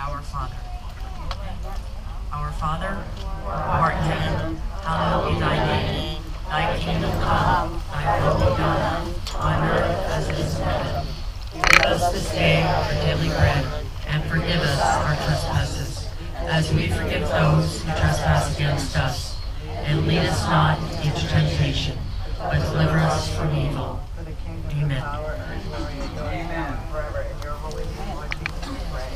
our Father. Our Father, who art in heaven, hallowed be thy name. Thy kingdom come, thy will be done, on earth as it is in heaven. Give us this day our daily bread, and forgive us our trespasses, as we forgive those who trespass against us. And lead us not into temptation, but deliver us from evil. Amen. Amen. Forever in your holy name, Lord Jesus, we pray.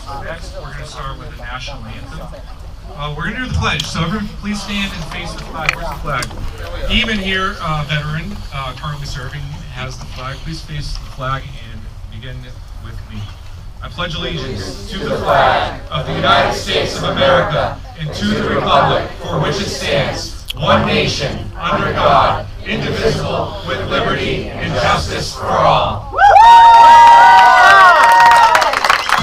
Amen. Next, we're going to start with the national anthem. We're going to do the pledge, so everyone please stand and face the flag. Where's the flag? Eamon here, veteran, currently serving, has the flag. Please face the flag and begin with me. I pledge allegiance to the flag of the United States of America and to the republic for which it stands, one nation, under God, indivisible, with liberty and justice for all.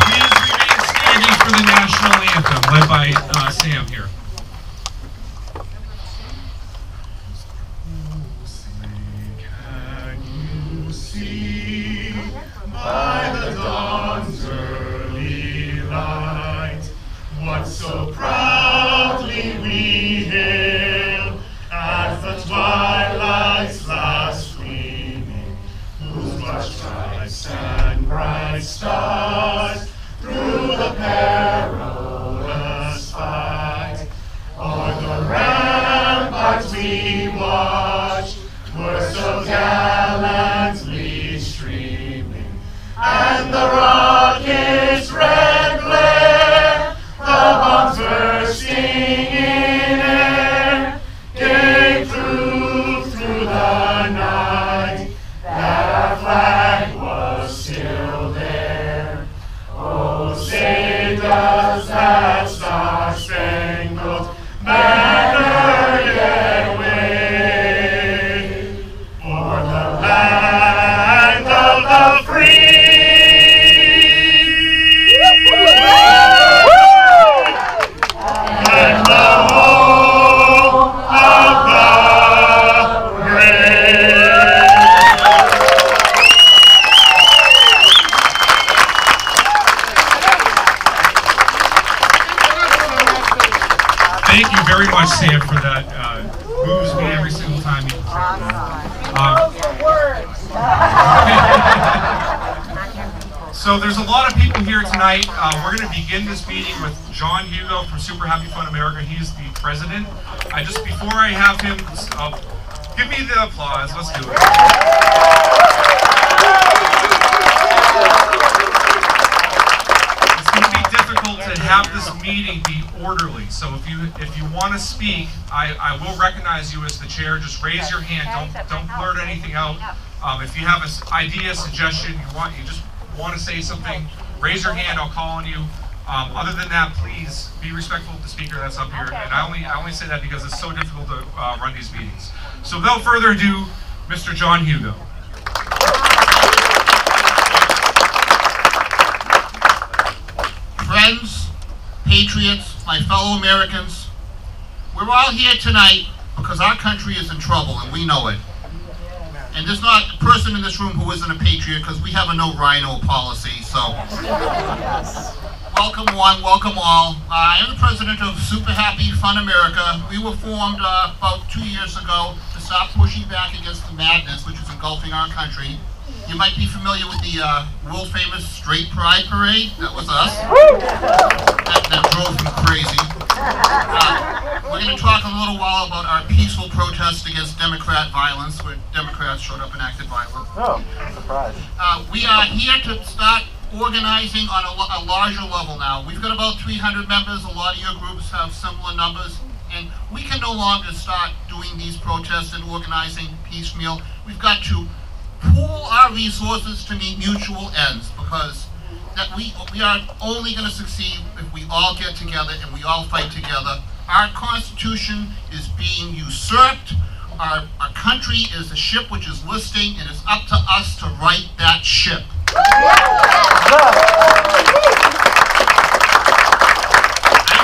Please remain standing for the national anthem, led by Sam here. Can you see by the dawn's early light what so proudly we hail as the twilight's last gleaming, whose much stripes and bright stars through the perilous fight o'er the ramparts we watched were so gallantly streaming, and the rocket's red glare, the bombs bursting in air, gave proof through the night that our flag was still there. Oh, say does that star-spangled banner yet wave for the land of the free and the home of the brave. Thank you very much, Sam, for that. Moves me every single time you say that. So there's a lot of people here tonight. We're going to begin this meeting with John Hugo from Super Happy Fun America. He's the president. Before I have him, give me the applause. Let's do it. It's going to be difficult to have this meeting be orderly. So if you want to speak, I will recognize you as the chair. Just raise your hand. Don't blurt anything out. If you have an idea, suggestion, you just want to say something, raise your hand. I'll call on you. Other than that, please be respectful of the speaker that's up here. And I only say that because it's so difficult to run these meetings. So without further ado, Mr. John Hugo. Friends, patriots, my fellow Americans, we're all here tonight because our country is in trouble and we know it. And there's not a person in this room who isn't a patriot because we have a no Rhino policy, so. Welcome one, welcome all. I am the president of Super Happy Fun America. We were formed about 2 years ago to stop pushing back against the madness which is engulfing our country. You might be familiar with the world famous Straight Pride Parade. That was us. That drove me crazy. We're going to talk a little while about our peaceful protest against Democrat violence, where Democrats showed up and acted violent. Oh, surprise. We are here to start organizing on a larger level now. We've got about 300 members. A lot of your groups have similar numbers. And we can no longer start doing these protests and organizing piecemeal. We've got to pool our resources to meet mutual ends, because that we are only going to succeed if we all get together and we all fight together. Our Constitution is being usurped. Our country is a ship which is listing, and it's up to us to right that ship. I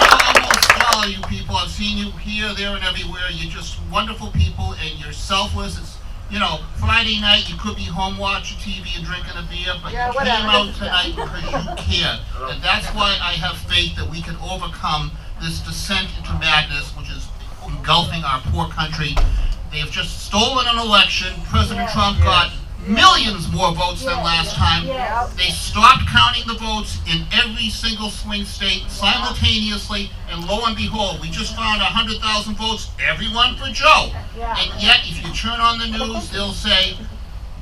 know almost all of you people. I've seen you here, there, and everywhere. You're just wonderful people, and you're selfless. you know, Friday night you could be home watching TV and drinking a beer, but you came out tonight because you care. And that's why I have faith that we can overcome this descent into madness, which is engulfing our poor country. They have just stolen an election. President Trump got millions more votes than last time. They stopped counting the votes in every single swing state simultaneously, and lo and behold, we just found 100,000 votes, everyone for Joe. And yet, if you turn on the news, they'll say,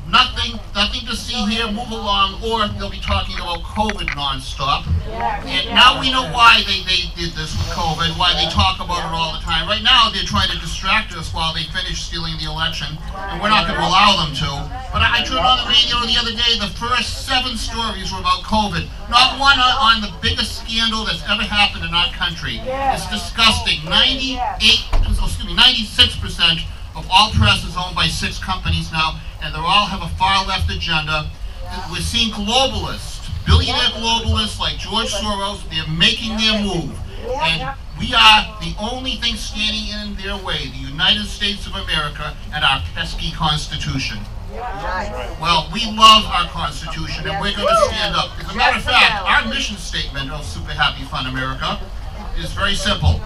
nothing to see here, move along, or they'll be talking about COVID nonstop. And now we know why they did this with COVID, why they talk about it all the time. Right now, they're trying to distract us while they finish stealing the election, and we're not going to allow them to. But I turned on the radio the other day, the first 7 stories were about COVID. Not one on the biggest scandal that's ever happened in our country. It's disgusting. 96% of all press is owned by 6 companies now, and they all have a far-left agenda. We're seeing globalists, billionaire globalists like George Soros, they're making their move. And we are the only thing standing in their way, the United States of America and our pesky Constitution. Well, we love our Constitution, and we're going to stand up. As a matter of fact, our mission statement of Super Happy Fun America is very simple.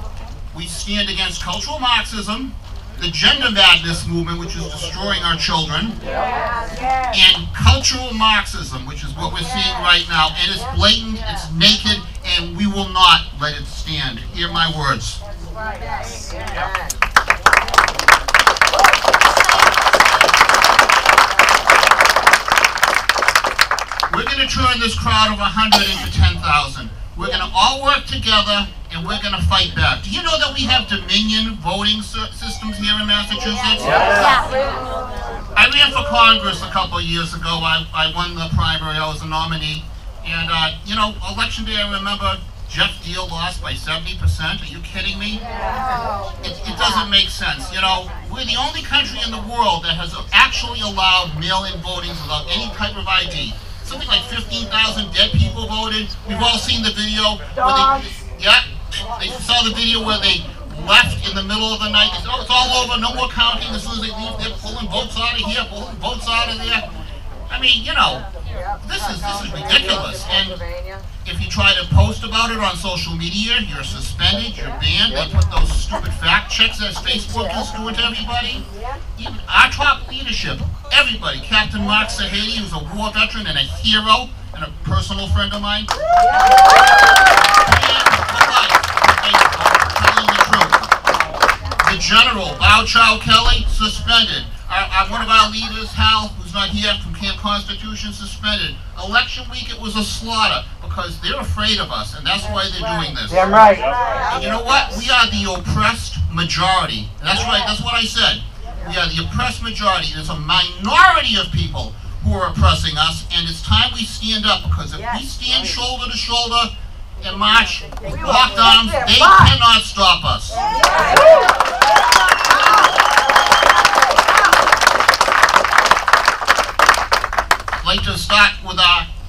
We stand against cultural Marxism, the gender madness movement, which is destroying our children, and cultural Marxism, which is what we're seeing right now. And it's blatant, it's naked, and we will not let it stand. Hear my words. We're going to turn this crowd of 100 into 10,000. We're going to all work together, and we're going to fight back. Do you know that we have Dominion voting systems here in Massachusetts? I ran for Congress a couple of years ago. I won the primary. I was a nominee. And, you know, election day, I remember Jeff Deal lost by 70%. Are you kidding me? It doesn't make sense. You know, we're the only country in the world that has actually allowed mail-in voting without any type of ID. Something like 15,000 dead people voted. We've all seen the video where they saw the video where they left in the middle of the night. They said, oh, it's all over, no more counting. As soon as they leave, they're pulling votes out of here, pulling votes out of there. I mean, you know, this is ridiculous. And if you try to post about it on social media, you're suspended, you're banned. They put those stupid fact checks as Facebook is doing to everybody. Even our top leadership, everybody, Captain Mark Sahady, who's a war veteran and a hero and a personal friend of mine, banned for life for telling the truth. The General, Bao Chow Kelly, suspended. One of our leaders, Hal, who's not here, from Camp Constitution, suspended. Election week, it was a slaughter because they're afraid of us, and that's why they're doing this. Damn right. And you know what? We are the oppressed majority. And that's right. That's what I said. We are the oppressed majority. There's a minority of people who are oppressing us, and it's time we stand up, because if we stand shoulder to shoulder and march with locked arms, they cannot stop us. I'd like to start with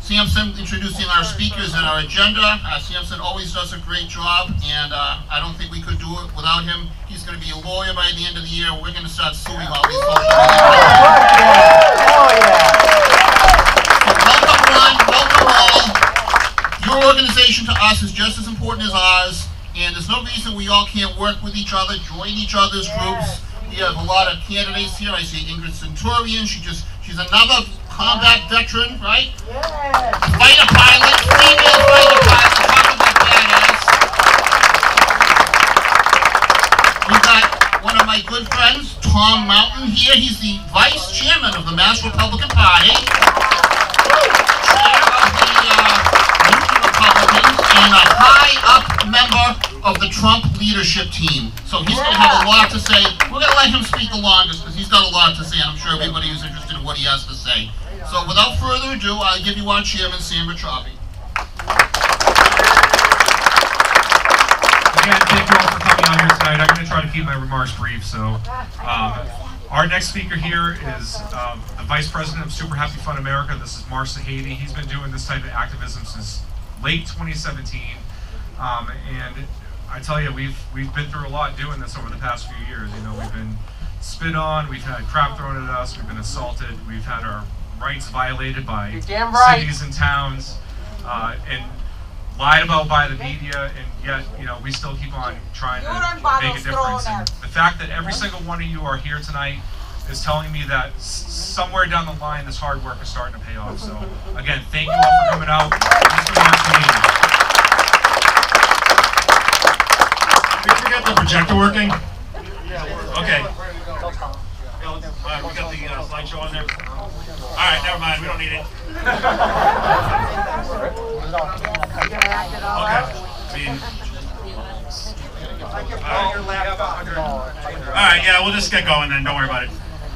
Samson introducing our speakers and our agenda. Samson always does a great job, and I don't think we could do it without him. He's going to be a lawyer by the end of the year. We're going to start suing all these social media. Welcome all. Your organization to us is just as important as ours, and there's no reason we all can't work with each other, join each other's groups. We have a lot of candidates here. I see Ingrid Centurion. She's another combat veteran, right? Fighter pilot, female fighter pilot. Talk about badass. We've got one of my good friends, Tom Mountain here. He's the vice chairman of the Mass Republican Party, chair of the Rhino Republicans, and a high-up member of the Trump leadership team. So he's going to have a lot to say. We're going to let him speak the longest because he's got a lot to say, and I'm sure everybody is interested in what he has to say. So without further ado, I'll give you our chairman, Sam Rachabi. Again, thank you all for coming out here tonight. I'm going to try to keep my remarks brief. So, our next speaker here is the Vice President of Super Happy Fun America. This is Mark Sahady. He's been doing this type of activism since late 2017. And I tell you, we've been through a lot doing this over the past few years. You know, we've been spit on, we've had crap thrown at us, we've been assaulted, we've had our rights violated by cities and towns, and lied about by the media, and yet, you know, we still keep on trying to make a difference. And the fact that every single one of you are here tonight is telling me that somewhere down the line, this hard work is starting to pay off. So, again, thank you all for coming out. Mr. Did you get the projector working? Okay. We got the slideshow on there. All right, never mind. We don't need it. Okay. All right, yeah, we'll just get going then. Don't worry about it.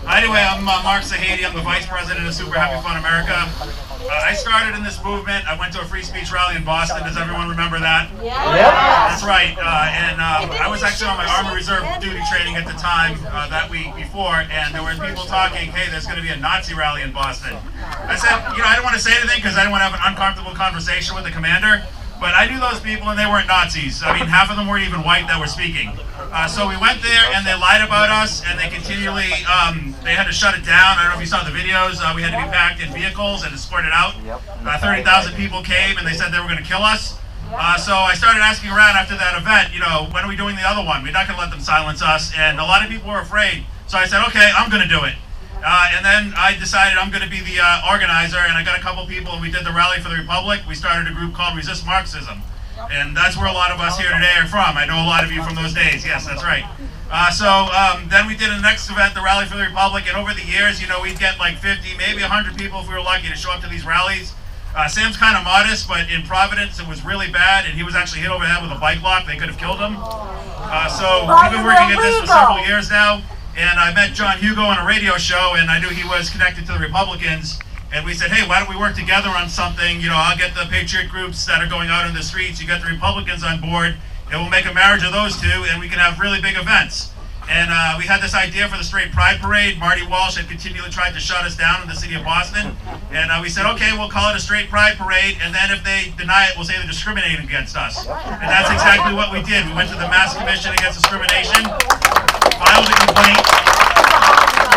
Anyway, I'm Mark Sahady. I'm the Vice President of Super Happy Fun America. I started in this movement. I went to a free speech rally in Boston. Does everyone remember that? Yeah. That's right. I was actually on my Army Reserve duty training at the time, that week before, and there were people talking, hey, there's going to be a Nazi rally in Boston. I said, you know, I didn't want to say anything because I didn't want to have an uncomfortable conversation with the commander, but I knew those people and they weren't Nazis. I mean, half of them weren't even white that were speaking. So we went there and they lied about us, and they continually, they had to shut it down. I don't know if you saw the videos. We had to be packed in vehicles and escorted out. 30,000 people came and they said they were going to kill us. So I started asking around after that event, you know, when are we doing the other one? We're not going to let them silence us. And a lot of people were afraid. So I said, okay, I'm going to do it. And then I decided I'm going to be the organizer, and I got a couple people, and we did the Rally for the Republic. We started a group called Resist Marxism. And that's where a lot of us here today are from. I know a lot of you from those days. Yes, that's right. Then we did the next event, the Rally for the Republic, and over the years, you know, we'd get like 50, maybe 100 people if we were lucky to show up to these rallies. Sam's kind of modest, but in Providence it was really bad, and he was actually hit over the head with a bike lock. They could have killed him. So we've been working at this for several years now, and I met John Hugo on a radio show, and I knew he was connected to the Republicans. And we said, hey, why don't we work together on something? You know, I'll get the patriot groups that are going out in the streets. You get the Republicans on board, and we'll make a marriage of those two, and we can have really big events. And we had this idea for the Straight Pride Parade. Marty Walsh had continually tried to shut us down in the city of Boston. And we said, okay, we'll call it a Straight Pride Parade, and then if they deny it, we'll say they're discriminating against us. And that's exactly what we did. We went to the Mass Commission Against Discrimination, filed a complaint,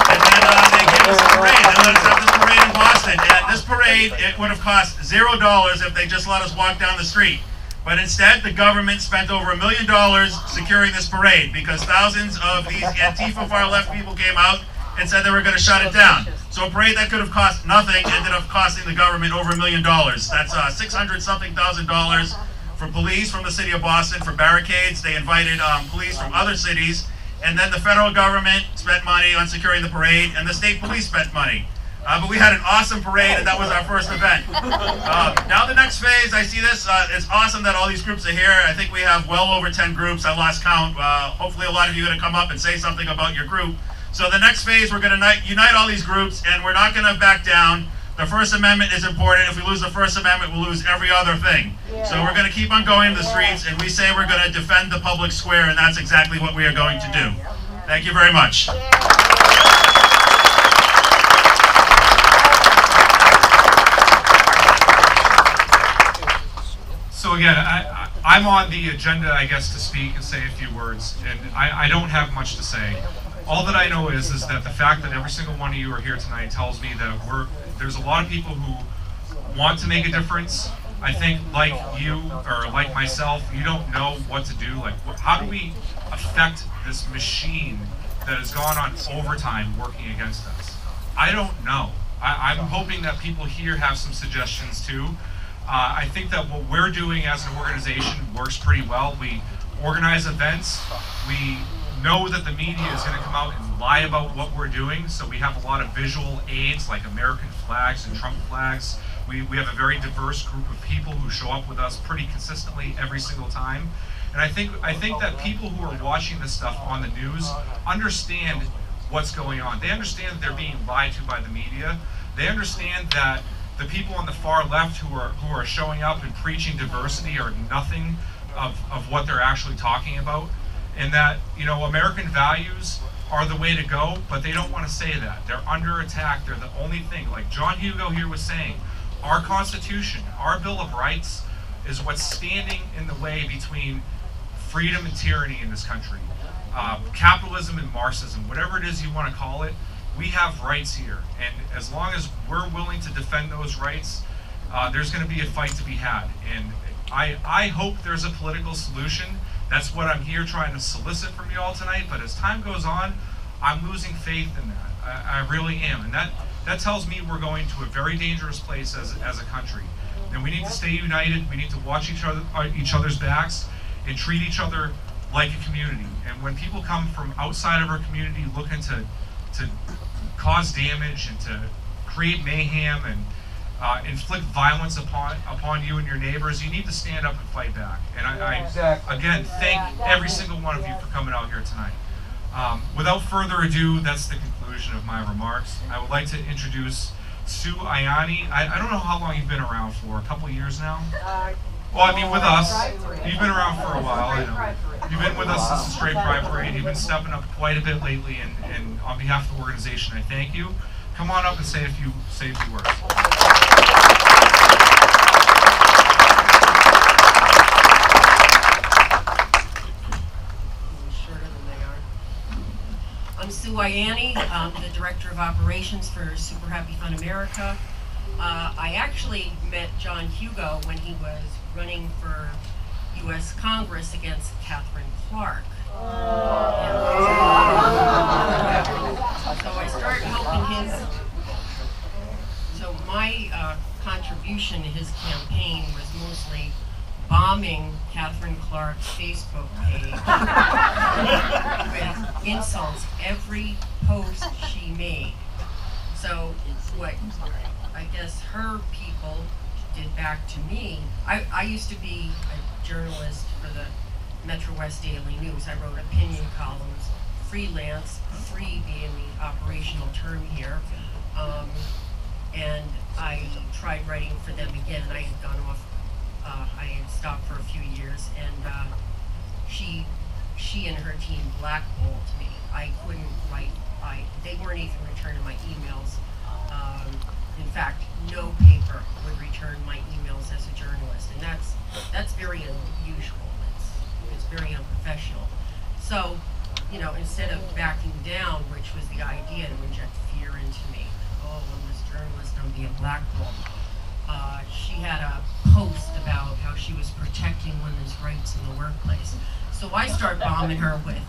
and then they gave us a parade. They let us have this parade in Boston. And this parade, it would have cost $0 if they just let us walk down the street. But instead, the government spent over $1 million securing this parade because thousands of these Antifa far-left people came out and said they were going to shut it down. So a parade that could have cost nothing ended up costing the government over $1 million. That's $600-something thousand for police from the city of Boston for barricades. They invited police from other cities. And then the federal government spent money on securing the parade, and the state police spent money. But we had an awesome parade, and that was our first event. Now the next phase, I see this, it's awesome that all these groups are here. I think we have well over 10 groups. I lost count. Hopefully a lot of you are going to come up and say something about your group. So the next phase, we're going to unite all these groups, and we're not going to back down. The First Amendment is important. If we lose the First Amendment, we'll lose every other thing. Yeah. So we're going to keep on going to the streets, and we say we're going to defend the public square, and that's exactly what we are going to do. Thank you very much. So again, I'm on the agenda, I guess, to speak and say a few words, and I don't have much to say. All that I know is that the fact that every single one of you are here tonight tells me that there's a lot of people who want to make a difference. I think, like you, or like myself, you don't know what to do. Like, how do we affect this machine that has gone on overtime working against us? I don't know. I'm hoping that people here have some suggestions too. I think that what we're doing as an organization works pretty well. We organize events. We know that the media is going to come out and lie about what we're doing, so we have a lot of visual aids like American flags and Trump flags. We have a very diverse group of people who show up with us pretty consistently every single time. And I think that people who are watching this stuff on the news understand what's going on. They understand that they're being lied to by the media. They understand that the people on the far left who are showing up and preaching diversity are nothing of what they're actually talking about. And that, you know, American values are the way to go, but they don't want to say that. They're under attack. They're the only thing. Like John Hugo here was saying, our Constitution, our Bill of Rights is what's standing in the way between freedom and tyranny in this country. capitalism and Marxism, whatever it is you want to call it, we have rights here. And as long as we're willing to defend those rights, there's going to be a fight to be had. And I hope there's a political solution. That's what I'm here trying to solicit from you all tonight. But as time goes on, I'm losing faith in that. I really am. And that tells me we're going to a very dangerous place as a country. And we need to stay united. We need to watch each other's backs and treat each other like a community. And when people come from outside of our community looking to cause damage and to create mayhem and inflict violence upon you and your neighbors, you need to stand up and fight back. And I again, thank every single one of you for coming out here tonight. Without further ado, that's the conclusion of my remarks. I would like to introduce Sue Ayani. I don't know how long you've been around for, a couple of years now? Well, I mean with us. You've been around for a while, I know. You've been with us since the Straight Pride Parade. You've been stepping up quite a bit lately, and on behalf of the organization, I thank you. Come on up and say a few words. I'm Sue Ayani. I'm the Director of Operations for Super Happy Fun America. I actually met John Hugo when he was running for U.S. Congress against Catherine Clark. So I started helping his. So my contribution to his campaign was mostly bombing Catherine Clark's Facebook page with insults every post she made. So what I guess her people did back to me, I used to be a journalist for the Metro West Daily News. I wrote opinion columns, freelance, free being the operational term here. And I tried writing for them again, and I had gone off. I had stopped for a few years, and she and her team blackballed me. I couldn't write. They weren't even returning my emails. In fact, no paper would return my emails as a journalist, and that's very unusual. It's very unprofessional. So, you know, instead of backing down, which was the idea to inject fear into me, oh, I'm this journalist, I'm being blackballed. She had a post about how she was protecting women's rights in the workplace. So I start bombing her with,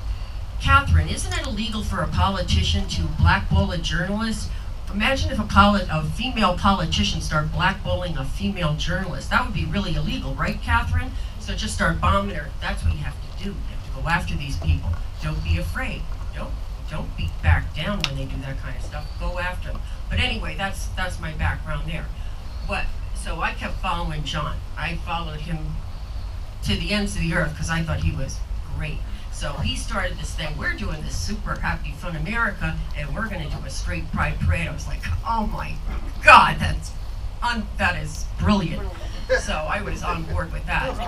Catherine, isn't it illegal for a politician to blackball a journalist? Imagine if a female politician started blackballing a female journalist. That would be really illegal, right, Catherine? So just start bombing her. That's what you have to do. You have to go after these people. Don't be afraid. Don't be back down when they do that kind of stuff. Go after them. But anyway, that's my background there. So I kept following John. I followed him to the ends of the earth because I thought he was great. So he started this thing, we're doing this Super Happy Fun America, and we're going to do a straight pride parade. I was like, oh my God, that is brilliant. So I was on board with that.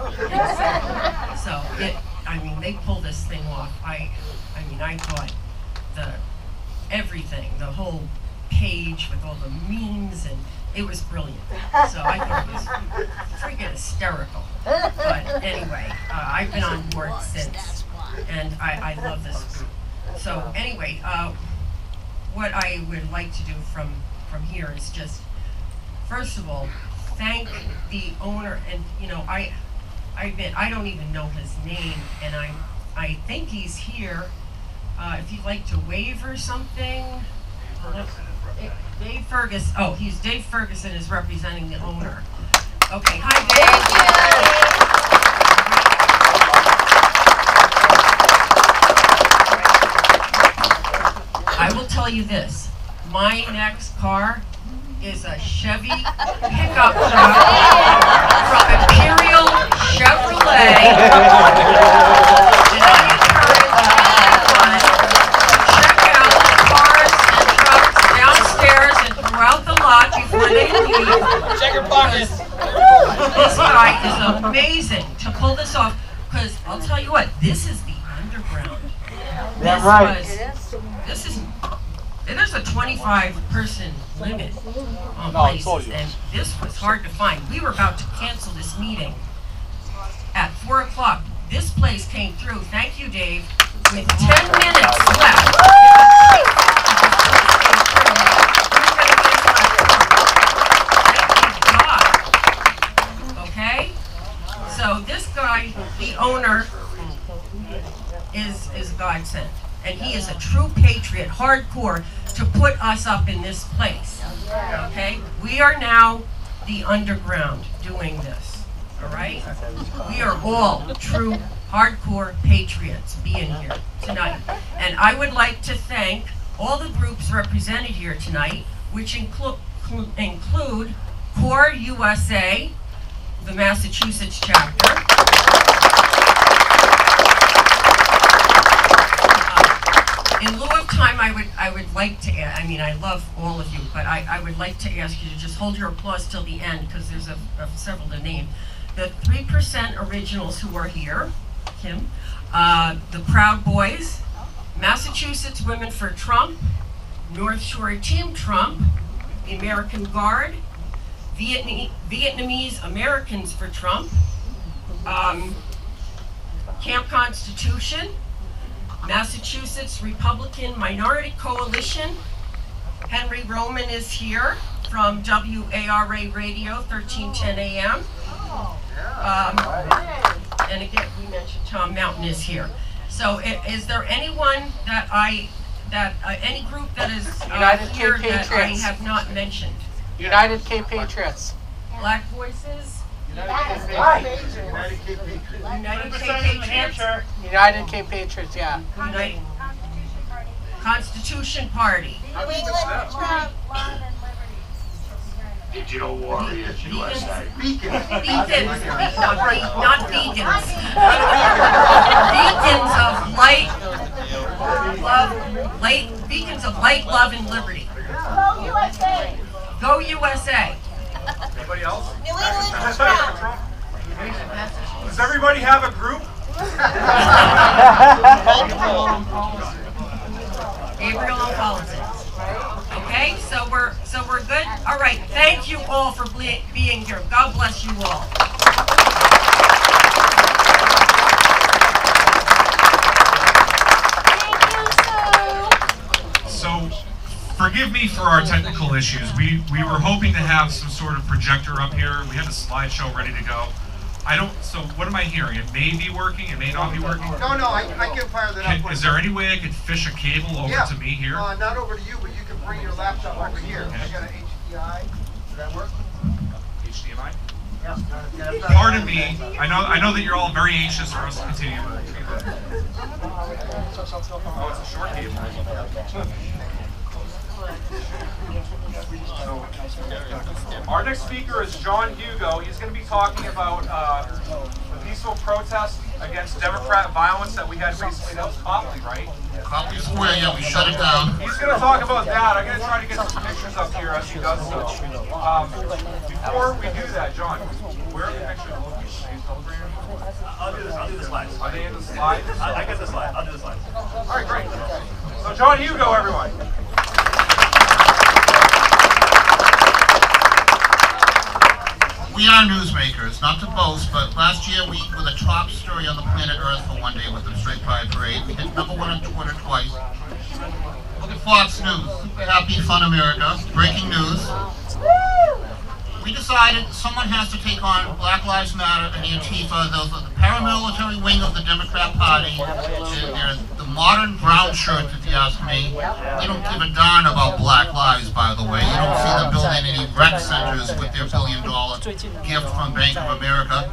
I mean, they pulled this thing off. I thought everything, the whole page with all the memes, and it was brilliant. So I thought it was freaking hysterical. But anyway, I've been on board since, and I love this group. So anyway, what I would like to do from here is just, first of all, thank the owner. And you know, I admit I don't even know his name, and I think he's here. If you'd like to wave or something. Dave Ferguson. Oh, Dave Ferguson is representing the owner. Okay, hi Dave. I will tell you this. My next car is a Chevy pickup truck from Imperial Chevrolet. And I encourage everyone to check out the cars and trucks downstairs and throughout the lot before they leave. Check your pockets. This guy is amazing to pull this off, because I'll tell you what, this is the underground. There's a 25-person limit on places, and this was hard to find. We were about to cancel this meeting at 4 o'clock. This place came through, thank you, Dave, with 10 minutes left. Okay? So this guy, the owner, is a godsend. And he is a true patriot, hardcore, to put us up in this place. Okay? We are now the underground doing this. All right? We are all true, hardcore patriots being here tonight. And I would like to thank all the groups represented here tonight, which include CORE USA, the Massachusetts chapter. In lieu of time, I would like to add, I mean, I love all of you, but I would like to ask you to just hold your applause till the end, because there's several to name. The 3% originals who are here, Kim, the Proud Boys, Massachusetts Women for Trump, North Shore Team Trump, the American Guard, Vietnamese Americans for Trump, Camp Constitution, Massachusetts Republican Minority Coalition. Henry Roman is here from WARA Radio, 1310 AM. And again, we mentioned Tom Mountain is here. So is there anyone that any group that is here that I have not mentioned? United Cape Patriots. Black Voices? United Cape Patriots. United Cape Patriots? United Cape Patriots, yeah. United Constitution Party. Digital Warriors USA. Beacons, not beacons. Beacons of light, beacons of light, love, and liberty. Go USA! Go USA! Anybody else? New England Trump! Does everybody have a group? Gabriel on politics. Okay, so we're good. All right, thank you all for being here. God bless you all. So, forgive me for our technical issues. We were hoping to have some sort of projector up here. We had a slideshow ready to go. So what am I hearing? It may be working, it may not be working? No, I can fire that up. Is there any way I could fish a cable over to me here? Not over to you, but you can bring your laptop over here. I got an HDMI. Does that work? HDMI? Yeah. Pardon me. I know that you're all very anxious for us to continue. Oh, it's a short cable. Our next speaker is John Hugo. He's going to be talking about the peaceful protest against Democrat violence that we had recently. That was Copley, right? Copley Square, yeah, we shut it down. He's going to talk about that. I'm going to try to get some pictures up here as he does so. Before we do that, John, where are the pictures located? I'll do the slides. Are they in the slides? I get the slide. I'll do the slides. All right, great. So John Hugo, everyone. We are newsmakers, not to boast, but last year we were the top story on the planet Earth for one day with the Straight Pride Parade. We hit #1 on Twitter twice. Look at Fox News, Super Happy Fun America, breaking news. We decided someone has to take on Black Lives Matter and Antifa, the paramilitary wing of the Democrat Party. They're the modern brown shirts, if you ask me. They don't give a darn about Black Lives, by the way. You don't see them building any rec centers with their $1 billion gift from Bank of America.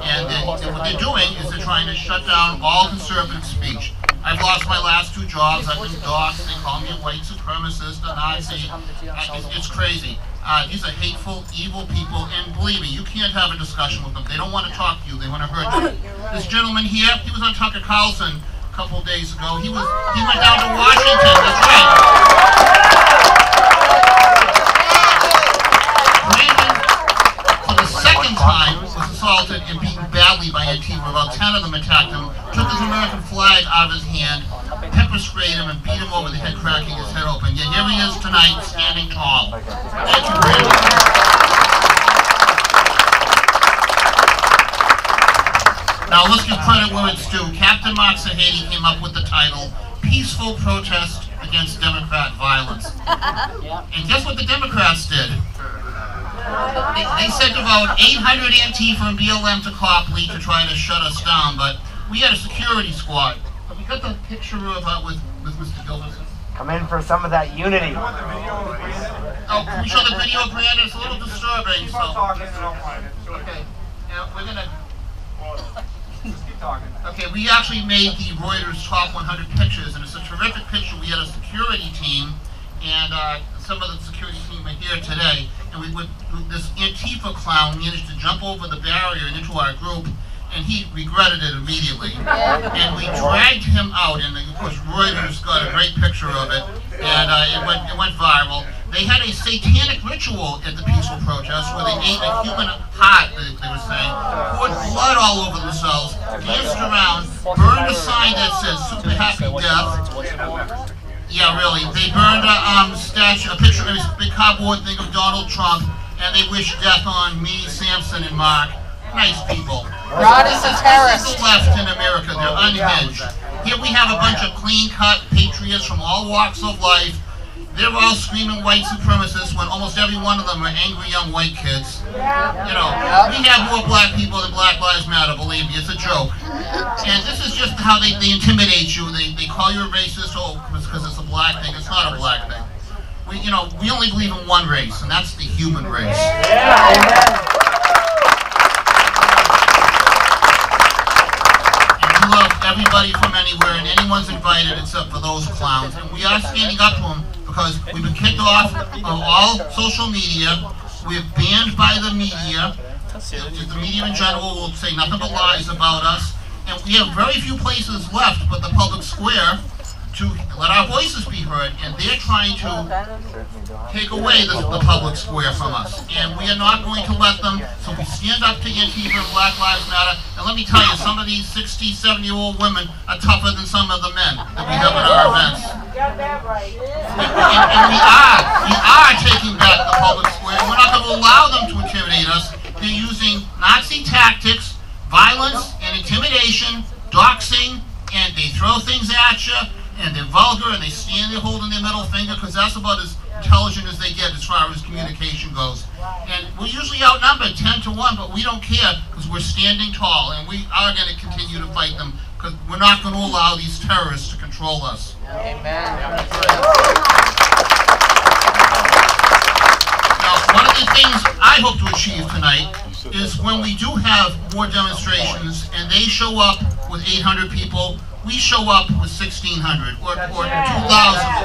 And what they're doing is they're trying to shut down all conservative speech. I've lost my last 2 jobs. I've been doxxed. They call me a white supremacist, a Nazi. It's crazy. These are hateful, evil people, and believe me, you can't have a discussion with them. They don't want to talk to you. They want to hurt you. This gentleman here, he was on Tucker Carlson a couple of days ago. He went down to Washington. That's right. Brandon, for the second time, was assaulted and beaten badly by Antifa. About 10 of them attacked him, took his American flag out of his hand, pepper sprayed him, and beat him over the head, cracking his head open. Yet here he is tonight, standing tall. Thank you, Brandon. Now let's give credit where it's due. Captain Mark Sahady came up with the title, Peaceful Protest Against Democrat Violence. And guess what the Democrats did? They sent about 800 Antifa and BLM to Copley to try to shut us down, but we had a security squad. Have we got the picture of with Mr. Gilbertson? Come in for some of that unity. Oh, can we show the video, Brandon? It's a little disturbing, so... Okay, now we're gonna... Just keep talking. Okay, we actually made the Reuters top 100 pictures, and it's a terrific picture. We had a security team, and some of the security team are here today, and this Antifa clown managed to jump over the barrier and into our group, and he regretted it immediately. And we dragged him out, and of course Reuters got a great picture of it, and it went viral. They had a satanic ritual at the peaceful protest where they ate a human heart, they were saying, poured blood all over themselves, danced around, burned a sign that says "Super Happy Death." Yeah, really. They burned a statue, a picture, a big cardboard thing of Donald Trump, and they wished death on me, Samson, and Mark. Nice people. Rod is a terrorist. This is the left in America. They're unhinged. Here we have a bunch of clean-cut patriots from all walks of life. They're all screaming white supremacists when almost every one of them are angry young white kids. You know, we have more black people than Black Lives Matter, believe me, it's a joke. And this is just how they intimidate you. They call you a racist, because it's a black thing. It's not a black thing. We only believe in one race, and that's the human race. We love everybody from anywhere, and anyone's invited except for those clowns. And we are standing up to them because we've been kicked off of all social media. We're banned by the media. The media in general will say nothing but lies about us. And we have very few places left but the public square to let our voices be heard, and they're trying to take away the public square from us. And we are not going to let them, so we stand up to Antifa and Black Lives Matter. And let me tell you, some of these 60, 70-year-old women are tougher than some of the men that we have at our events. And we are taking back the public square. We're not going to allow them to intimidate us. They're using Nazi tactics, violence and intimidation, doxing, and they throw things at you. And they're vulgar, and they stand there holding their middle finger, because that's about as intelligent as they get as far as communication goes. And we're usually outnumbered 10 to 1, but we don't care, because we're standing tall, and we are going to continue to fight them, because we're not going to allow these terrorists to control us. Amen. Now, one of the things I hope to achieve tonight is when we do have more demonstrations, and they show up with 800 people, we show up with 1,600 or 2,000 or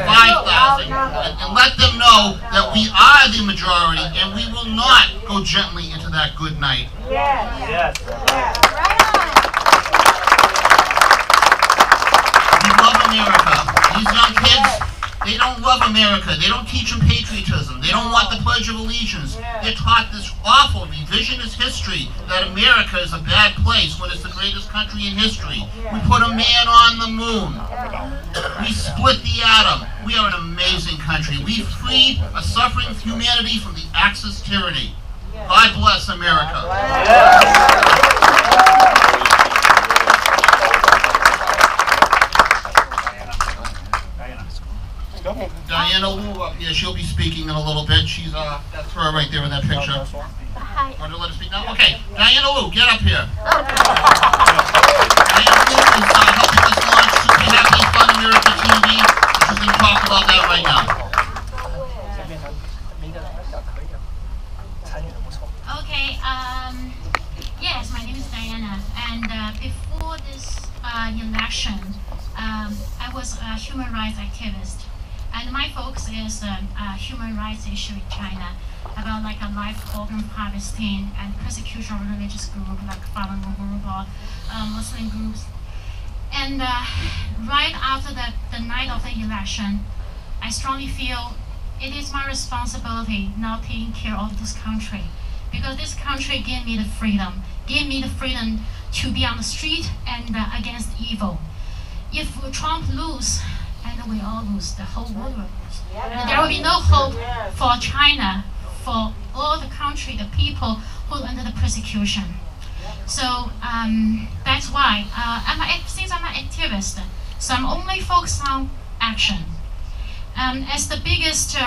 5,000 and let them know that we are the majority and we will not go gently into that good night. Yes. We love America. These young kids, they don't love America. They don't teach them patriotism. They don't want the Pledge of Allegiance. They're taught this awful revisionist history that America is a bad place when it's the greatest country in history. We put a man on the moon. We split the atom. We are an amazing country. We freed a suffering humanity from the Axis tyranny. God bless America. Diana Liu up here, she'll be speaking in a little bit. She's, that's her right there in that picture. Hi. Want to let her speak now? Okay, Diana Liu, get up here. Diana Liu is helping us launch Super Happy Fun America TV. She's going to talk about that right now. Okay, yes, my name is Diana, and before this election, I was a human rights activist. And my focus is human rights issue in China, about like a life program Palestine and persecution of religious groups like Falun group or Muslim groups. And right after the night of the election, I strongly feel it is my responsibility now taking care of this country, because this country gave me the freedom to be on the street and against evil. If Trump loses, and we all lose, the whole world will lose. And there will be no hope for China, for all the country, the people who are under the persecution. So that's why since I'm an activist, so I'm only focused on action. As the biggest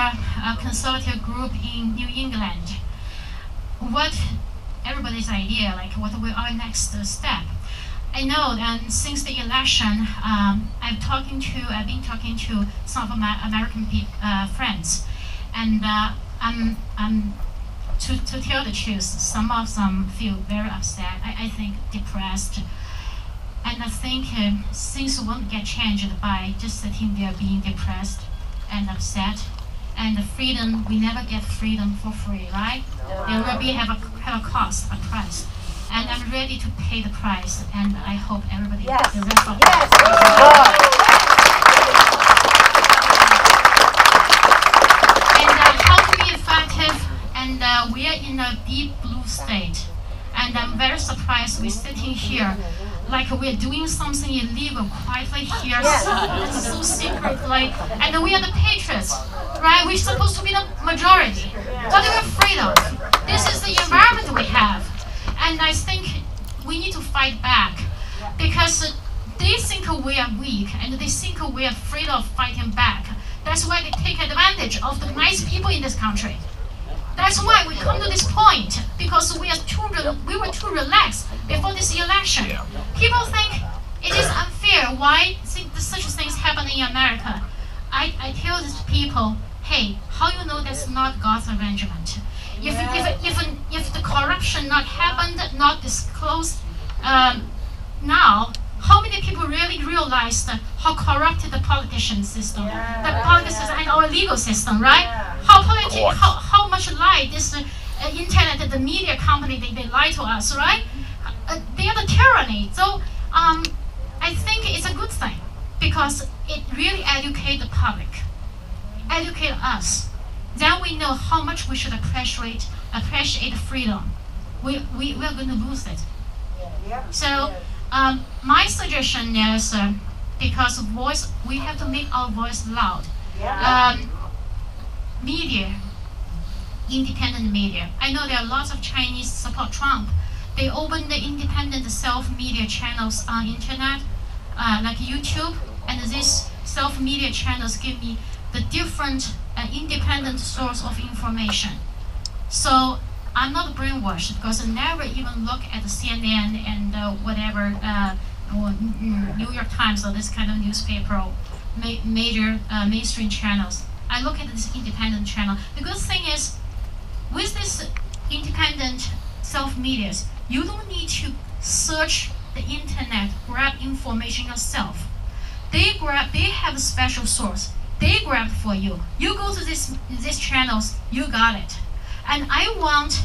conservative group in New England, what everybody's idea, like what will our next step? I know, and since the election, I've been talking to some of my American friends, and to tell the truth, some of them feel very upset. I think depressed, and I think things won't get changed by just sitting there being depressed and upset. And the freedom, we never get freedom for free, right? There will be have a cost, a price. And I'm ready to pay the price, and I hope everybody, the rest of And how to be effective, and we are in a deep blue state. And I'm very surprised we're sitting here like we're doing something illegal quietly here, so secretly, and we are the patriots, right? We're supposed to be the majority. What are we afraid of? This is the environment we have. And I think we need to fight back, because they think we are weak, and they think we are afraid of fighting back. That's why they take advantage of the nice people in this country. That's why we come to this point, because we were too relaxed before this election. People think it is unfair. Why such things happen in America? I tell these people, hey, how you know that's not God's arrangement? If the corruption not happened, not disclosed now, how many people really realized how corrupted the politician system, the politics and our legal system, right? How much lie this internet, the media company, they lie to us, right? They are the tyranny. So I think it's a good thing, because it really educates the public, educate us. Then we know how much we should appreciate freedom. We are going to lose it. So my suggestion is, because we have to make our voice loud. Media, independent media. I know there are lots of Chinese support Trump. They open the independent self-media channels on internet, like YouTube, and these self-media channels give me the different independent source of information. So I'm not brainwashed, because I never even look at the CNN and whatever, or New York Times or this kind of newspaper or major mainstream channels. I look at this independent channel. The good thing is, with this independent self-medias, you don't need to search the internet, grab information yourself. They have a special source. They grab for you. You go to these channels, you got it. And I want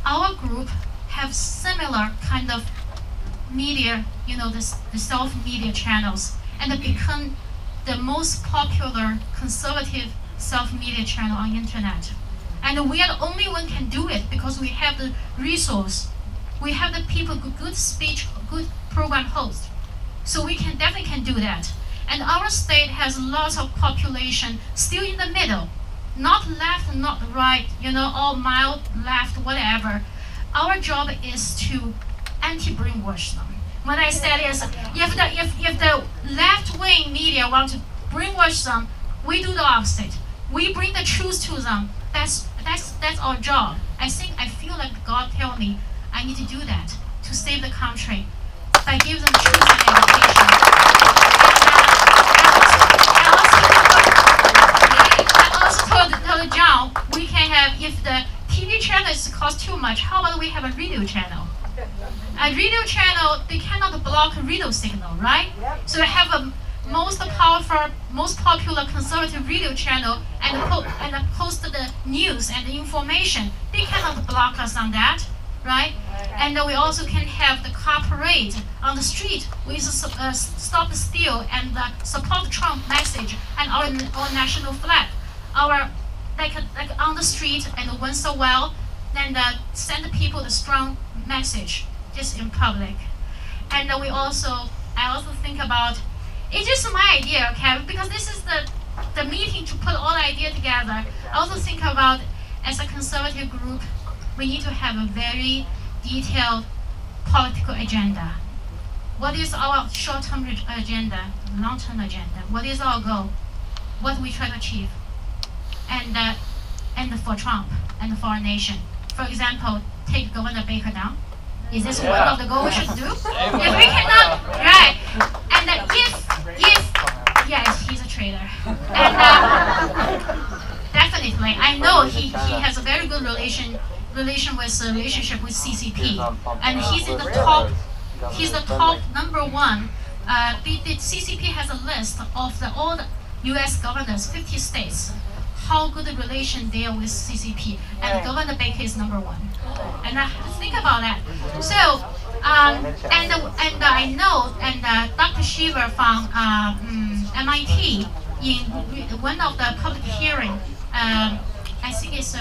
our group have similar kind of media, the self-media channels, and become the most popular conservative self-media channel on internet. And we are the only one can do it, because we have the resource. We have the people, good speech, good program host. So we definitely can do that. And our state has lots of population still in the middle, not left, not right, all mild left, whatever. Our job is to anti-brainwash them. What I said is, if the left-wing media want to brainwash them, we do the opposite. We bring the truth to them. That's our job. I feel like God tell me I need to do that to save the country by giving them truth and education. I also told John, we can have, if the TV channel costs too much, how about we have a radio channel? A radio channel, they cannot block radio signal, right? So they have a most powerful, most popular conservative radio channel and post the news and the information. They cannot block us on that, right? And we also can have the car parade on the street with stop the steal and support Trump message and our national flag. Our like on the street and once a while, then send people the strong message just in public. And I also think about, it's just my idea, okay? Because this is the meeting to put all the idea together. I also think about, as a conservative group, we need to have a very detailed political agenda? What is our short-term agenda, long-term agenda? What is our goal? What we try to achieve? And for Trump and for our nation. For example, take Governor Baker down. Is this one of the goals we should do? If we cannot, right? And if yes, he's a traitor. And definitely, I know he has a very good relationship with CCP, and he's in the top. He's the top #1. The CCP has a list of all the U.S. governors, 50 states, how good the relation they are with CCP, and Governor Baker is #1. And think about that. So, and I know, and Dr. Shiver from MIT, in one of the public hearing, I think it's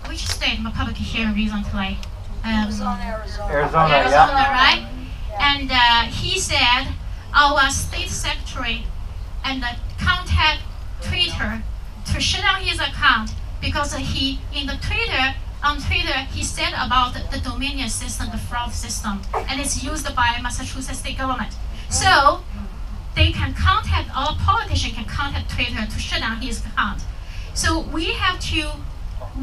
which state public hearing recently? Arizona, right? And he said our state secretary and contact Twitter to shut down his account because he on Twitter he said about the Dominion system, the fraud system, and it's used by Massachusetts state government. So they can contact, our politician can contact Twitter to shut down his account. So we have to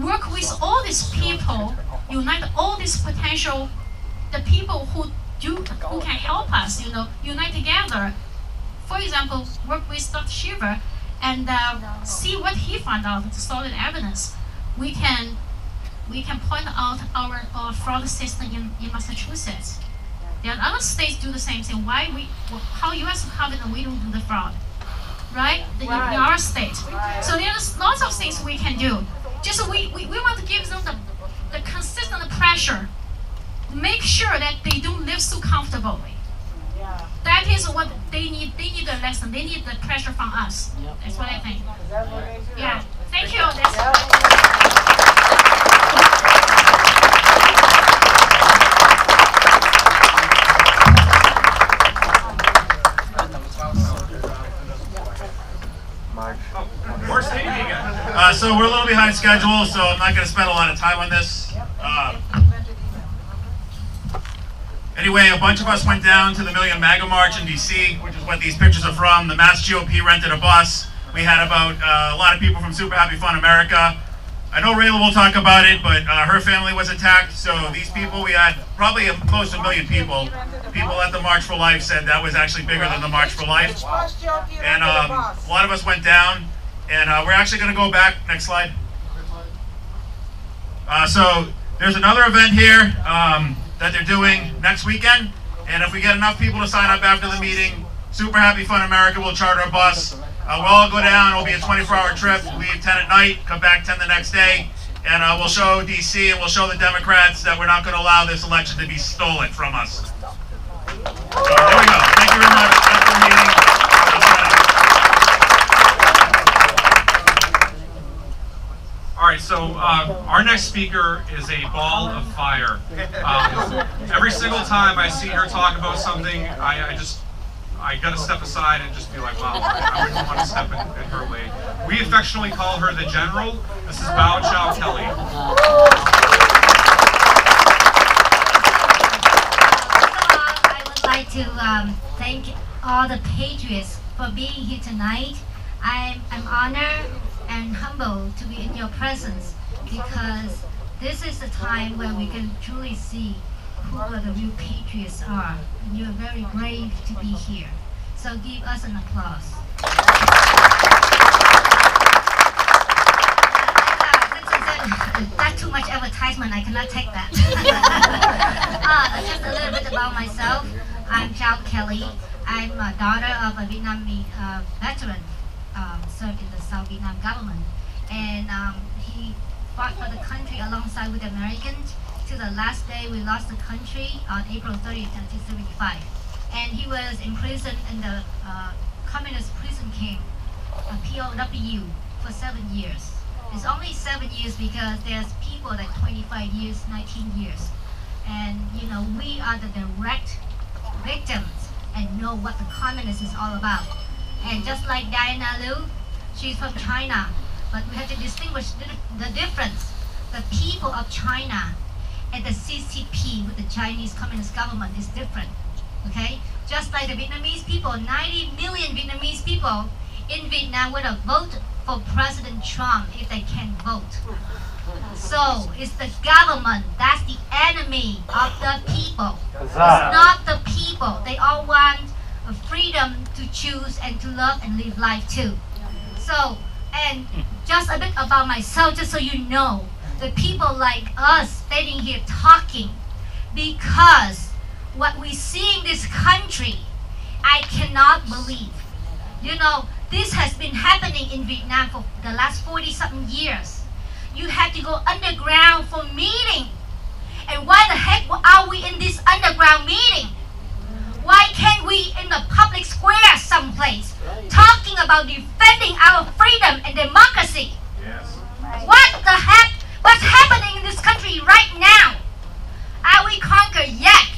work with all these people, unite all these potential, the people who can help us, unite together. For example, work with Dr. Shiver and see what he found out, the solid evidence. We can point out our fraud system in Massachusetts. There are other states do the same thing. How U.S. confident we don't do the fraud, right? In our state. So there's lots of things we can do. Just we want to give them the consistent pressure. Make sure that they don't live so comfortably. That is what they need. They need a lesson. They need the pressure from us. That's what I think. Yeah. Thank you. More stadium again. So we're a little behind schedule, so I'm not going to spend a lot of time on this. Anyway, a bunch of us went down to the Million MAGA March in DC, which is what these pictures are from. The Mass GOP rented a bus. We had about a lot of people from Super Happy Fun America. I know Rayla will talk about it, but her family was attacked. So these people, we had probably close to 1 million people. People at the March for Life said that was actually bigger than the March for Life. And a lot of us went down, and we're actually going to go back. Next slide. So there's another event here that they're doing next weekend, and if we get enough people to sign up after the meeting, Super Happy Fun America will charter a bus. We'll all go down. It'll be a 24-hour trip. We'll leave 10 at night, come back 10 the next day, and we'll show DC and we'll show the Democrats that we're not going to allow this election to be stolen from us. So there we go. Thank you very much. That's the meeting. All right, so our next speaker is a ball of fire. Every single time I see her talk about something, I gotta step aside and just be like, wow, I wouldn't want to step in her way. We affectionately call her the General. This is Bao Chow Kelly. I would like to thank all the patriots for being here tonight. I'm honored and humbled to be in your presence because this is the time where we can truly see who the real patriots are. And you're very brave to be here. So give us an applause. That's too much advertisement. I cannot take that. Just a little bit about myself. I'm Chow Kelly. I'm a daughter of a Vietnamese veteran. Served in the South Vietnam government, and he fought for the country alongside with the Americans to the last day we lost the country on April 30th, 1975. And he was imprisoned in the communist prison camp, POW, for 7 years. It's only 7 years because there's people like 25 years, 19 years. And we are the direct victims and know what the communist is all about. And just like Diana Liu, she's from China, but we have to distinguish the difference. The people of China and the CCP with the Chinese Communist government is different. Okay? Just like the Vietnamese people, 90 million Vietnamese people in Vietnam would have voted for President Trump if they can vote. So it's the government that's the enemy of the people. It's not the people. They all want freedom to choose and to love and live life too. So, and just a bit about myself, just so you know, the people like us standing here talking, because what we see in this country, I cannot believe. You know, this has been happening in Vietnam for the last 40-something years. You have to go underground for meeting. And why the heck are we in this underground meeting? Why can't we in the public square someplace talking about defending our freedom and democracy? Yes. What the heck? What's happening in this country right now? Are we conquered yet?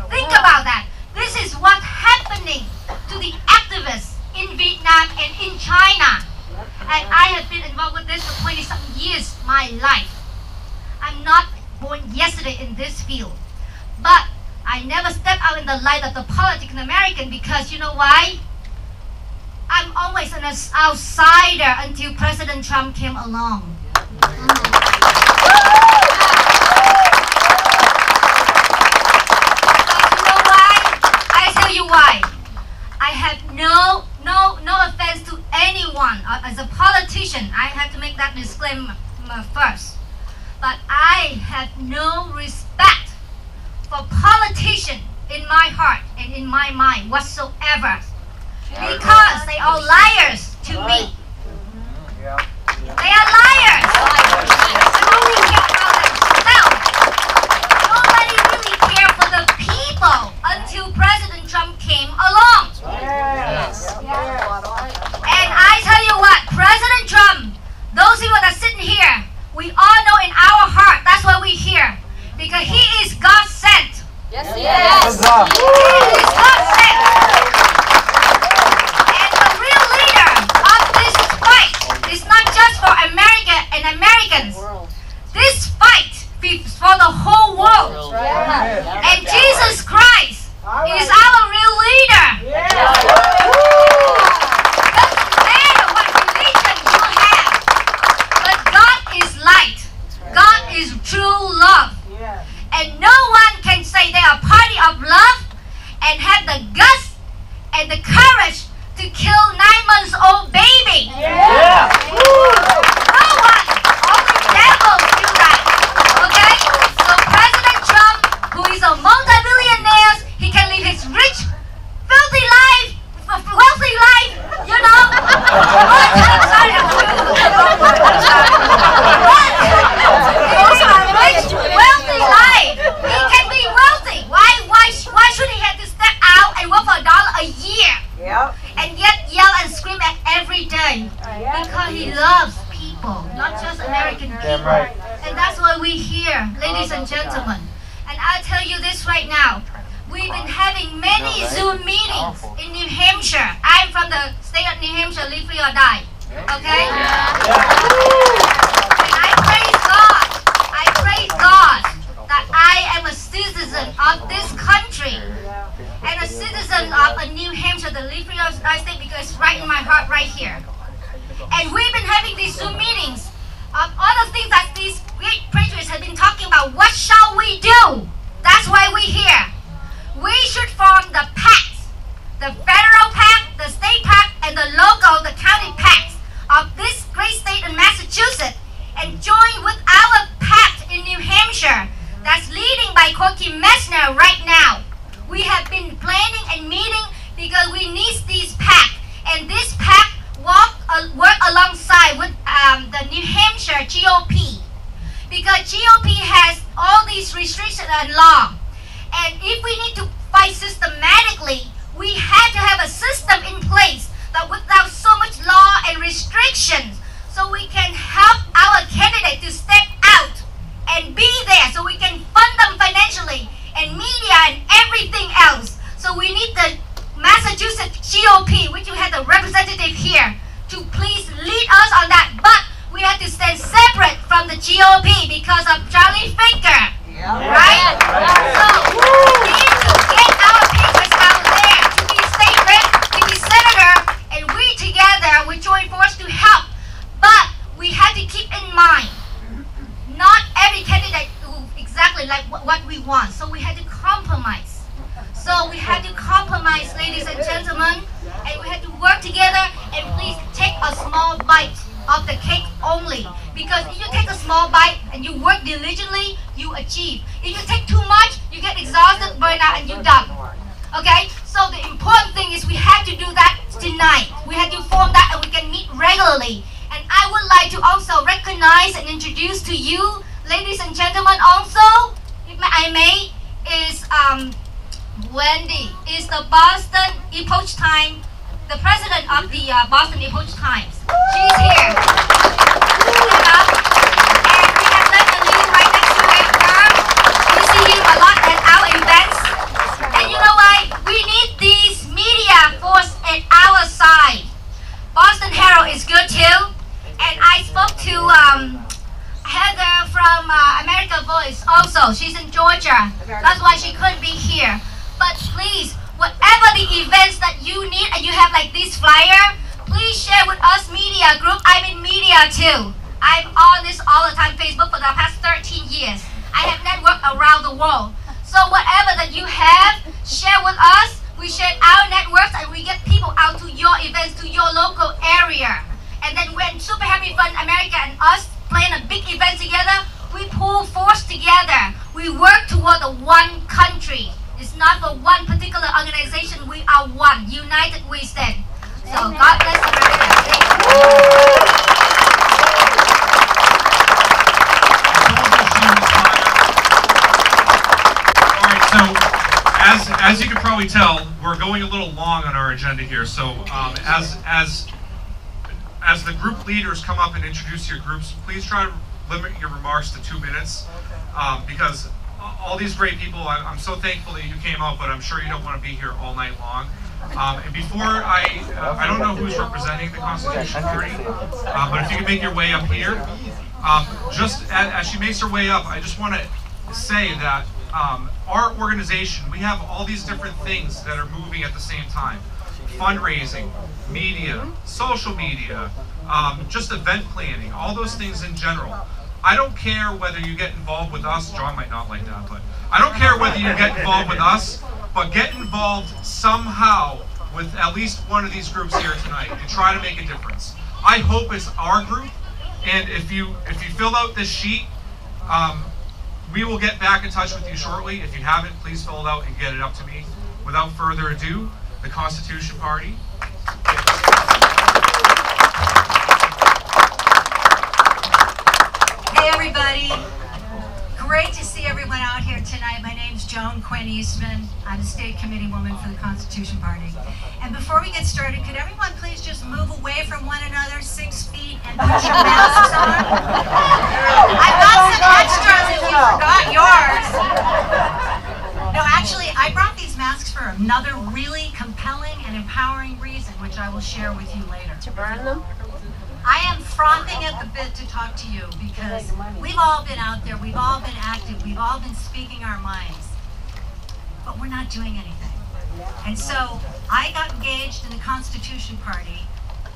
Think about that. This is what's happening to the activists in Vietnam and in China. And I have been involved with this for 20-something years, my life. I'm not born yesterday in this field. But I never step out in the light of the politics in America because you know why? I'm always an outsider until President Trump came along. But you know why? I tell you why. I have no offense to anyone. As a politician, I have to make that disclaimer first. But I have no respect for politicians in my heart and in my mind whatsoever. Because they are liars to me. They are liars. They only care about themselves. Nobody really cared for the people until President Trump came along. And I tell you what, President Trump, those people that are sitting here, we all know in our heart, that's why we're here. Because he is God sent. Yes, he is. He is God sent. And the real leader of this fight is not just for America and Americans. This fight is for the whole world. And Jesus Christ is our real leader. Doesn't matter what religion you have, but God is light. God is true love. And no one can say they are a party of love and have the guts and the courage to kill 9-month-old baby. No one. Only devils do that. Okay? So President Trump, who is a multi-billionaire, he can live his rich, filthy life, wealthy life, you know? Wealthy life. He can be wealthy. Why should he have to step out and work for $1 a year? And yet yell and scream at every day? Because he loves people, not just American people. And that's why we're here, ladies and gentlemen. And I'll tell you this right now. We've been having many Zoom meetings in New Hampshire. I'm from the state of New Hampshire, live free or die. Okay? And I praise God that I am a citizen of this country and a citizen of New Hampshire, the live free or die state, because it's right in my heart right here. And we've been having these Zoom meetings of all the things that these great preachers have been talking about. What shall we do? That's why we're here. We should form the pacts, the federal pact, the state pact, and the local, the county pacts of this great state in Massachusetts, and join with our pact in New Hampshire that's leading by Corky Messner right now. We have been planning and meeting because we need these pacts, and this pact work alongside with the New Hampshire GOP, because GOP has all these restrictions and law. And if we need to fight systematically, we have to have a system in place that without so much law and restrictions, so we can help our candidate to step out and be there, so we can fund them financially and media and everything else. So we need the Massachusetts GOP, which you have the representative here, to please lead us on that. But we have to stand separate from the GOP because of Charlie Finger. exactly like what we want. So we had to compromise. So we had to compromise, ladies and gentlemen, and we had to work together. And please take a small bite of the cake only, because if you take a small bite and you work diligently, you achieve. If you take too much, you get exhausted, burn out, and you're done. Okay? So the important thing is we had to do that tonight. We had to form that, and we can meet regularly. And I would like to also recognize and introduce to you, ladies and gentlemen, also, if I may, is Wendy, is the Boston Epoch Times, the president of the Boston Epoch Times. She's here. And we have Lennon right next to her. We see him a lot at our events. And you know what? We need these media force at our side. Boston Herald is good too. And I spoke to Heather from America Voice also. She's in Georgia. That's why she couldn't be here. But please, whatever the events that you need, and you have like this flyer, please share with us media group. I'm in media too. I'm on this all the time, Facebook, for the past 13 years. I have networked around the world. So whatever that you have, share with us. We share our networks and we get people out to your events, to your local area. And then when Super Happy Fun America and us plan a big event together, we pool force together. We work toward the one country. It's not for one particular organization. We are one. United we stand. So God bless America. Thank you. All right, so as you can probably tell, we're going a little long on our agenda here. So as the group leaders come up and introduce your groups, please try to limit your remarks to 2 minutes, because all these great people, I'm so thankful that you came out, but I'm sure you don't want to be here all night long. And before I don't know who's representing the Constitution Party, but if you can make your way up here, just as she makes her way up, I just want to say that our organization, we have all these different things that are moving at the same time. Fundraising, media, social media, just event planning, all those things in general. I don't care whether you get involved with us, John might not like that, but I don't care whether you get involved with us, but get involved somehow with at least one of these groups here tonight and try to make a difference. I hope it's our group, and if you filled out this sheet, we will get back in touch with you shortly. If you haven't, please fill it out and get it up to me. Without further ado, the Constitution Party. Hey everybody, great to see everyone out here tonight. My name's Joan Quinn Eastman. I'm the state committee woman for the Constitution Party. And before we get started, could everyone please just move away from one another 6 feet and put your masks on? I've got some extras if you forgot yours. No, actually, I brought these masks for another really compelling and empowering reason, which I will share with you later. To burn them? I am frothing at the bit to talk to you because we've all been out there, we've all been active, we've all been speaking our minds, but we're not doing anything. And so I got engaged in the Constitution Party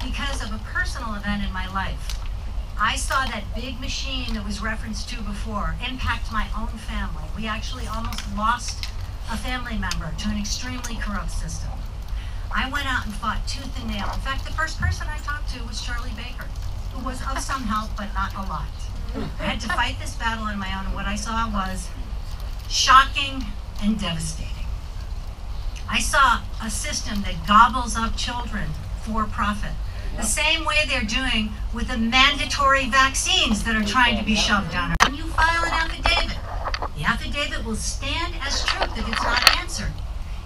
because of a personal event in my life. I saw that big machine that was referenced to before impact my own family. We actually almost lost a family member to an extremely corrupt system. I went out and fought tooth and nail. In fact, the first person I talked to was Charlie Baker, who was of some help, but not a lot. I had to fight this battle on my own, and what I saw was shocking and devastating. I saw a system that gobbles up children for profit, the same way they're doing with the mandatory vaccines that are trying to be shoved down our throat. When you file an affidavit, the affidavit will stand as truth if it's not answered.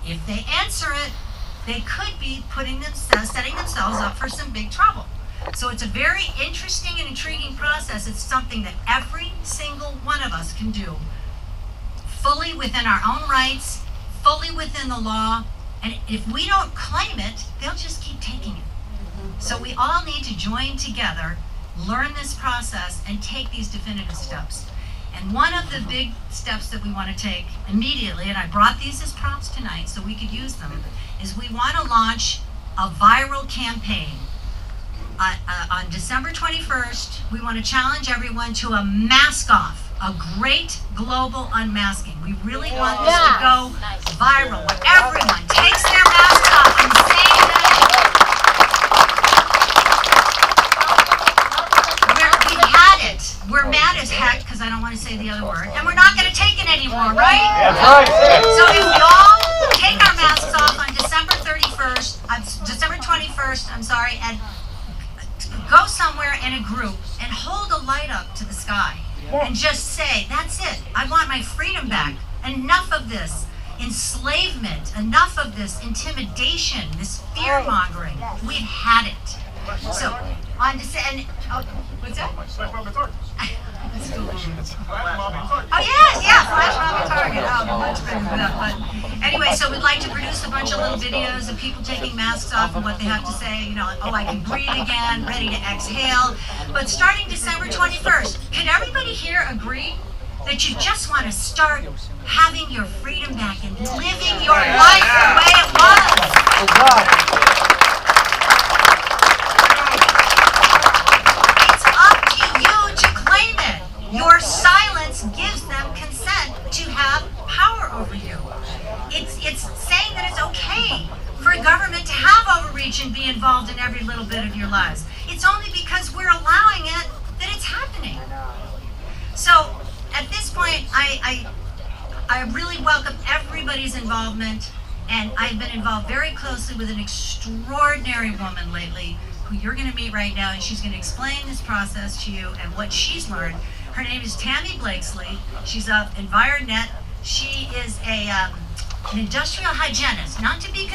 If they answer it, they could be setting themselves up for some big trouble. So it's a very interesting and intriguing process. It's something that every single one of us can do, fully within our own rights, fully within the law, and if we don't claim it, they'll just keep taking it. So we all need to join together, learn this process, and take these definitive steps. And one of the big steps that we want to take immediately, and I brought these as prompts tonight so we could use them, is we want to launch a viral campaign. On December 21st, we want to challenge everyone to a mask off. a great global unmasking. We really want this to go viral, where everyone takes their masks off on the same day. We've had it. We're mad as heck, because I don't want to say the other word, and we're not going to take it anymore, right? That's right. So if we all take our masks off on December 21st, and go somewhere in a group and hold a light up to the sky and just say, that's it, I want my freedom back. Enough of this enslavement, enough of this intimidation, this fear mongering. We've had it. So, on to say, and, oh, what's that? Oh yes, flash mob and target. Oh, much better than that. But anyway, so we'd like to produce a bunch of little videos of people taking masks off and what they have to say. You know, like, oh, I can breathe again, ready to exhale. But starting December 21st, can everybody here agree that you just want to start having your freedom back and living your life the way it was? It's up to you to claim it. Your silence gives them consent to have power over you. It's saying that it's okay for a government to have overreach and be involved in every little bit of your lives. It's only because we're allowing it that it's happening. So at this point, I really welcome everybody's involvement, and I've been involved very closely with an extraordinary woman lately who you're going to meet right now, and she's going to explain this process to you and what she's learned. Her name is Tammy Blakesley. She's of EnviroNet. She is an industrial hygienist, not to be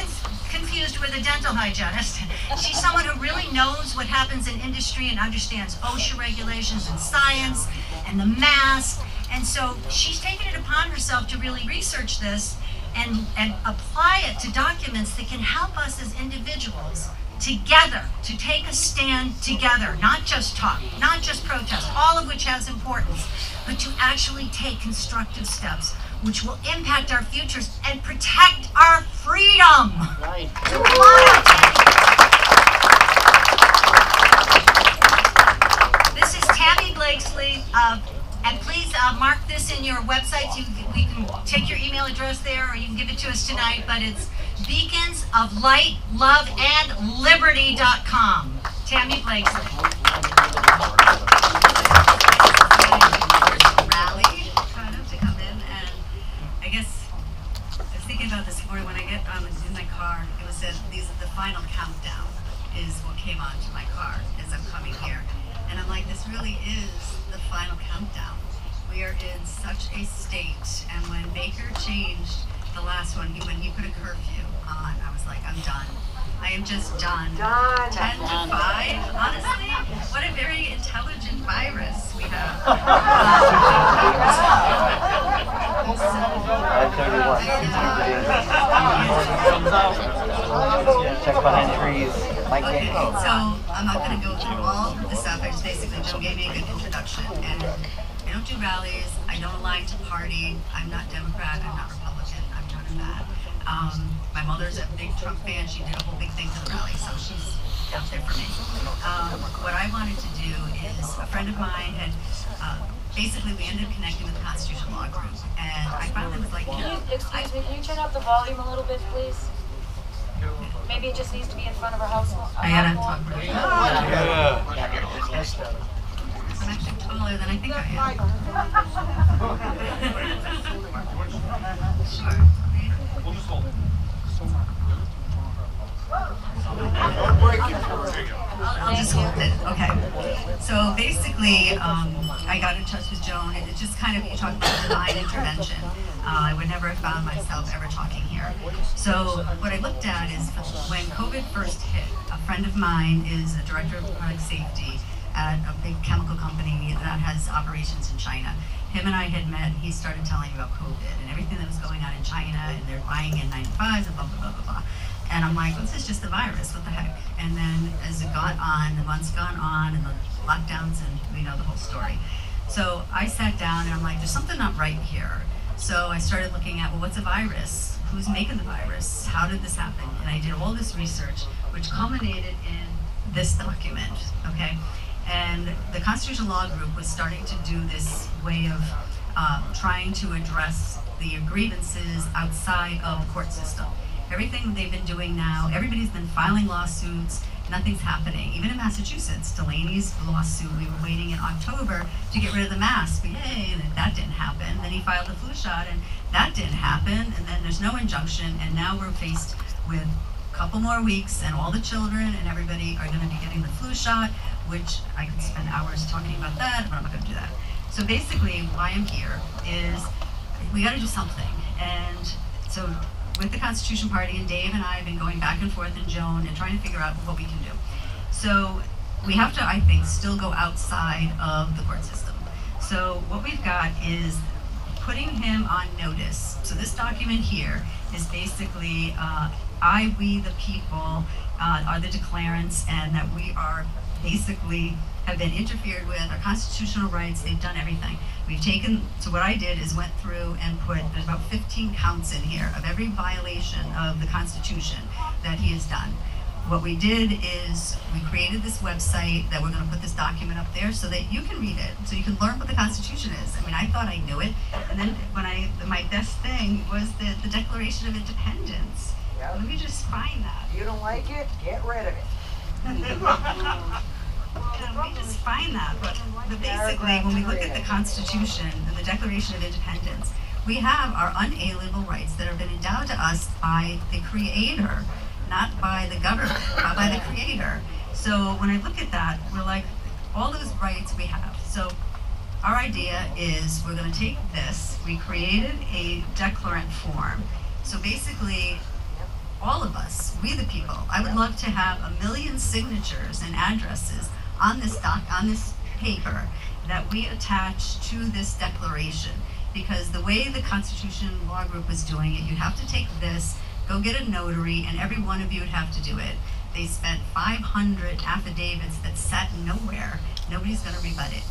confused with a dental hygienist. She's someone who really knows what happens in industry and understands OSHA regulations and science and the mask. And so she's taken it upon herself to really research this and apply it to documents that can help us as individuals together, to take a stand together, not just talk, not just protest, all of which has importance, but to actually take constructive steps which will impact our futures and protect our freedom. Right. So come on out, Tammy. This is Tammy Blakesley, and please mark this in your website. We can take your email address there, or you can give it to us tonight, but it's beaconsoflightloveandliberty.com. Tammy Blakesley. Rally, trying to come in, and I guess I was thinking about this morning when I get in my car. It was said the final countdown is what came onto my car as I'm coming here, and I'm like, this really is the final countdown. We are in such a state, and when Baker changed the last one, when he put a curfew on, I was like, I'm done. I am just done. 10 to 5, honestly. What a very intelligent virus we have. Check behind trees. Okay, so I'm not going to go through all the stuff. I just basically, Joe gave me a good introduction. And I don't do rallies. I don't align to party. I'm not Democrat. I'm not Republican. I'm none of that. My mother's a big Trump fan. She did a whole big thing for the rally, so she's out there for me. What I wanted to do is, a friend of mine had, basically we ended up connecting with the Constitutional Law Group, and I found it was like, Excuse me, can you turn up the volume a little bit, please? Maybe it just needs to be in front of our house. I gotta talk really loud. I'm actually taller than I think I am. Sure. We'll just hold it. I'll just hold it. Okay. So basically, I got in touch with Joan, and it just kind of, you talk about divine intervention. I would never have found myself ever talking here. So what I looked at is when COVID first hit, a friend of mine is a director of product safety at a big chemical company that has operations in China. Him and I had met, and he started telling me about COVID and everything that was going on in China, and they're buying N95s and blah, blah, blah, blah, blah. And I'm like, this is just a virus, what the heck? And then as it got on, the months gone on, and the lockdowns, and we know the whole story. So I sat down, and I'm like, there's something not right here. So I started looking at, well, what's a virus? Who's making the virus? How did this happen? And I did all this research, which culminated in this document, okay? And the Constitutional Law Group was starting to do this way of trying to address the grievances outside of the court system. Everything they've been doing now, everybody's been filing lawsuits, nothing's happening. Even in Massachusetts, Delaney's lawsuit, we were waiting in October to get rid of the mask, but yay, and that didn't happen. Then he filed the flu shot, and that didn't happen, and then there's no injunction, and now we're faced with a couple more weeks, and all the children and everybody are gonna be getting the flu shot, which I could spend hours talking about that, but I'm not gonna do that. So basically, why I'm here is we gotta do something. And so with the Constitution Party, and Dave and I have been going back and forth, and Joan, and trying to figure out what we can do. So we have to, I think, still go outside of the court system. So what we've got is putting him on notice. So this document here is basically, we the people are the declarants, and that we are basically have been interfered with, our constitutional rights, they've done everything. We've taken, so what I did is went through and put, there's about 15 counts in here of every violation of the Constitution that he has done. What we did is we created this website that we're gonna put this document up there so that you can read it, so you can learn what the Constitution is. I mean, I thought I knew it, and then when my best thing was the Declaration of Independence. Yep. Let me just find that. You don't like it? Get rid of it. Let me just find that, but basically, when we look at the Constitution and the Declaration of Independence, we have our unalienable rights that have been endowed to us by the Creator, not by the government, but by the Creator. So when I look at that, we're like, all those rights we have. So our idea is we're going to take this, we created a declarant form. So basically, all of us, we the people, I would love to have 1 million signatures and addresses on this paper that we attach to this declaration. Because the way the Constitution Law Group was doing it, you'd have to take this, go get a notary, and every one of you would have to do it. They spent 500 affidavits that sat nowhere. Nobody's gonna rebut it.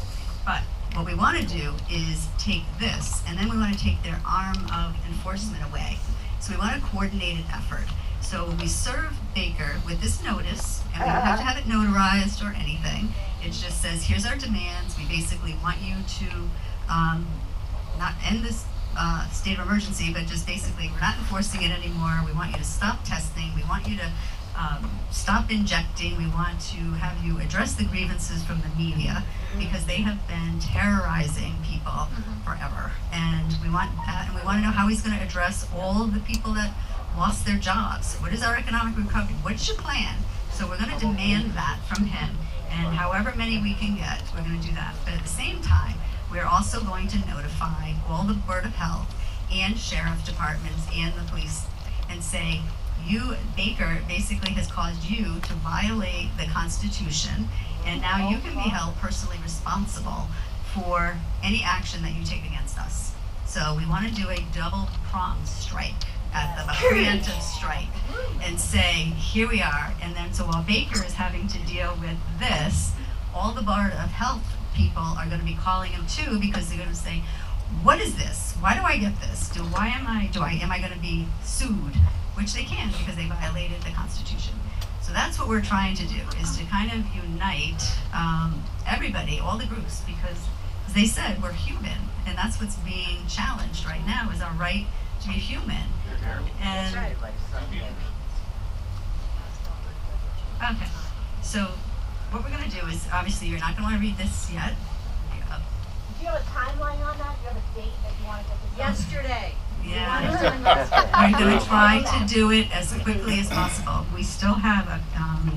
But what we wanna do is take this, and then we wanna take their arm of enforcement away. So we want a coordinated effort. So when we serve Baker with this notice, and we don't have to have it notarized or anything, it just says, here's our demands. We basically want you to not end this state of emergency, but just basically, we're not enforcing it anymore. We want you to stop testing. We want you to stop injecting. We want to have you address the grievances from the media, because they have been terrorizing people forever. And we want that, and we want to know how he's going to address all of the people that lost their jobs. What is our economic recovery? What's your plan? So we're going to demand that from him, and however many we can get, we're going to do that. But at the same time, we're also going to notify all the Board of Health and sheriff departments and the police and say, Baker basically has caused you to violate the Constitution, and now you can be held personally responsible for any action that you take against us. So we want to do a double-pronged strike, at the preemptive strike, and say, here we are. And then, so while Baker is having to deal with this, all the Board of Health people are going to be calling him too, because they're going to say, what is this? Why do I get this? Am I going to be sued? Which they can, because they violated the Constitution. So that's what we're trying to do, is to kind of unite everybody, all the groups, because as they said, we're human, and that's what's being challenged right now, is our right to be human. And okay, so what we're going to do is, obviously you're not going to want to read this yet. Do you have a timeline on that? Do you have a date that you want to get this Yesterday. Yeah, we're going to try to do it as quickly as possible. We still have,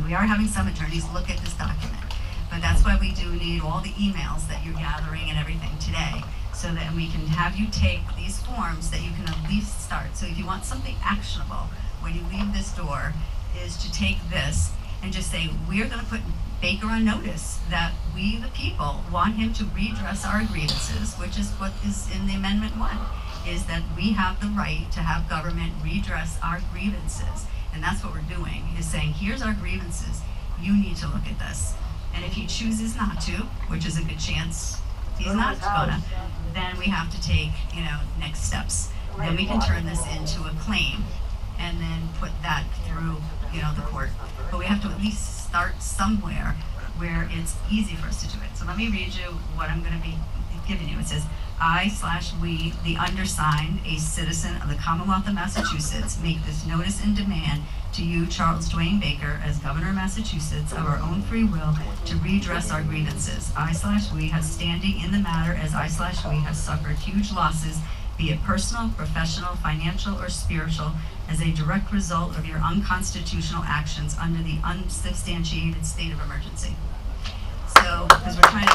we are having some attorneys look at this document, but that's why we do need all the emails that you're gathering and everything today, so that we can have you take these forms that you can at least start. So if you want something actionable when you leave this door, is to take this and just say, we're going to put Baker on notice that we, the people, want him to redress our grievances, which is what is in the Amendment 1. Is that we have the right to have government redress our grievances. And that's what we're doing, is saying, here's our grievances, you need to look at this. And if he chooses not to, which is a good chance he's not gonna, then we have to take, next steps. Then we can turn this into a claim. and then put that through, the court. But we have to at least start somewhere where it's easy for us to do it. So let me read you what I'm going to be giving you. It says, I/we, the undersigned, a citizen of the Commonwealth of Massachusetts, make this notice and demand to you, Charles Dwayne Baker, as Governor of Massachusetts, of our own free will, to redress our grievances. I/we have standing in the matter as I/we have suffered huge losses, be it personal, professional, financial, or spiritual, as a direct result of your unconstitutional actions under the unsubstantiated state of emergency. So, because we're trying to...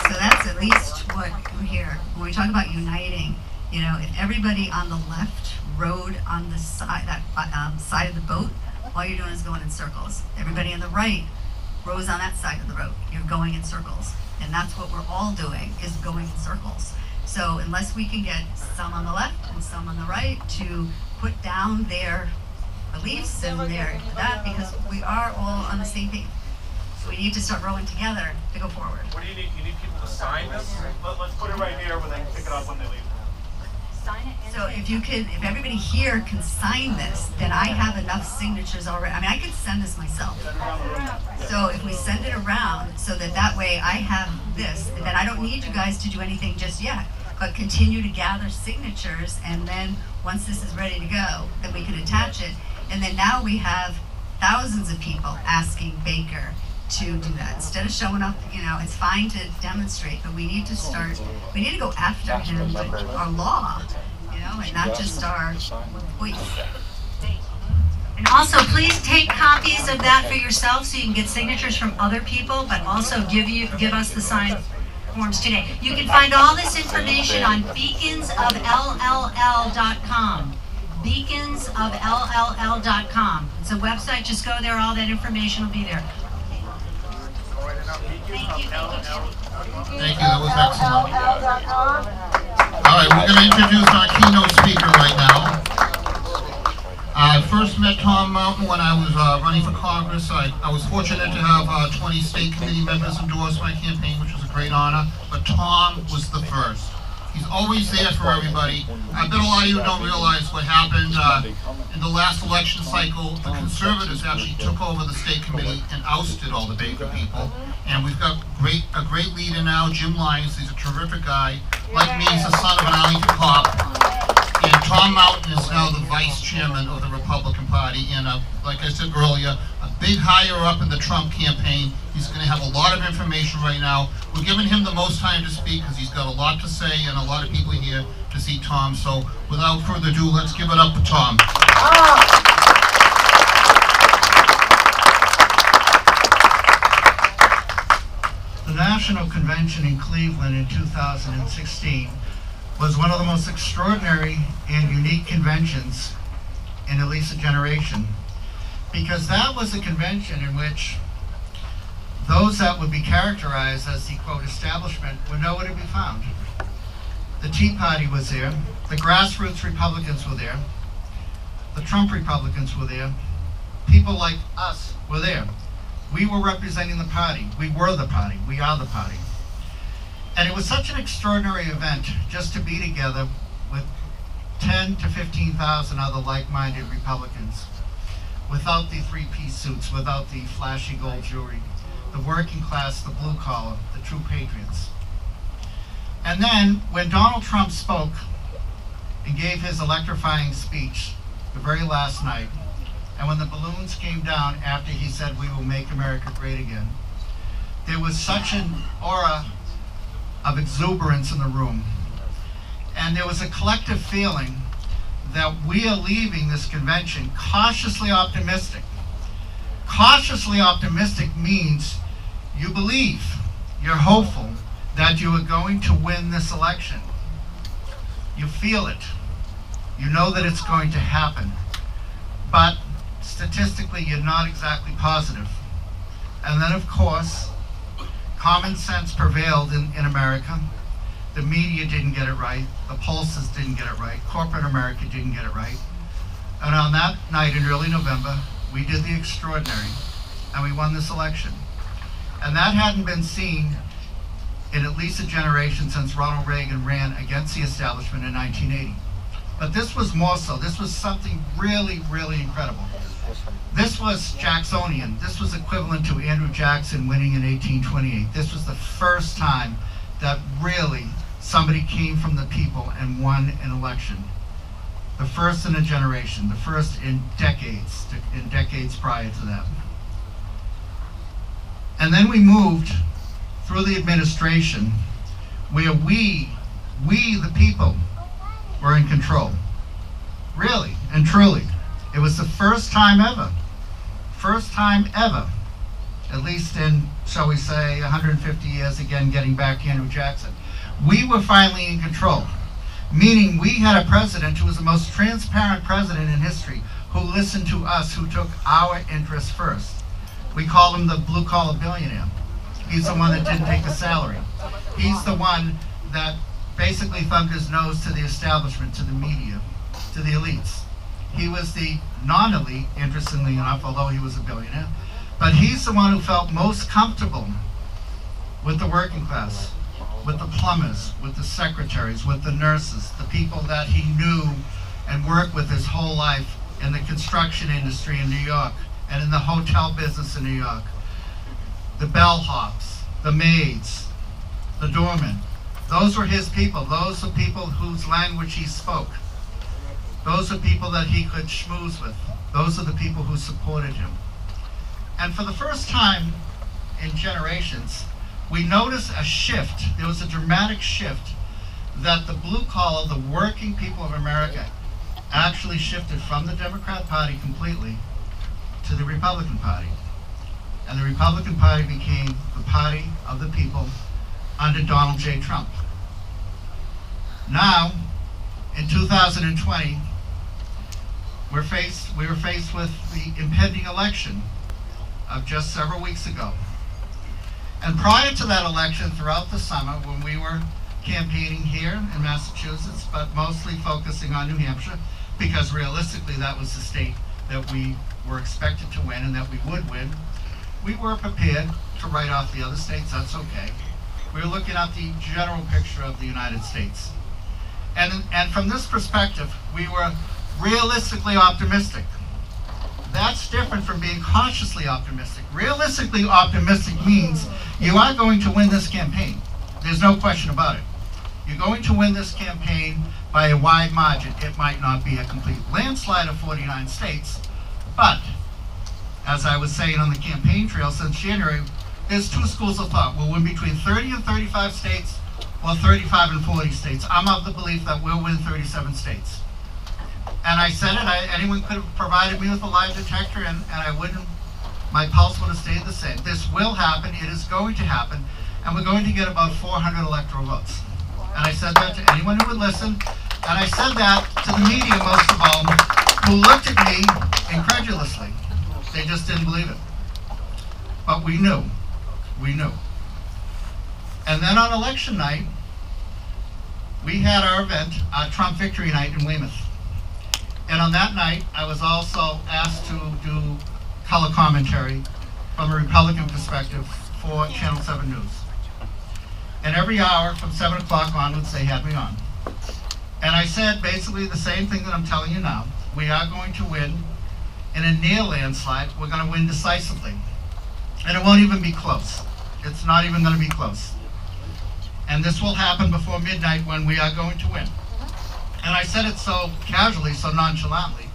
So that's at least what we're here. When we talk about uniting, if everybody on the left rode on the side, side of the boat, all you're doing is going in circles. Everybody on the right rows on that side of the road. You're going in circles. And that's what we're all doing, is going in circles. So unless we can get some on the left and some on the right to put down their beliefs and their that, because we are all on the same page. So we need to start rowing together to go forward. What do you need? You need people to sign this? Let's put it right here where they can pick it up when they leave. Sign it. So if everybody here can sign this, then I have enough signatures already. I mean, I could send this myself. So if we send it around, so that way I have this, then I don't need you guys to do anything just yet, but continue to gather signatures, and then once this is ready to go, then we can attach it. And then now we have thousands of people asking Baker to do that. Instead of showing up, it's fine to demonstrate, but we need to go after him with our law, and not just our voice. And also, please take copies of that for yourself so you can get signatures from other people, but also give us the signed forms today. You can find all this information on beaconsofll.com. beaconsofll.com. It's a website, just go there, all that information will be there. Thank you, that was excellent. All right, we're going to introduce our keynote speaker right now. I first met Tom Mountain when I was running for Congress. I was fortunate to have 20 state committee members endorse my campaign, which was a great honor, but Tom was the first. He's always there for everybody. I bet a lot of you don't realize what happened in the last election cycle. The Conservatives actually took over the state committee and ousted all the Baker people. And we've got a great leader now, Jim Lyons. He's a terrific guy. Like me, he's the son of an Arlington cop. And Tom Mountain is now the vice chairman of the Republican Party. And like I said earlier, a big higher up in the Trump campaign. He's going to have a lot of information right now. We're giving him the most time to speak because he's got a lot to say and a lot of people here to see Tom. So without further ado, let's give it up for Tom. The National Convention in Cleveland in 2016 was one of the most extraordinary and unique conventions in at least a generation, because that was a convention in which those that would be characterized as the, quote, establishment were nowhere to be found. The Tea Party was there, the grassroots Republicans were there, the Trump Republicans were there, people like us were there. We were representing the party. We were the party. We are the party. And it was such an extraordinary event just to be together with 10 to 15,000 other like-minded Republicans, without the three-piece suits, without the flashy gold jewelry, the working class, the blue collar, the true patriots. And then when Donald Trump spoke and gave his electrifying speech the very last night, and when the balloons came down after he said, "We will make America great again," there was such an aura of exuberance in the room. And there was a collective feeling that we are leaving this convention cautiously optimistic. Cautiously optimistic means you believe, you're hopeful that you are going to win this election. You feel it. You know that it's going to happen. But statistically, you're not exactly positive. And then, of course, common sense prevailed in America. The media didn't get it right. The pollsters didn't get it right. Corporate America didn't get it right. And on that night in early November, we did the extraordinary, and we won this election. And that hadn't been seen in at least a generation since Ronald Reagan ran against the establishment in 1980. But this was more so. This was something really, really incredible. This was Jacksonian. This was equivalent to Andrew Jackson winning in 1828. This was the first time that really somebody came from the people and won an election. The first in a generation, the first in decades prior to that. And then we moved through the administration where we the people, were in control. Really and truly. It was the first time ever, at least in, shall we say, 150 years, again, getting back to Andrew Jackson. We were finally in control, meaning we had a president who was the most transparent president in history, who listened to us, who took our interests first. We call him the blue-collar billionaire. He's the one that didn't take a salary. He's the one that basically thumbed his nose to the establishment, to the media, to the elites. He was the non-elite, interestingly enough, although he was a billionaire, but he's the one who felt most comfortable with the working class, with the plumbers, with the secretaries, with the nurses, the people that he knew and worked with his whole life in the construction industry in New York and in the hotel business in New York. The bellhops, the maids, the doormen. Those were his people. Those are people whose language he spoke. Those are people that he could schmooze with. Those are the people who supported him. And for the first time in generations, we noticed a shift. There was a dramatic shift that the blue collar, the working people of America, actually shifted from the Democrat Party completely to the Republican Party. And the Republican Party became the party of the people under Donald J. Trump. Now, in 2020, we were faced with the impending election of just several weeks ago. And prior to that election, throughout the summer, when we were campaigning here in Massachusetts, but mostly focusing on New Hampshire, because realistically that was the state that we were expected to win and that we would win, we were prepared to write off the other states. That's okay. We were looking at the general picture of the United States. And from this perspective, we were realistically optimistic. That's different from being cautiously optimistic. Realistically optimistic means you are going to win this campaign. There's no question about it. You're going to win this campaign by a wide margin. It might not be a complete landslide of 49 states, but as I was saying on the campaign trail since January, there's two schools of thought. We'll win between 30 and 35 states, or 35 and 40 states. I'm of the belief that we'll win 37 states. And I said it, anyone could have provided me with a lie detector and I wouldn't, my pulse would have stayed the same. This will happen, it is going to happen, and we're going to get about 400 electoral votes. And I said that to anyone who would listen, and I said that to the media most of all, who looked at me incredulously. They just didn't believe it. But we knew. And then on election night, we had our event, Trump Victory Night in Weymouth. And on that night, I was also asked to do color commentary from a Republican perspective for Channel 7 News. And every hour from 7 o'clock onwards, they had me on. And I said basically the same thing that I'm telling you now. We are going to win in a near landslide. We're going to win decisively. And it won't even be close. It's not even going to be close. And this will happen before midnight when we are going to win. And I said it so casually, so nonchalantly,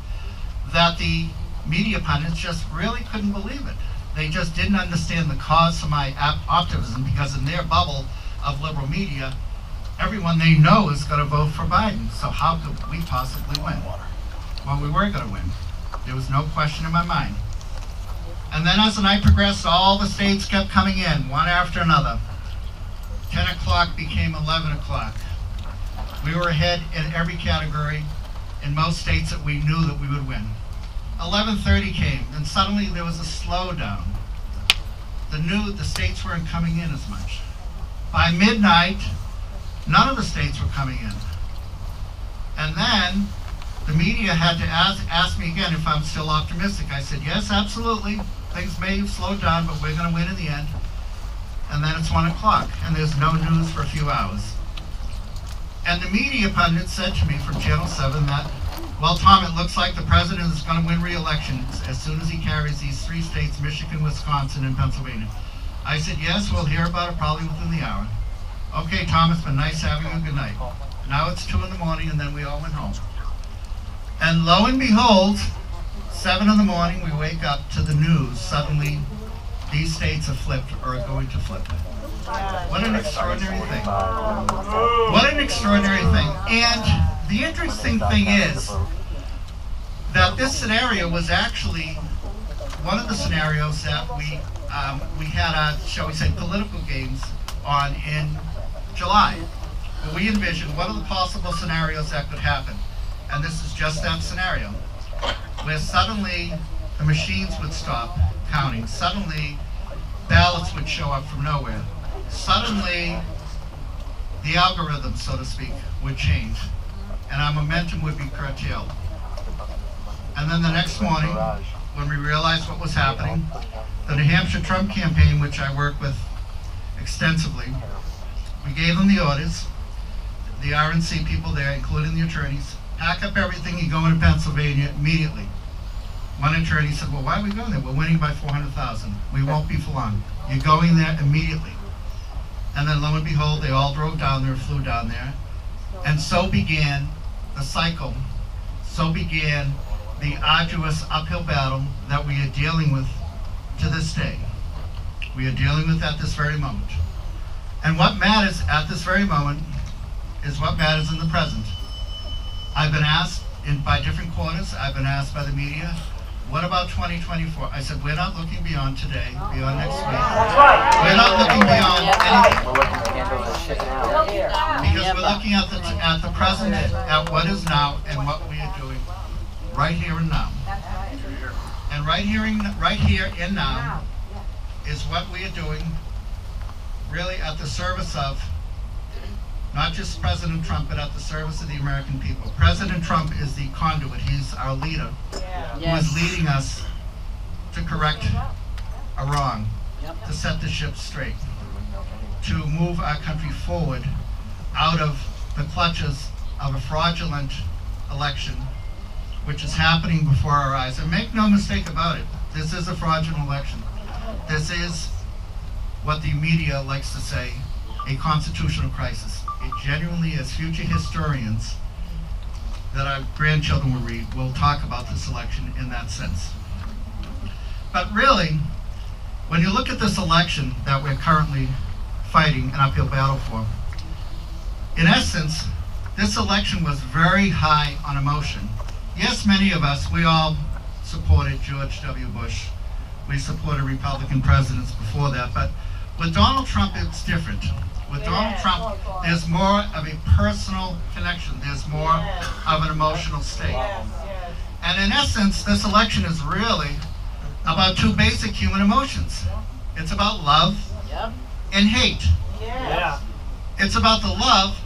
that the media pundits just really couldn't believe it. They just didn't understand the cause for my optimism, because in their bubble of liberal media, everyone they know is going to vote for Biden. So how could we possibly win? Well, we were going to win. There was no question in my mind. And then as the night progressed, all the states kept coming in, one after another. 10 o'clock became 11 o'clock. We were ahead in every category in most states that we knew that we would win. 11:30 came, and suddenly there was a slowdown. The states weren't coming in as much. By midnight, none of the states were coming in. And then the media had to ask me again if I'm still optimistic. I said, yes, absolutely. Things may have slowed down, but we're going to win in the end. and then it's 1 o'clock, and there's no news for a few hours. And the media pundit said to me from Channel 7 that, well, Tom, it looks like the president is going to win re-election as soon as he carries these 3 states, Michigan, Wisconsin, and Pennsylvania. I said, yes, we'll hear about it probably within the hour. Okay, Tom, it's been nice having you. Good night. Now it's 2 in the morning, and then we all went home. And lo and behold, 7 in the morning, we wake up to the news. Suddenly, these states are flipped or are going to flip. What an extraordinary thing. What an extraordinary thing. And the interesting thing is that this scenario was actually one of the scenarios that we had, shall we say, political games on in July. Where we envisioned what are the possible scenarios that could happen. And this is just that scenario, where suddenly the machines would stop counting. Suddenly ballots would show up from nowhere. Suddenly the algorithm, so to speak, would change, and our momentum would be curtailed. And then the next morning, when we realized what was happening, the New Hampshire Trump campaign, which I work with extensively, we gave them the orders, the RNC people there, including the attorneys, pack up everything, you go into Pennsylvania immediately. One attorney said, well, why are we going there? We're winning by 400,000. We won't be for long. You're going there immediately. And then lo and behold, they all drove down there, flew down there. And so began the cycle. So began the arduous uphill battle that we are dealing with to this day. We are dealing with at this very moment. And what matters at this very moment is what matters in the present. I've been asked by different quarters, I've been asked by the media, what about 2024? I said, we're not looking beyond today, beyond next week. That's right. We're not looking beyond anything. We're looking to handle this shit now. Because we're looking at the present, at what is now, and what we are doing right here and now. And right here and now is what we are doing really at the service of not just President Trump, but at the service of the American people. President Trump is the conduit. He's our leader, who is leading us to correct a wrong, to set the ship straight, to move our country forward out of the clutches of a fraudulent election, which is happening before our eyes. And make no mistake about it, this is a fraudulent election. This is what the media likes to say, a constitutional crisis. It genuinely, as future historians that our grandchildren will read, will talk about this election in that sense. But really, when you look at this election that we're currently fighting an uphill battle for, in essence, this election was very high on emotion. Yes, many of us, we all supported George W. Bush. We supported Republican presidents before that, but with Donald Trump, it's different. With Donald Trump, there's more of a personal connection. There's more of an emotional state. And in essence, this election is really about 2 basic human emotions. It's about love and hate. It's about the love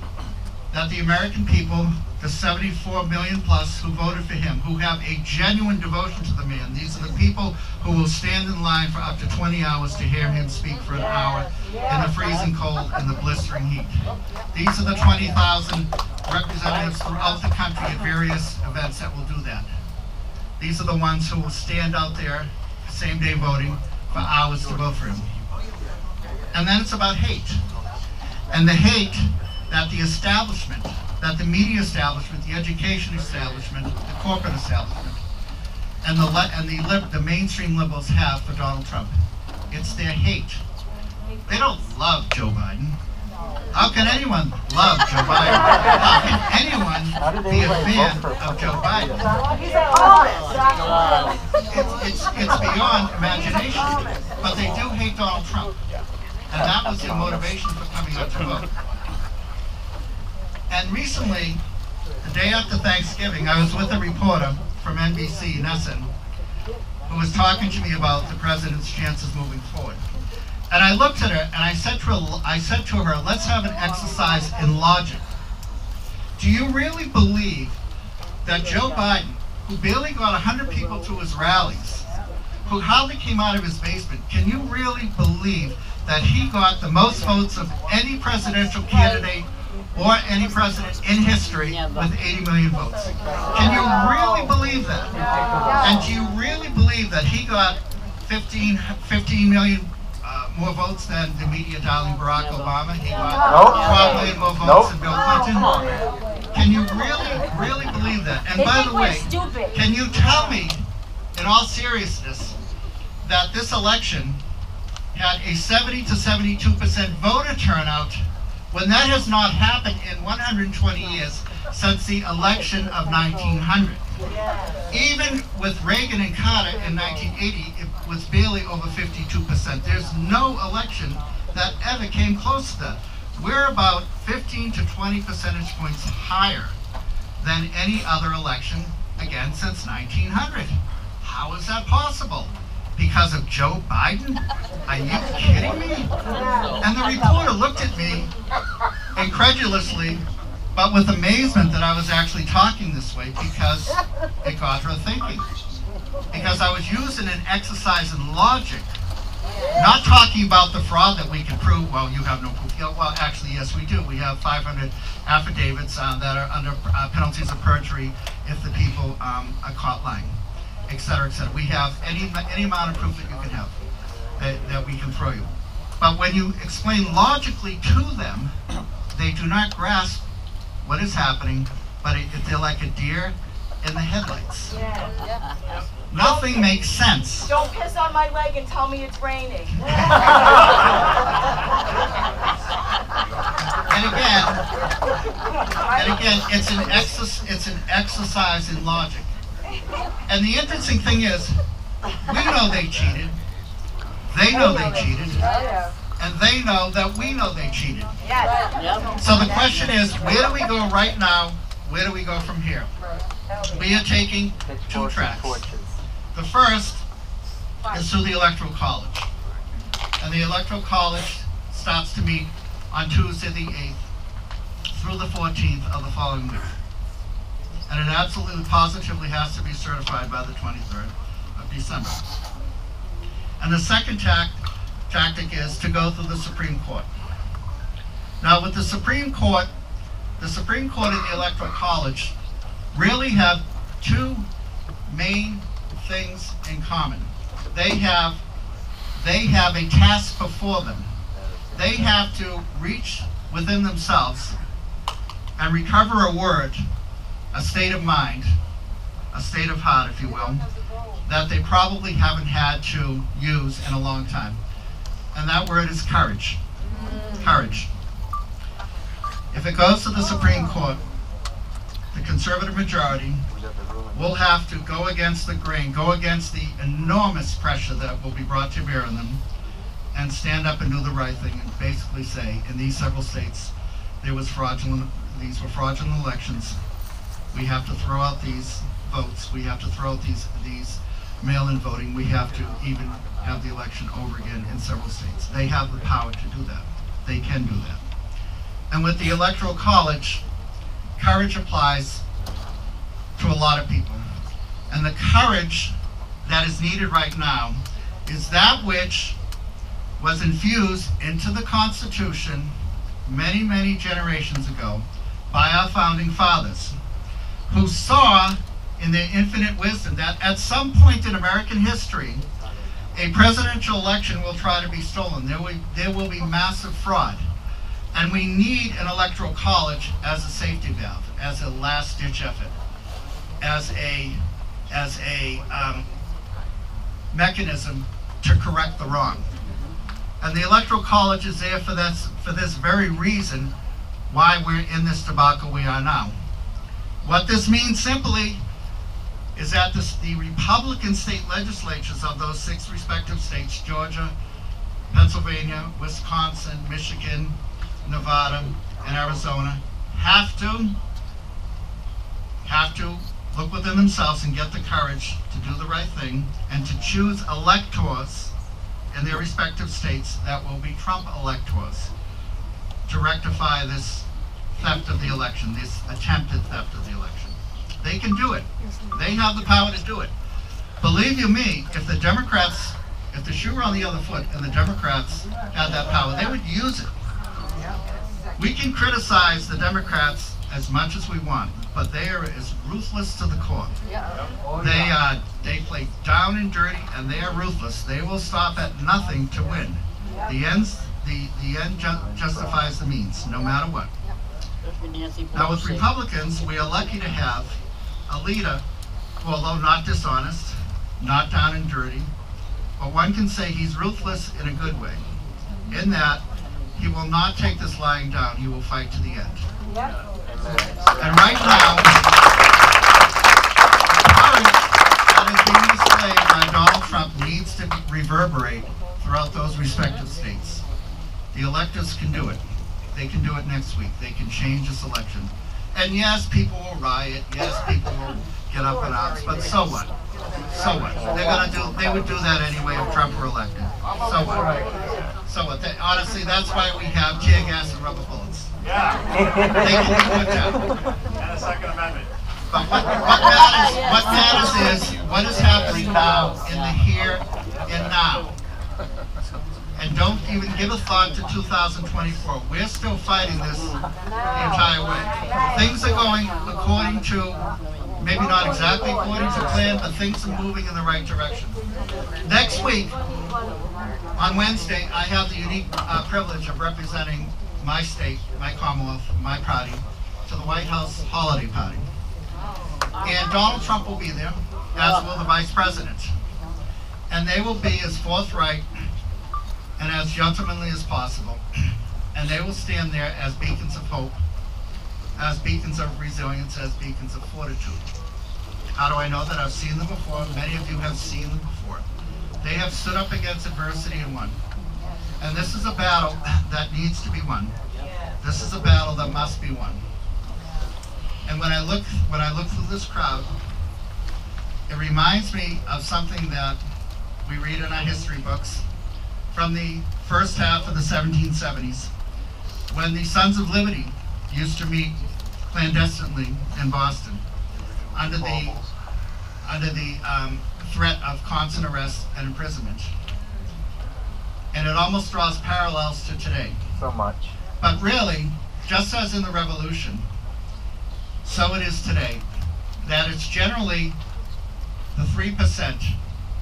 that the American people, the 74 million plus who voted for him, who have a genuine devotion to the man. These are the people who will stand in line for up to 20 hours to hear him speak for an hour in the freezing cold and the blistering heat. These are the 20,000 representatives throughout the country at various events that will do that. These are the ones who will stand out there, same day voting, for hours to vote for him. And then it's about hate. And the hate that the establishment, that the media establishment, the education establishment, the corporate establishment, and the mainstream liberals have for Donald Trump. It's their hate. They don't love Joe Biden. How can anyone love Joe Biden? How can anyone be a fan of Joe Biden? It's beyond imagination. But they do hate Donald Trump. And that was their motivation for coming out to vote. And recently, the day after Thanksgiving, I was with a reporter from NBC, Nesson, who was talking to me about the president's chances moving forward. And I looked at her and I said to her, let's have an exercise in logic. Do you really believe that Joe Biden, who barely got 100 people to his rallies, who hardly came out of his basement, can you really believe that he got the most votes of any presidential candidate or any president in history with 80 million votes. Can you really believe that? And do you really believe that he got 15 million more votes than the media darling Barack Obama? He got 12 million more votes than Bill Clinton. Can you really believe that? And by the way, can you tell me, in all seriousness, that this election had a 70 to 72% voter turnout when that has not happened in 120 years since the election of 1900. Even with Reagan and Carter in 1980, it was barely over 52%. There's no election that ever came close to that. We're about 15 to 20 percentage points higher than any other election, again, since 1900. How is that possible? Because of Joe Biden? Are you kidding me? And the reporter looked at me incredulously, but with amazement that I was actually talking this way, because it got her thinking. Because I was using an exercise in logic, not talking about the fraud that we can prove. Well, you have no proof. Well, actually, yes, we do. We have 500 affidavits that are under penalties of perjury if the people are caught lying, et cetera, et cetera. We have any amount of proof that you can have that we can throw you. But when you explain logically to them, they do not grasp what is happening, but they're like a deer in the headlights. Nothing makes sense. Don't piss on my leg and tell me it's raining. And again, it's an exercise in logic. And the interesting thing is, we know they cheated. They know they cheated. And they know that we know they cheated. So the question is, where do we go right now? Where do we go from here? We are taking two tracks. The first is through the Electoral College. And the Electoral College starts to meet on Tuesday the 8th through the 14th of the following week. And it absolutely positively has to be certified by the 23rd of December. And the second tactic is to go through the Supreme Court. Now with the Supreme Court and the Electoral College really have two main things in common. They have a task before them. They have to reach within themselves and recover a word, a state of mind, a state of heart, if you will, that they probably haven't had to use in a long time. And that word is courage. Courage. If it goes to the Supreme Court, the conservative majority will have to go against the grain, go against the enormous pressure that will be brought to bear on them, and stand up and do the right thing and basically say, in these several states, these were fraudulent elections. We have to throw out these votes. We have to throw out these mail-in voting. We have to even have the election over again in several states. They have the power to do that. They can do that. And with the Electoral College, courage applies to a lot of people. And the courage that is needed right now is that which was infused into the Constitution many, many generations ago by our founding fathers, who saw in their infinite wisdom that at some point in American history, a presidential election will try to be stolen. There will be massive fraud. And we need an Electoral College as a safety valve, as a last-ditch effort, as a mechanism to correct the wrong. And the Electoral College is there for this very reason why we're in this debacle we are now. What this means simply is that the Republican state legislatures of those 6 respective states, Georgia, Pennsylvania, Wisconsin, Michigan, Nevada, and Arizona, have to look within themselves and get the courage to do the right thing and to choose electors in their respective states that will be Trump electors to rectify this theft of the election, this attempted theft of the election. They can do it. They have the power to do it. Believe you me, if the Democrats If the shoe were on the other foot and the Democrats had that power, they would use it. We can criticize the Democrats as much as we want, but they are as ruthless to the core. They play down and dirty, and they are ruthless. They will stop at nothing to win. The end justifies the means, no matter what. Now with Republicans, we are lucky to have a leader who, although not dishonest, not down and dirty, but one can say he's ruthless in a good way, in that he will not take this lying down, he will fight to the end. And right now, the courage that is being displayed by Donald Trump needs to reverberate throughout those respective states. The electors can do it. They can do it next week. They can change this election. And yes, people will riot. Yes, people will get up in arms. But so what? So what? They would do that anyway if Trump were elected. So what? So what? Honestly, that's why we have tear gas and rubber bullets. Yeah. They can deal with that. And a Second Amendment. But what matters is what is happening now in the here and now. And don't even give a thought to 2024. We're still fighting this the entire way. Things are going according to, maybe not exactly according to plan, but things are moving in the right direction. Next week, on Wednesday, I have the unique privilege of representing my state, my Commonwealth, my party, to the White House holiday party. And Donald Trump will be there, as will the Vice President. And they will be as forthright and as gentlemanly as possible. And they will stand there as beacons of hope, as beacons of resilience, as beacons of fortitude. How do I know that? I've seen them before. Many of you have seen them before. They have stood up against adversity and won. And this is a battle that needs to be won. This is a battle that must be won. And when I look through this crowd, it reminds me of something that we read in our history books from the first half of the 1770s, when the Sons of Liberty used to meet clandestinely in Boston under the threat of constant arrest and imprisonment. And it almost draws parallels to today. So much. But really, just as in the Revolution, so it is today, that it's generally the 3%,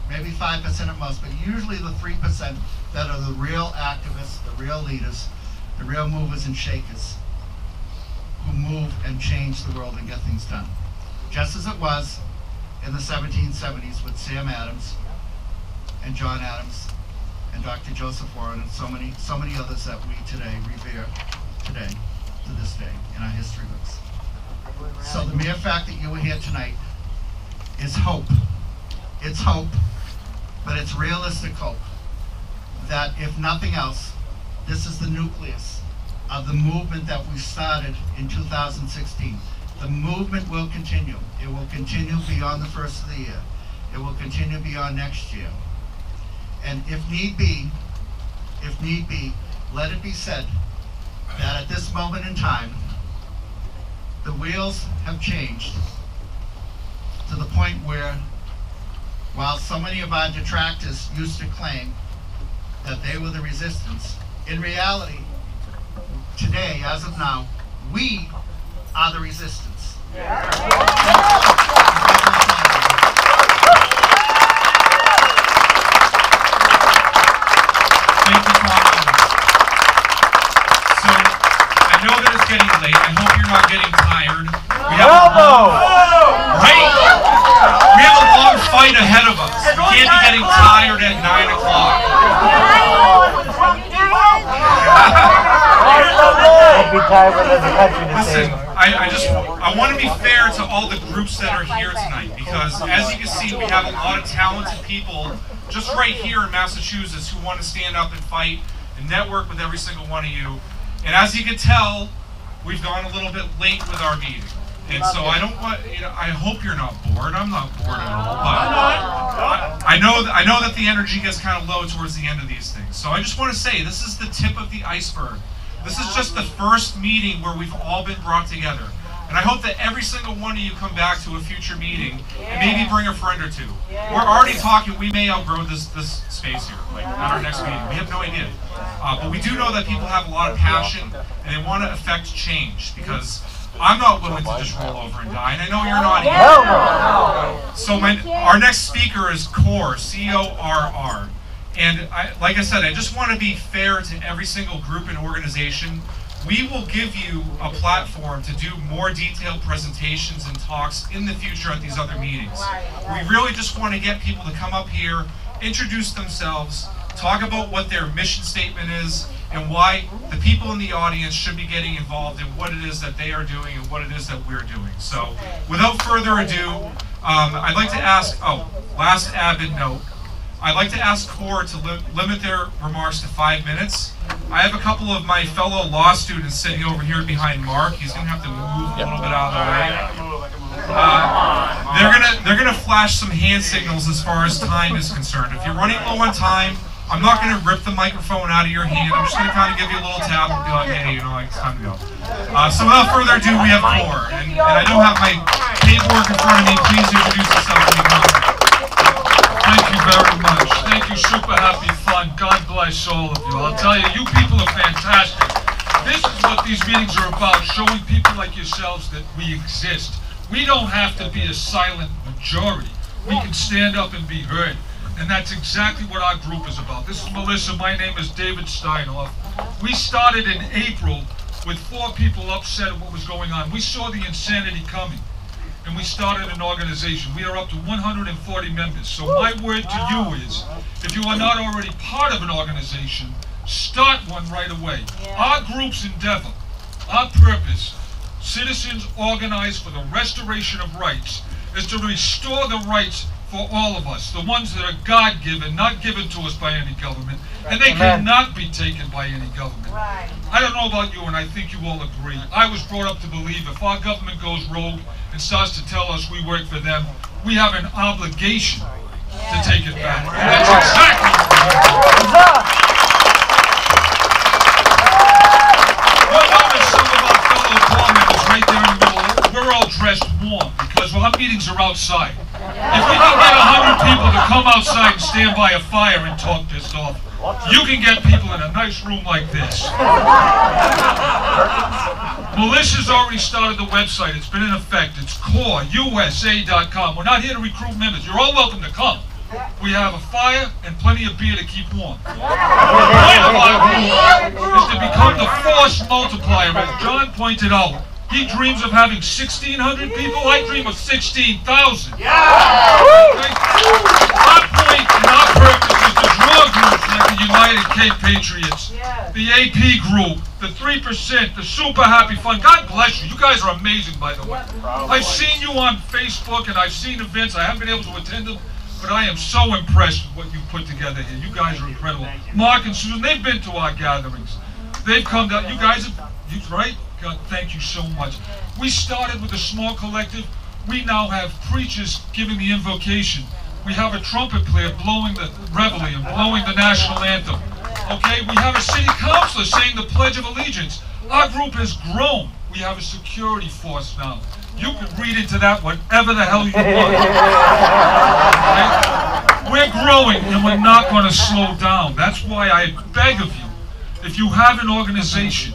maybe 5% at most, but usually the 3% that are the real activists, the real leaders, the real movers and shakers, who move and change the world and get things done. Just as it was in the 1770s with Sam Adams and John Adams and Dr. Joseph Warren and so many others that we today revere today, to this day, in our history books. So the mere fact that you were here tonight is hope. It's hope, but it's realistic hope that if nothing else, this is the nucleus of the movement that we started in 2016. The movement will continue. It will continue beyond the first of the year. It will continue beyond next year. And if need be, let it be said that at this moment in time, the wheels have changed to the point where, while so many of our detractors used to claim that they were the resistance, in reality, today, as of now, we are the resistance. Thank you, Tom. So, I know that it's getting late. I hope you're not getting tired. We have right? We have a long fight ahead of us. We can't be getting tired at 9 o'clock. Listen, I want to be fair to all the groups that are here tonight, because as you can see, we have a lot of talented people just right here in Massachusetts who want to stand up and fight and network with every single one of you. And as you can tell, we've gone a little bit late with our meeting. And so I don't want, I hope you're not bored. I'm not bored at all, but I know that the energy gets kind of low towards the end of these things. So I just want to say, this is the tip of the iceberg. This is just the first meeting where we've all been brought together. And I hope that every single one of you come back to a future meeting and maybe bring a friend or two. We're already talking, we may outgrow this space here, like at our next meeting. We have no idea. But we do know that people have a lot of passion and they want to affect change, because I'm not willing to just roll over and die, and I know you're not either. So our next speaker is CORR, C-O-R-R. And like I said, I just want to be fair to every single group and organization. We will give you a platform to do more detailed presentations and talks in the future at these other meetings. We really just want to get people to come up here, introduce themselves, talk about what their mission statement is, and why the people in the audience should be getting involved in what it is that they are doing and what it is that we're doing. So, without further ado, I'd like to ask, last admin note, I'd like to ask CORR to limit their remarks to 5 minutes. I have a couple of my fellow law students sitting over here behind Mark. He's going to have to move a little bit out of the way. They're gonna flash some hand signals as far as time is concerned. If you're running low on time, I'm not going to rip the microphone out of your hand. I'm just going to kind of give you a little tap and be like, hey, you know, it's time to go. So without further ado, we have CORR. And I don't have my paperwork in front of me. Please introduce yourself when you come. Thank you very much. Thank you, Super Happy Fun. God bless all of you. I'll tell you, you people are fantastic. This is what these meetings are about, showing people like yourselves that we exist. We don't have to be a silent majority. We can stand up and be heard. And that's exactly what our group is about. This is Melissa. My name is David Steinhoff. We started in April with 4 people upset at what was going on. We saw the insanity coming, and we started an organization. We are up to 140 members. So my word to you is, if you are not already part of an organization, start one right away. Our group's endeavor, our purpose, citizens organized for the restoration of rights, is to restore the rights for all of us, the ones that are God-given, not given to us by any government, and they cannot be taken by any government. I don't know about you, and I think you all agree. I was brought up to believe if our government goes rogue and starts to tell us we work for them, we have an obligation to take it back. And that's exactly what we do. You'll notice some of our fellow corps members right there in the middle. We're all dressed warm because our meetings are outside. If we can get 100 people to come outside and stand by a fire and talk pissed off, you can get people in a nice room like this. Melissa's already started the website. It's been in effect. It's CORRUSA.com. We're not here to recruit members. You're all welcome to come. We have a fire and plenty of beer to keep warm. The point of our group is to become the force multiplier, as John pointed out. He dreams of having 1,600 people. I dream of 16,000. Okay? Our point and our purpose is to draw groups like the United Cape Patriots, the AP group, the 3%, the Super Happy Fun. God bless you. You guys are amazing, by the way. I've seen you on Facebook and I've seen events. I haven't been able to attend them, but I am so impressed with what you put together here. You guys are incredible. Mark and Susan, they've been to our gatherings. They've come down. You guys have, right? God, thank you so much. We started with a small collective. We now have preachers giving the invocation. We have a trumpet player blowing the reveille and blowing the national anthem. Okay, we have a city councilor saying the Pledge of Allegiance. Our group has grown. We have a security force now. You can read into that whatever the hell you want. Okay? We're growing and we're not going to slow down. That's why I beg of you, if you have an organization,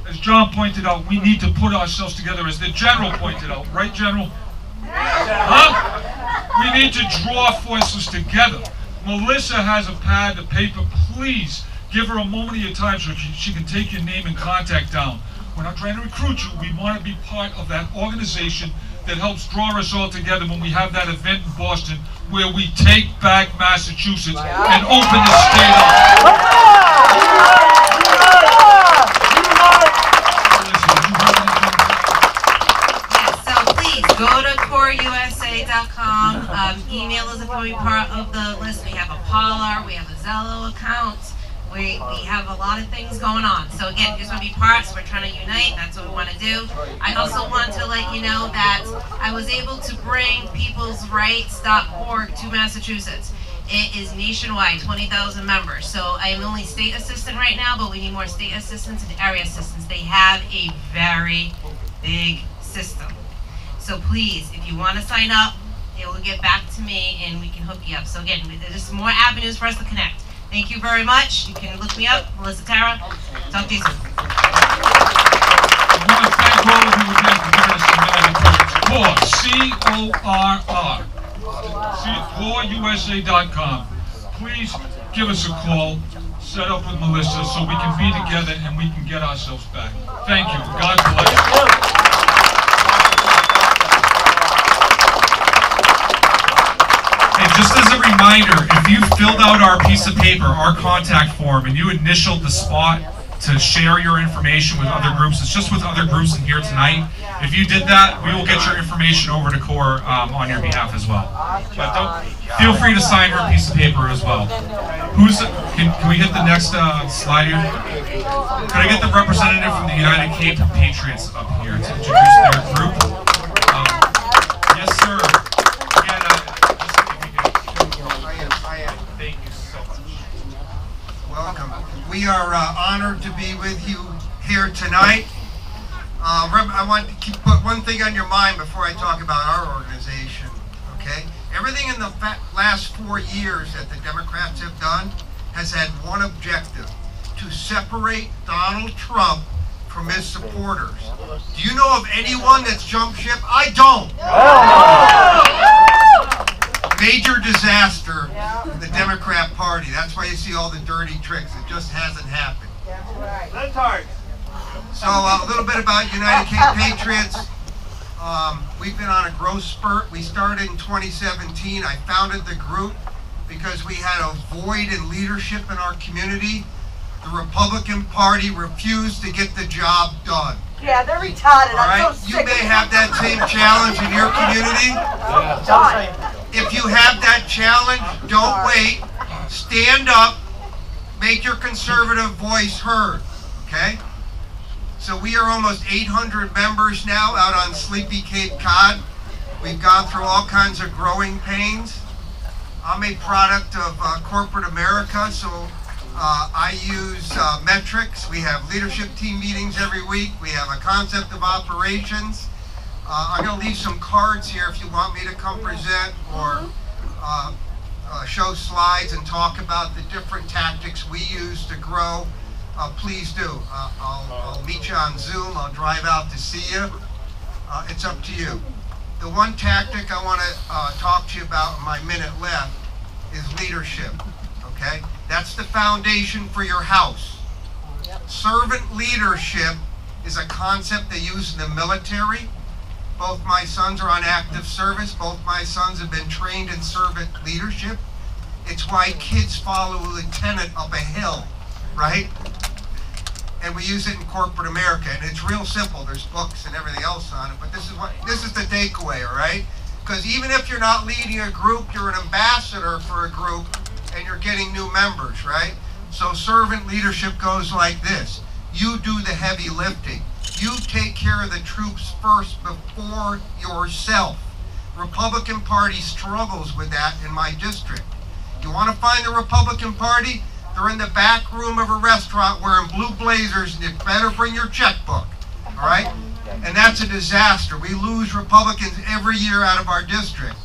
as John pointed out, we need to put ourselves together, as the General pointed out. Right, General? Huh? We need to draw forces together. Melissa has a pad, a paper. Please give her a moment of your time so she can take your name and contact down. We're not trying to recruit you. We want to be part of that organization that helps draw us all together when we have that event in Boston where we take back Massachusetts and open the state up. Go to CORRUSA.com. Email us if you want to be part of the list. We have a Parler, we have a Zello account. We have a lot of things going on. So again, if you just want to be part, so we're trying to unite. That's what we want to do. I also want to let you know that I was able to bring peoplesrights.org to Massachusetts. It is nationwide, 20,000 members. So I am only state assistant right now, but we need more state assistants and area assistants. They have a very big system. So please, if you want to sign up, it will get back to me and we can hook you up. So again, there's more avenues for us to connect. Thank you very much. You can look me up, Melissa Tara. Talk to you soon. I want to thank all of you again for giving us some valuable CORE, CORUSA.com. Please give us a call, set up with Melissa so we can be together and we can get ourselves back. Thank you. God bless you. And just as a reminder, if you filled out our piece of paper, our contact form, and you initialed the spot to share your information with other groups, it's just with other groups in here tonight. If you did that, we will get your information over to CORE on your behalf as well. But feel free to sign her piece of paper as well. Can we hit the next slide here? Can I get the representative from the United Cape Patriots up here to introduce their group? Yes, sir. Again, thank you so much. Welcome. We are honored to be with you here tonight. I want to put one thing on your mind before I talk about our organization, okay? Everything in the last 4 years that the Democrats have done has had one objective: to separate Donald Trump from his supporters. Do you know of anyone that's jumped ship? I don't. Major disaster in the Democrat Party. That's why you see all the dirty tricks. It just hasn't happened. So a little bit about United Cape Patriots. We've been on a growth spurt. We started in 2017. I founded the group because we had a void in leadership in our community. The Republican Party refused to get the job done. Yeah, they're retarded. All right? You may have that same challenge in your community. If you have that challenge, don't wait. Stand up. Make your conservative voice heard. Okay? So we are almost 800 members now out on Sleepy Cape Cod. We've gone through all kinds of growing pains. I'm a product of corporate America, so I use metrics. We have leadership team meetings every week. We have a concept of operations. I'm going to leave some cards here if you want me to come present or show slides and talk about the different tactics we use to grow. Please do. I'll meet you on Zoom. I'll drive out to see you. It's up to you. The one tactic I want to talk to you about in my minute left is leadership. Okay? That's the foundation for your house. Servant leadership is a concept they use in the military. Both my sons are on active service. Both my sons have been trained in servant leadership. It's why kids follow a lieutenant up a hill, right? And we use it in corporate America, and it's real simple. There's books and everything else on it, but this is the takeaway, all right? Because even if you're not leading a group, you're an ambassador for a group, and you're getting new members, right? So servant leadership goes like this: you do the heavy lifting. You take care of the troops first before yourself. Republican Party struggles with that in my district. You want to find the Republican Party? They're in the back room of a restaurant wearing blue blazers, and you better bring your checkbook, all right? And that's a disaster. We lose Republicans every year out of our district.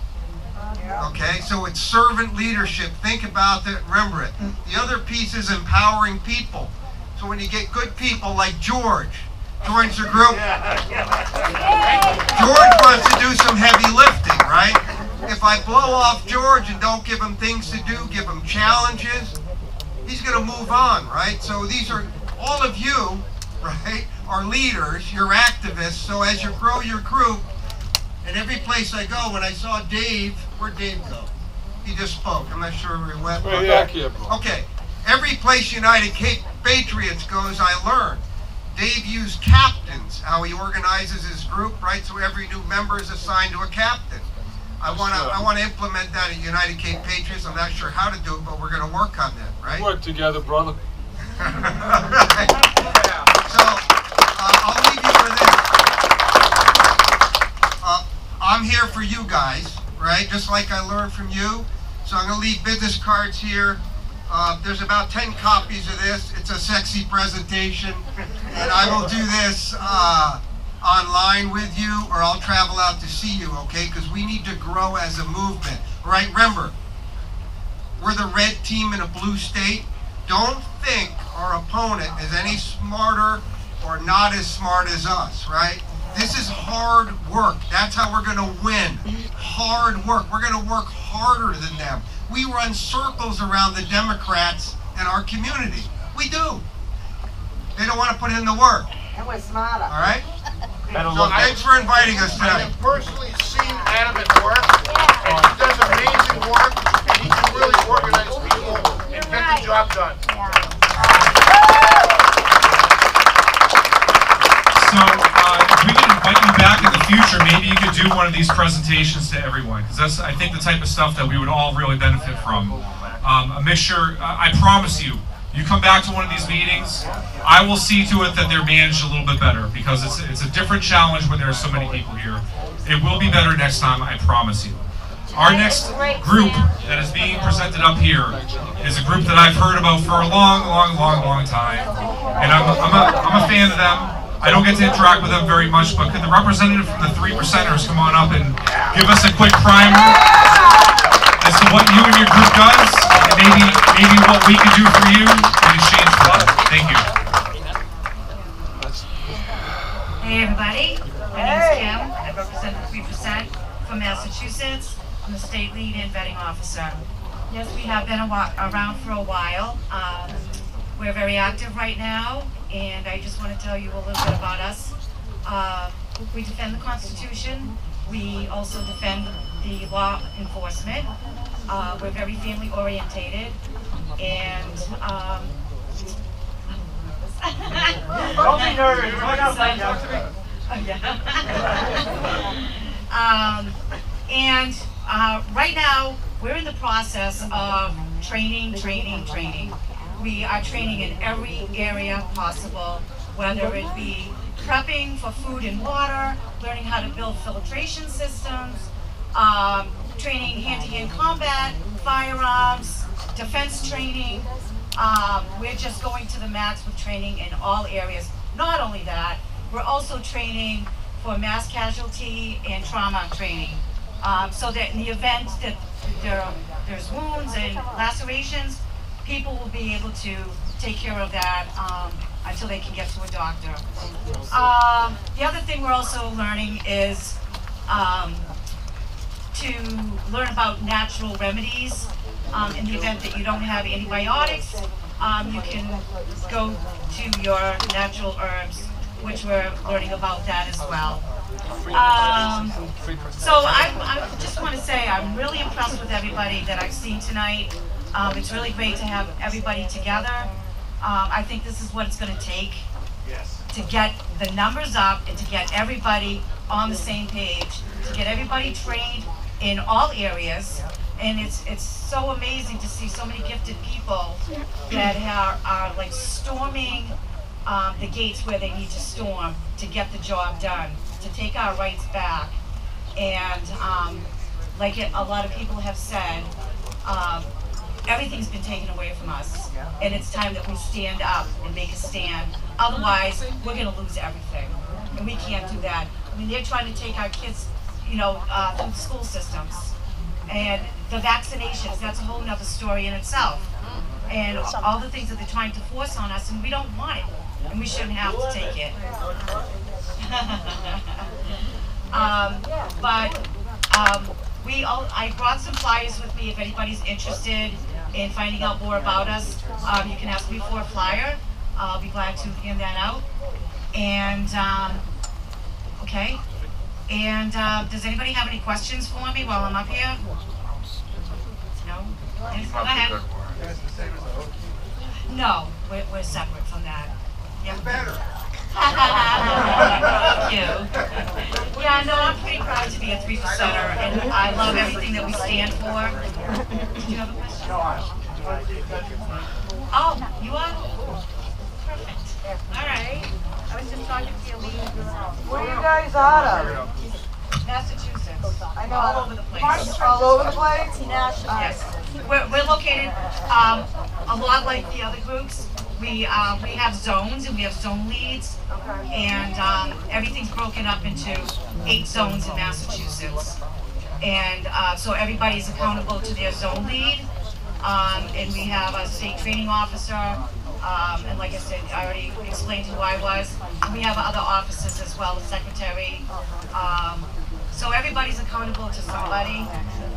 Okay, so it's servant leadership. Think about that, remember it. The other piece is empowering people. So when you get good people like George joins the group, George wants to do some heavy lifting, right? If I blow off George and don't give him things to do, give him challenges, he's going to move on, right? So these are, all of you, right, are leaders, you're activists. So as you grow your group, and every place I go, when I saw Dave, where'd Dave go? He just spoke. I'm not sure where he went. Okay. Every place United Cape Patriots goes, I learn. Dave used captains, how he organizes his group, right? So every new member is assigned to a captain. I want to implement that at United Cape Patriots. I'm not sure how to do it, but we're going to work on that, right? Work together, brother. Right. So I'll leave you with this. I'm here for you guys, right? Just like I learned from you. So I'm going to leave business cards here. There's about 10 copies of this. It's a sexy presentation. And I will do this. online with you, or I'll travel out to see you, okay? Because we need to grow as a movement, right? Remember, we're the red team in a blue state. Don't think our opponent is any smarter or not as smart as us, right? This is hard work. That's how we're going to win. Hard work. We're going to work harder than them. We run circles around the Democrats in our community. We do. They don't want to put in the work. And we're smarter. All right? So thanks for inviting us I tonight. have personally seen Adam at work, and he does amazing work, and he can really organize people and get the job done. So, if we can invite you back in the future, maybe you could do one of these presentations to everyone, because that's, I think, the type of stuff that we would all really benefit from. A mixture, I promise you, you come back to one of these meetings, I will see to it that they're managed a little bit better, because it's a different challenge when there are so many people here. It will be better next time, I promise you. Our next group that is being presented up here is a group that I've heard about for a long time, and I'm a fan of them. I don't get to interact with them very much, but could the representative from the 3%ers come on up and give us a quick primer as to what you and your group does, and maybe what we can do for you in exchange for that. Thank you. Hey everybody, my name's Kim. I represent the 3% from Massachusetts. I'm the state lead and vetting officer. Yes, we have been around for a while. We're very active right now, and I just want to tell you a little bit about us. We defend the Constitution. We also defend the law enforcement. We're very family orientated, and don't be nervous. Talk outside. And right now we're in the process of training. We are training in every area possible, whether it be prepping for food and water, learning how to build filtration systems, training hand-to-hand combat, firearms, defense training. We're just going to the max with training in all areas. Not only that, we're also training for mass casualty and trauma training. So that in the event that there's wounds and lacerations, people will be able to take care of that until they can get to a doctor. The other thing we're also learning is to learn about natural remedies. In the event that you don't have antibiotics, you can go to your natural herbs, which we're learning about that as well. So I just want to say I'm really impressed with everybody that I've seen tonight. It's really great to have everybody together. I think this is what it's going to take to get the numbers up and to get everybody on the same page, to get everybody trained in all areas. And it's so amazing to see so many gifted people that are like storming the gates where they need to storm to get the job done, to take our rights back. And like a lot of people have said, everything's been taken away from us, and it's time that we stand up and make a stand. Otherwise, we're going to lose everything, and we can't do that. I mean, they're trying to take our kids, through the school systems, and the vaccinations, that's a whole nother story in itself. And all the things that they're trying to force on us, and we don't want it, and we shouldn't have to take it. I brought some flyers with me if anybody's interested in finding out more about us. You can ask me for a flyer. I'll be glad to hand that out. And, okay. And does anybody have any questions for me while I'm up here? No? Yes, go ahead. No, we're separate from that. Yeah. Better. Thank you. Yeah, no, I'm pretty proud to be a 3%er, and I love everything that we stand for. Did you have a question? Oh, you are? Perfect. All right. I was just talking to you. Where are you guys out of? Massachusetts. I know. All over the place. All over the place? Yes. We're located a lot like the other groups. We have zones, and we have zone leads, and everything's broken up into 8 zones in Massachusetts. And so everybody's accountable to their zone lead, and we have a state training officer, and like I said, I already explained who I was. And we have other officers as well, the secretary. So everybody's accountable to somebody,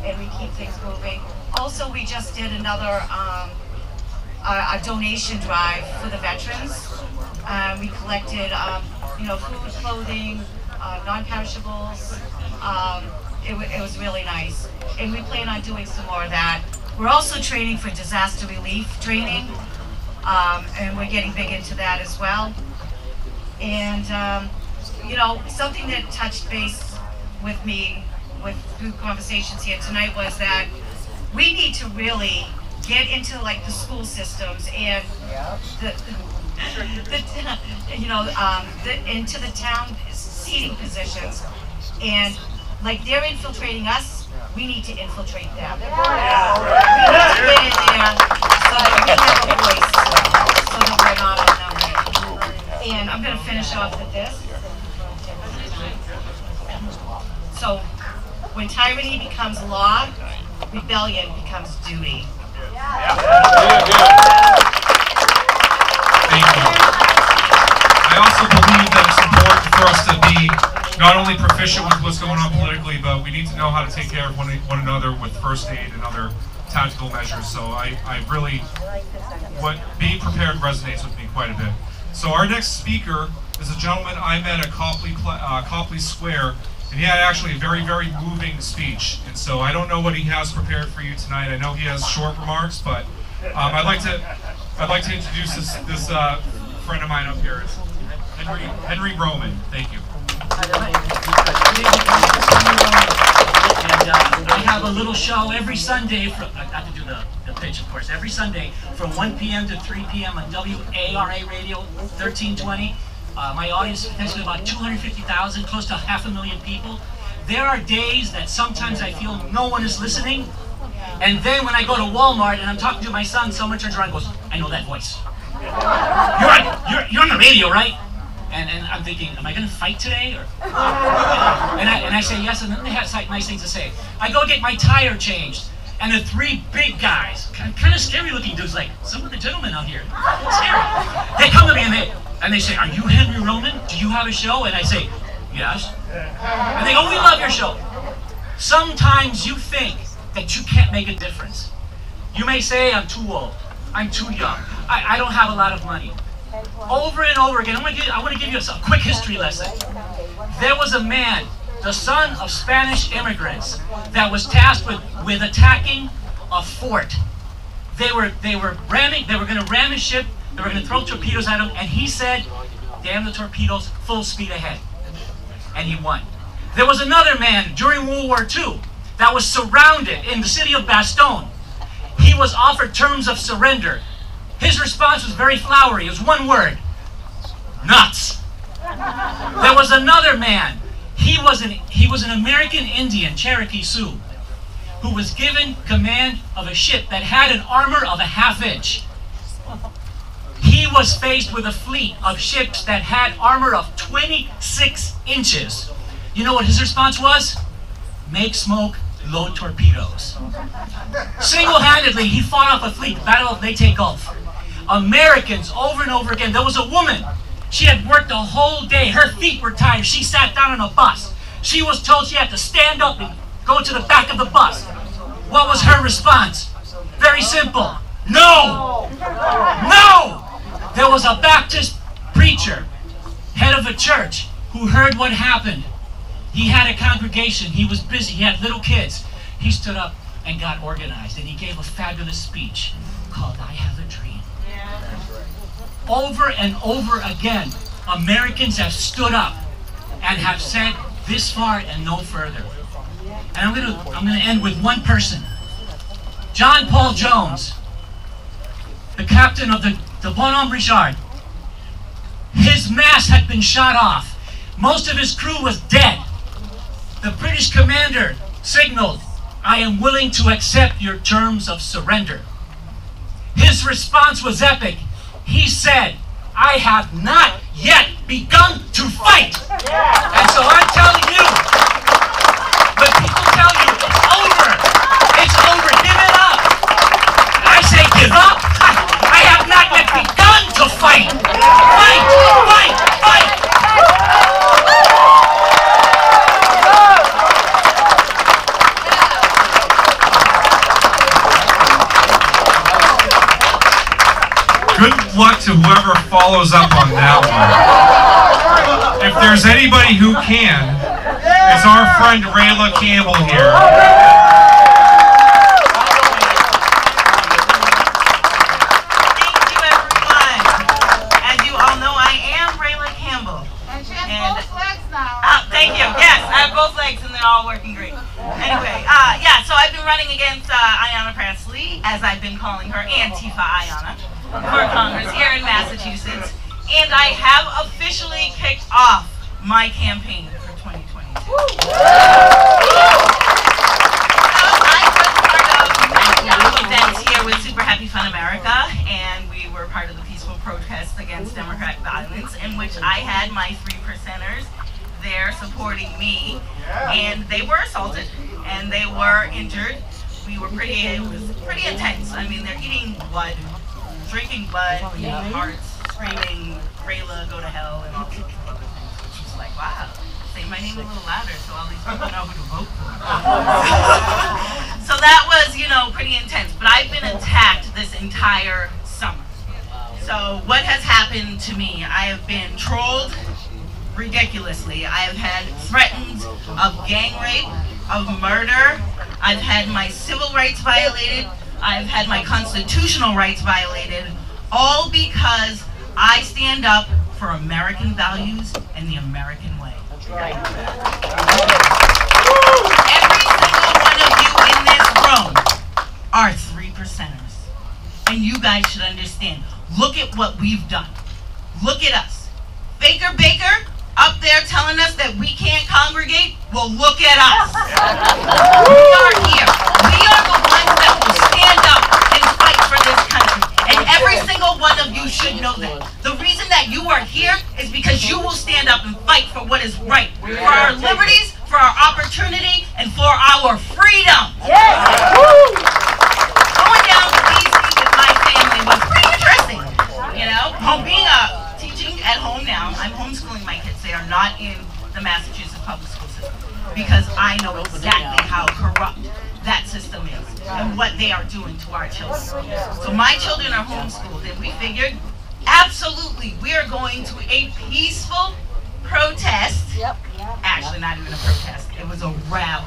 and we keep things moving. Also, we just did another a donation drive for the veterans. We collected, food, clothing, non-perishables. It was really nice, and we plan on doing some more of that. We're also training for disaster relief training, and we're getting big into that as well. And something that touched base with me through conversations here tonight was that we need to really get into like the school systems and into the town seating positions, and like they're infiltrating us, we need to infiltrate them. We need to get in there so that we have a voice, so that we're not outnumbered. And I'm going to finish off with this. So, when tyranny becomes law, rebellion becomes duty. Thank you. I also believe that it's important for us to be not only proficient with what's going on politically, but we need to know how to take care of one another with first aid and other tactical measures. So being prepared resonates with me quite a bit. So our next speaker is a gentleman I met at Copley Square, and he had actually a very, very moving speech. And so I don't know what he has prepared for you tonight. I know he has short remarks, but I'd like to introduce this friend of mine up here. It's Henry Roman. Thank you. And I have a little show every Sunday. I have to do the pitch, of course. Every Sunday from 1 p.m. to 3 p.m. on WARA Radio 1320. My audience is potentially about 250,000, close to 500,000 people. There are days that sometimes I feel no one is listening. And then when I go to Walmart and I'm talking to my son, someone turns around and goes, "I know that voice. You're on the radio, right?" And I'm thinking, am I going to fight today? And I say yes, and then they have nice things to say. I go get my tire changed, and the 3 big guys, kind of scary looking dudes, like some of the gentlemen out here, scary. They come to me and they say, "Are you Henry Roman? Do you have a show?" And I say, "Yes." And they go, "We love your show." Sometimes you think that you can't make a difference. You may say, "I'm too old, I'm too young, I don't have a lot of money." Over and over again, I want to give you a quick history lesson. There was a man, the son of Spanish immigrants, that was tasked with attacking a fort. They were going to ram his ship, they were going to throw torpedoes at him, and he said, "Damn the torpedoes, full speed ahead." And he won. There was another man during World War II that was surrounded in the city of Bastogne. He was offered terms of surrender. His response was very flowery. It was one word: nuts. There was another man. He was an American Indian, Cherokee Sioux, who was given command of a ship that had an armor of a ½ inch. He was faced with a fleet of ships that had armor of 26 inches. You know what his response was? Make smoke, load torpedoes. Single-handedly, he fought off a fleet, the Battle of Leyte Gulf. Americans, over and over again. There was a woman. She had worked a whole day. Her feet were tired. She sat down on a bus. She was told she had to stand up and go to the back of the bus. What was her response? Very simple. No! No! There was a Baptist preacher, head of a church, who heard what happened. He had a congregation. He was busy. He had little kids. He stood up and got organized, and he gave a fabulous speech called "I Have a Dream." Over and over again, Americans have stood up and have said this far and no further. And I'm gonna end with one person. John Paul Jones, the captain of the Bonhomme Richard. His mast had been shot off. Most of his crew was dead. The British commander signaled, "I am willing to accept your terms of surrender." His response was epic. He said, I have not yet begun to fight. And so I'm telling you, when people tell you it's over, give it up. I say give up. I have not yet begun to fight. Fight, fight, fight. Good luck to whoever follows up on that one. If there's anybody who can, it's our friend Rayla Campbell here. Thank you, everyone. As you all know, I am Rayla Campbell. And she has both legs now. Thank you. Yes, I have both legs and they're all working great. Anyway, yeah, so I've been running against Ayanna Pressley, as I've been calling her, Antifa Ayanna, for Congress here in Massachusetts, and I have officially kicked off my campaign for 2022. So I was part of events here with Super Happy Fun America, and we were part of the peaceful protest against Democrat violence, in which I had my 3%ers there supporting me, and they were assaulted and they were injured. It was pretty intense. I mean, they're eating blood, drinking blood, eating hearts, screaming, Rayla, go to hell, and it's just like, wow, say my name a little louder so all these people know who to vote for. So that was, pretty intense, but I've been attacked this entire summer. So what has happened to me? I have been trolled ridiculously. I have had threats of gang rape, of murder. I've had my civil rights violated. I've had my constitutional rights violated, all because I stand up for American values and the American way. Every single one of you in this room are 3%ers. And you guys should understand. Look at what we've done. Look at us. Baker up there telling us that we can't congregate? Well, look at us. We are here. We are the ones that will stand up and fight for this country. And every single one of you should know that. The reason that you are here is because you will stand up and fight for what is right. For our liberties, for our opportunity, and for our freedom. Yes. Going down to DC with my family was pretty interesting. Being teaching at home now, I'm homeschooling my kids. They are not in the Massachusetts public school system because I know exactly how corrupt that system is and what they are doing to our children. So my children are homeschooled, and we figured, absolutely, we are going to a peaceful protest. Actually, not even a protest. It was a rally.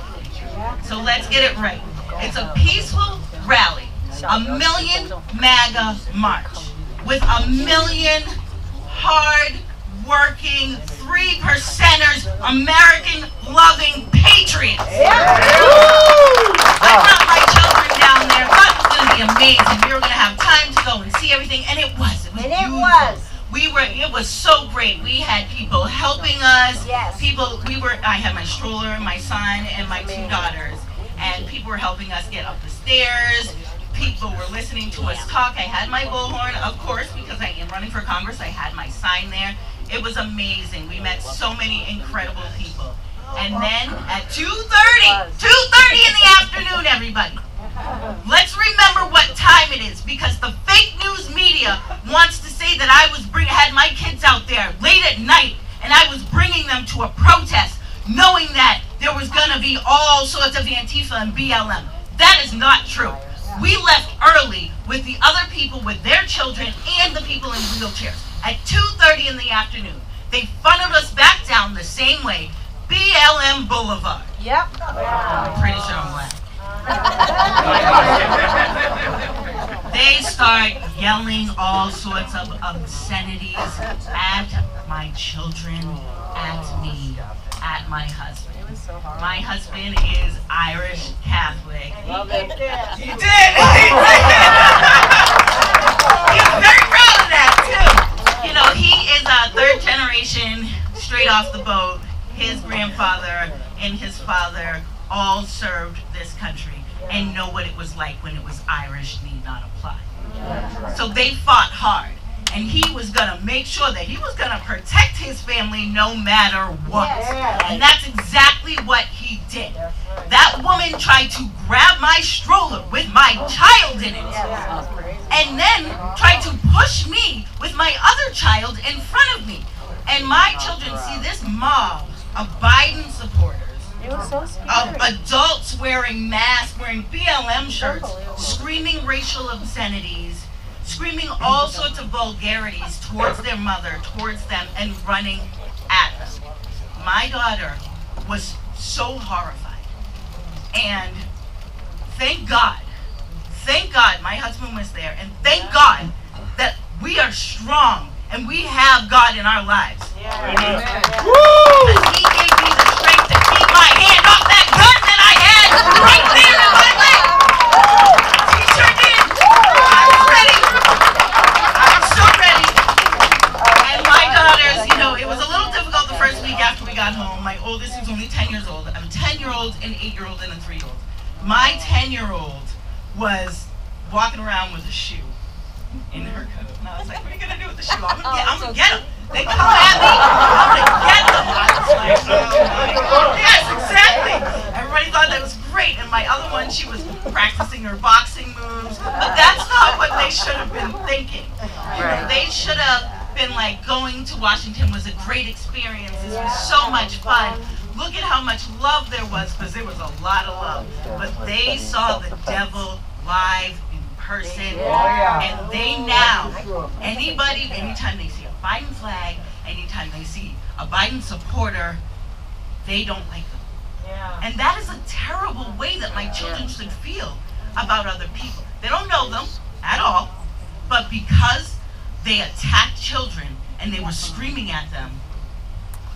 So let's get it right. It's a peaceful rally. A million MAGA march with a million hard-working 3%ers, American-loving patriots. I brought my children down there. Thought it was going to be amazing. We were going to have time to go and see everything, and it was. It was beautiful. It was so great. We had people helping us. Yes. I had my stroller, my son, and my 2 daughters, and people were helping us get up the stairs. People were listening to us talk. I had my bullhorn, of course, because I am running for Congress. I had my sign there. It was amazing. We met so many incredible people. And then at 2:30 in the afternoon, everybody, let's remember what time it is, because the fake news media wants to say that I had my kids out there late at night and I was bringing them to a protest knowing that there was going to be all sorts of Antifa and BLM. That is not true. We left early with the other people with their children and the people in wheelchairs at 2:30 in the afternoon. They funneled us back down the same way, BLM Boulevard. Yep. I'm pretty sure I'm black. They start yelling all sorts of obscenities at my children, at me, at my husband. My husband is Irish Catholic. He did! He's very proud of that, too. He is a 3rd generation, straight off the boat. His grandfather and his father all served this country and know what it was like when it was Irish need not apply. So they fought hard. and he was gonna make sure that he was gonna protect his family no matter what. And that's exactly what he did. That woman tried to grab my stroller with my child in it, and then tried to push me with my other child in front of me. And my children see this mob of Biden supporters, of adults wearing masks, wearing BLM shirts, screaming racial obscenities, screaming all sorts of vulgarities towards their mother, towards them, and running at them. My daughter was so horrified. And thank God my husband was there, and thank God that we are strong and we have God in our lives. Because he gave me the strength to keep my hand off that gun that I had right there in my leg. He sure did. I was ready. I was so ready. And my daughters, you know, it was a little difficult the first week after we got home. My oldest is only 10 years old. I'm a 10-year-old, an 8-year-old, and a 3-year-old. My 10-year-old was walking around with a shoe in her coat. And I was like, what are you going to do with the shoe? I'm going to get them. They come at me, I'm going to get them. I was like, oh my God. Yes, exactly. Everybody thought that was great. And my other one, she was practicing her boxing moves. But that's not what they should have been thinking. You know, they should have been like, going to Washington was a great experience. This was so much fun. Look at how much love there was, because there was a lot of love. But they saw the devil live in person, and they now, anytime they see a Biden flag, anytime they see a Biden supporter, they don't like them. And that is a terrible way that my children should feel about other people. They don't know them at all, but because they attacked children and they were screaming at them,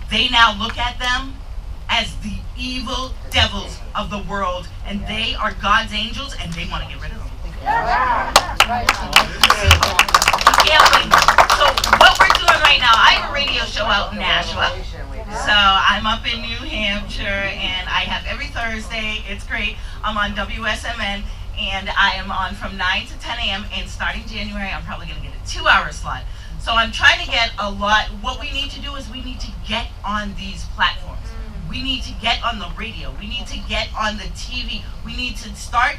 they now look at them as the evil devils of the world, and they are God's angels, and they want to get rid of them. So what we're doing right now, I have a radio show out in Nashua. So I'm up in New Hampshire, and I have every Thursday. It's great. I'm on WSMN, and I am on from 9 to 10 a.m. And starting January, I'm probably going to get a 2-hour slot. So I'm trying to get a lot. What we need to do is we need to get on these platforms. We need to get on the radio. We need to get on the TV. We need to start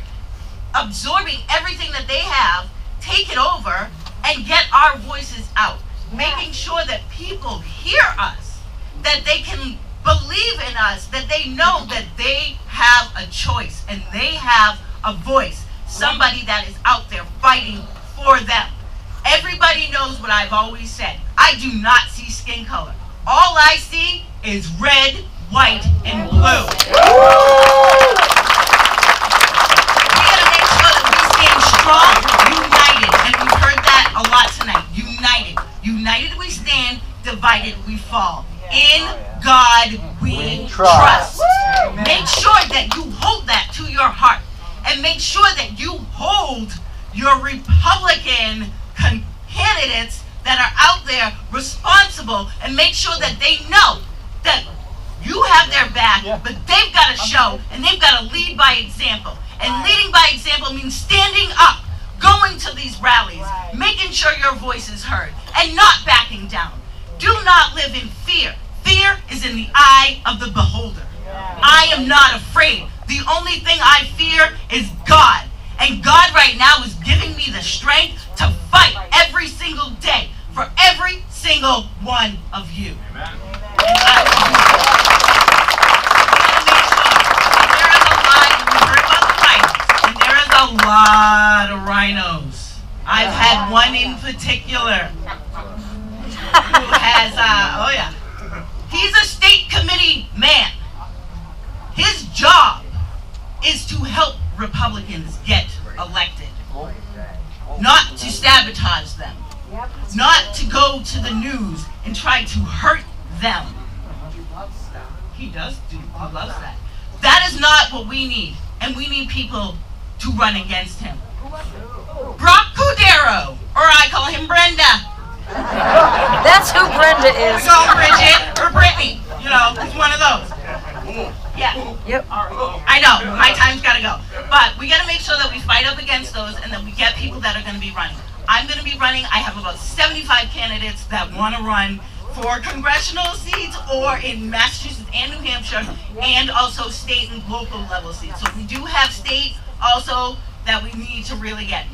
absorbing everything that they have, take it over, and get our voices out. Making sure that people hear us, that they can believe in us, that they know that they have a choice and they have a voice. Somebody that is out there fighting for them. Everybody knows what I've always said. I do not see skin color. All I see is red, white, and blue. We gotta make sure that we stand strong, united, and we've heard that a lot tonight. United. United we stand, divided we fall. In God we trust. Make sure that you hold that to your heart, and make sure that you hold your Republican candidates that are out there responsible, and make sure that they know that you have their back, but they've got to show, and they've got to lead by example. And leading by example means standing up, going to these rallies, making sure your voice is heard, and not backing down. Do not live in fear. Fear is in the eye of the beholder. I am not afraid. The only thing I fear is God. And God right now is giving me the strength to fight every single day for every single one of you. And there is a lot of rhinos. I've had one in particular who has, oh yeah, he's a state committee man. His job is to help Republicans get elected, not to sabotage them, not to go to the news and try to hurt them. He does do, he loves that. That is not what we need, and we need people to run against him. Brock Cudero, or I call him Brenda. That's who Brenda is. We call Bridget or Brittany. You know, it's one of those. Yeah. Yep. I know, my time's got to go. But we got to make sure that we fight up against those, and that we get people that are going to be running. I'm going to be running. I have about 75 candidates that want to run for congressional seats or in Massachusetts and New Hampshire, and also state and local level seats. So we do have state also that we need to really get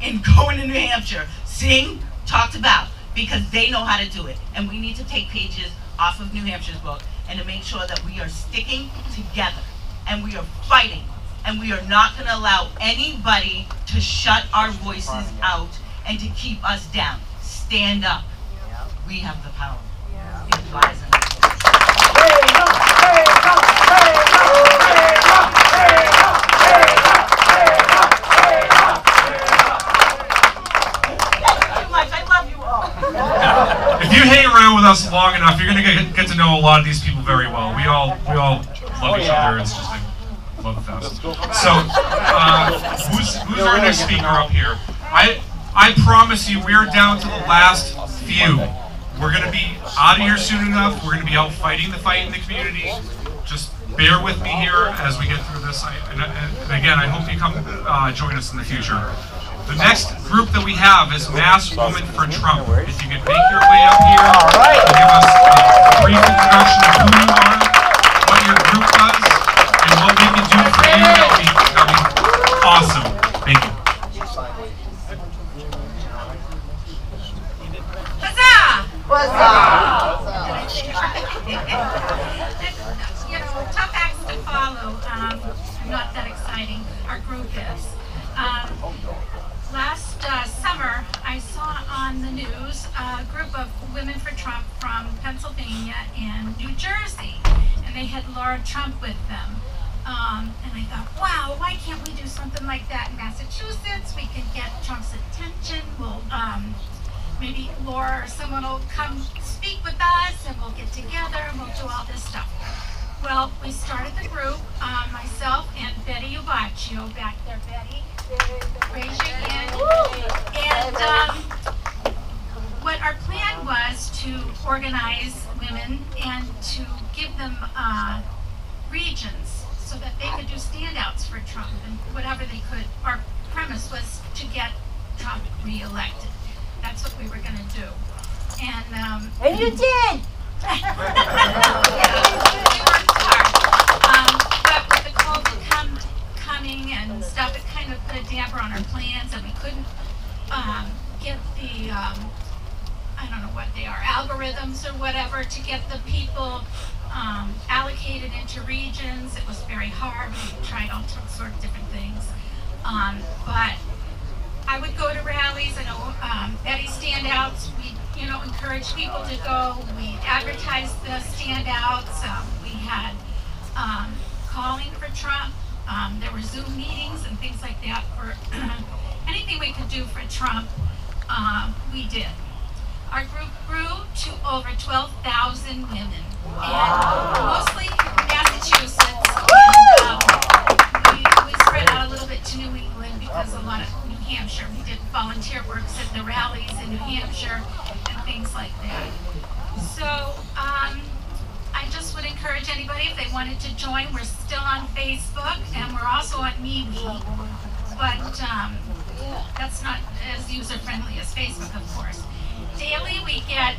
in going to New Hampshire. Sing talked about, because they know how to do it. And we need to take pages off of New Hampshire's book and to make sure that we are sticking together and we are fighting. And we are not going to allow anybody to shut our voices out and to keep us down. Stand up. We have the power. If you hang around with us long enough, you're going to get to know a lot of these people very well. We all love each other. It's just a love fest. So, who's our next speaker up here? I promise you, we're down to the last few. We're going to be out of here soon enough. We're going to be out fighting the fight in the community. Just bear with me here as we get through this. And again, I hope you come join us in the future. The next group that we have is Mass Women for Trump. If you could make your way up here and give us a brief introduction of who you are, what your group does, and what we can do for you, that would be awesome. Thank you. Huzzah! You know, tough acts to follow. Not that exciting. Our group is. Last summer, I saw on the news a group of Women for Trump from Pennsylvania and New Jersey, and they had Laura Trump with them. And I thought, wow, why can't we do something like that in Massachusetts? We can get Trump's attention. We'll maybe Laura or someone will come speak with us, and we'll get together and we'll do all this stuff. Well, we started the group, myself and Betty Ubaccio back there. Betty, raise your hand. And what our plan was to organize women and to give them regions so that they could do standouts for Trump and whatever they could. Our premise was to get Trump reelected. That's what we were going to do. And you did! Yeah, we worked hard. But with the COVID coming and stuff, it kind of put a damper on our plans, and we couldn't get the, I don't know what they are, algorithms or whatever, to get the people allocated into regions. It was very hard. We tried all sorts of different things. But I would go to rallies. I know Betty standouts. We, encourage people to go. We advertised the standouts. We had calling for Trump. There were Zoom meetings and things like that for anything we could do for Trump. We did. Our group grew to over 12,000 women, and mostly Massachusetts. And, we spread out a little bit to New England because a lot of New Hampshire. We did volunteer works at the rallies in New Hampshire and things like that. So I just would encourage anybody if they wanted to join. We're still on Facebook and we're also on MeWe, but that's not as user-friendly as Facebook, of course. Daily we get,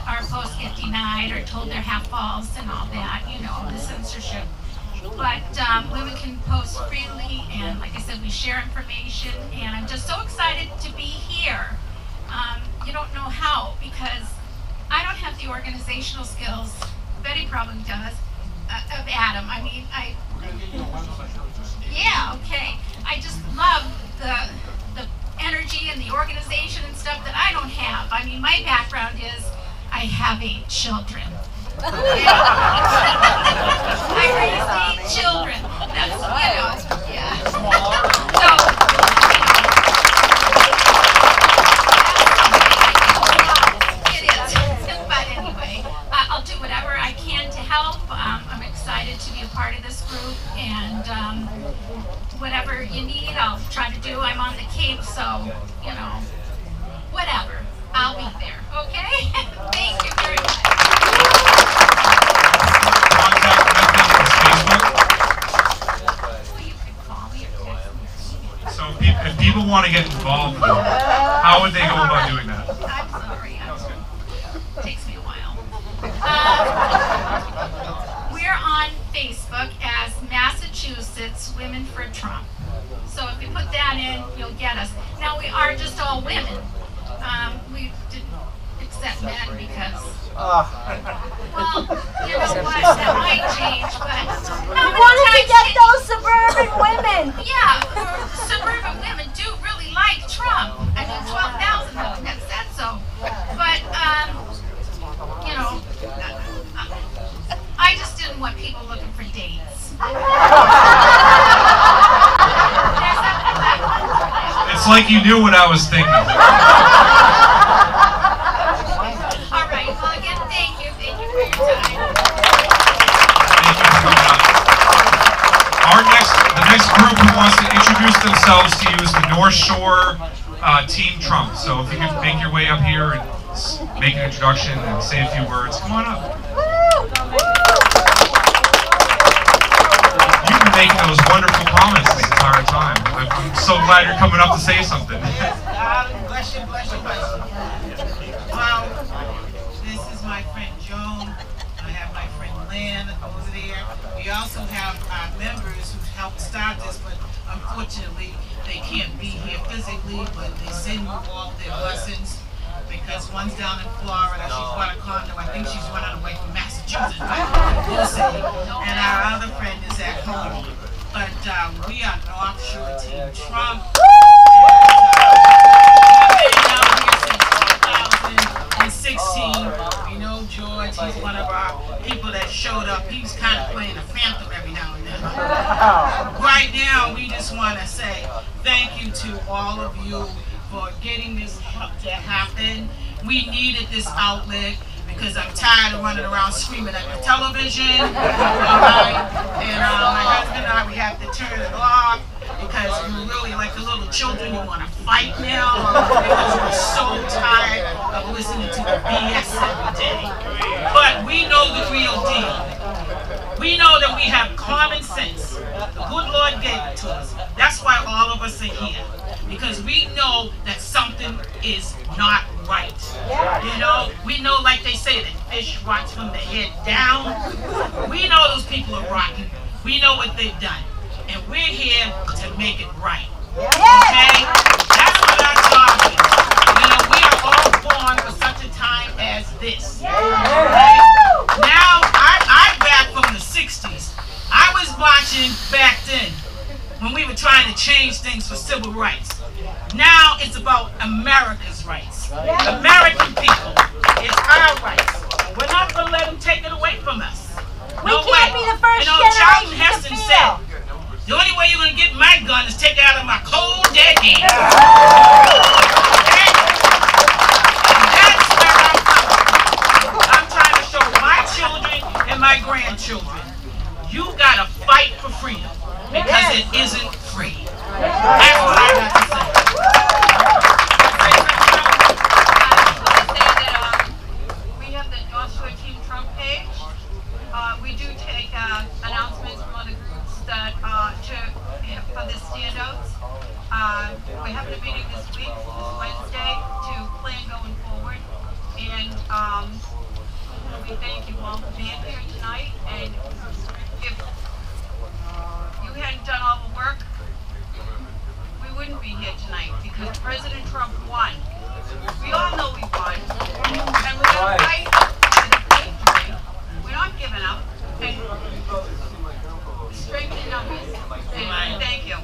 our posts get denied or told they're half false and all that, the censorship. But women can post freely, and like I said, we share information, and I'm just so excited to be here. You don't know how, because I don't have the organizational skills, Betty probably does, of Adam. I mean, yeah, okay. I just love the energy and the organization and stuff that I don't have. I mean, my background is I have 8 children. I raised 8 children. That's, yeah. It is. But anyway, I'll do whatever I can to help. I'm excited to be a part of this group, and whatever you need, I'll try to do. I'm on the Cape, so, whatever. I'll be there, okay? Thank you very much. So if people want to get involved with How would they go about doing that? I'm sorry. It takes me a while. We're on Facebook as Massachusetts Women for Trump. So if you put that in, you'll get us. Now we are just all women. We didn't accept men because, well, you know what, that might change, but We wanted to get those suburban women. Yeah, suburban women do really like Trump. I mean, 12,000 of them have said so. But, you know, I just didn't want people looking for dates. It's like you knew what I was thinking. All right, well, again, thank you. Thank you for your time. Thank you for coming up. The next group who wants to introduce themselves to you is the North Shore Team Trump. So if you could make your way up here and make an introduction and say a few words, come on up. You've been making those wonderful comments this entire time. I'm so glad you're coming up to say something. Bless you, bless you, bless you. Well, this is my friend Joan. I have my friend Lynn over there. We also have our members who helped start this, but unfortunately they can't be here physically, but they send you all their blessings. Because one's down in Florida, she's bought a condo. I think she's running away from Massachusetts, but we'll see. And our other friend is at home. But we are North Shore Team Trump. We've been out here since 2016. We know George, he's one of our people that showed up. He's kind of playing a phantom every now and then. Right now, we just want to say thank you to all of you for getting this to happen. We needed this outlet because I'm tired of running around screaming at the television. Alright? And my husband and I, we have to turn it off because we're really like the little children. You want to fight now because we're so tired of listening to the BS every day. But we know the real deal. We know that we have common sense. The good Lord gave it to us. That's why all of us are here. Because we know that something is not right. You know, we know, like they say, that fish rots from the head down. We know those people are rotten. We know what they've done. And we're here to make it right. Okay? That's what our job is. You know, we are all born for such a time as this. Okay? Now, I'm back from the 60s. I was watching back then when we were trying to change things for civil rights. Now it's about America's rights. American people. It's our rights. We're not going to let them take it away from us. We can't be the first Charlton generation Heston to said, feel. the only way you're going to get my gun is take it out of my cold, dead hands. And that's where I'm coming. I'm trying to show my children and my grandchildren, you got to fight for freedom because it isn't free. That's what I got to say. We have the North Shore Team Trump page. We do take announcements from other groups that for the standouts. We're having a meeting this week, this Wednesday, to plan going forward. And we thank you all for being here tonight. And if you hadn't done all the work, we wouldn't be here tonight because President Trump won. We all know he won. And we're going to fight for the victory. We're not giving up. And strength in numbers. And thank you.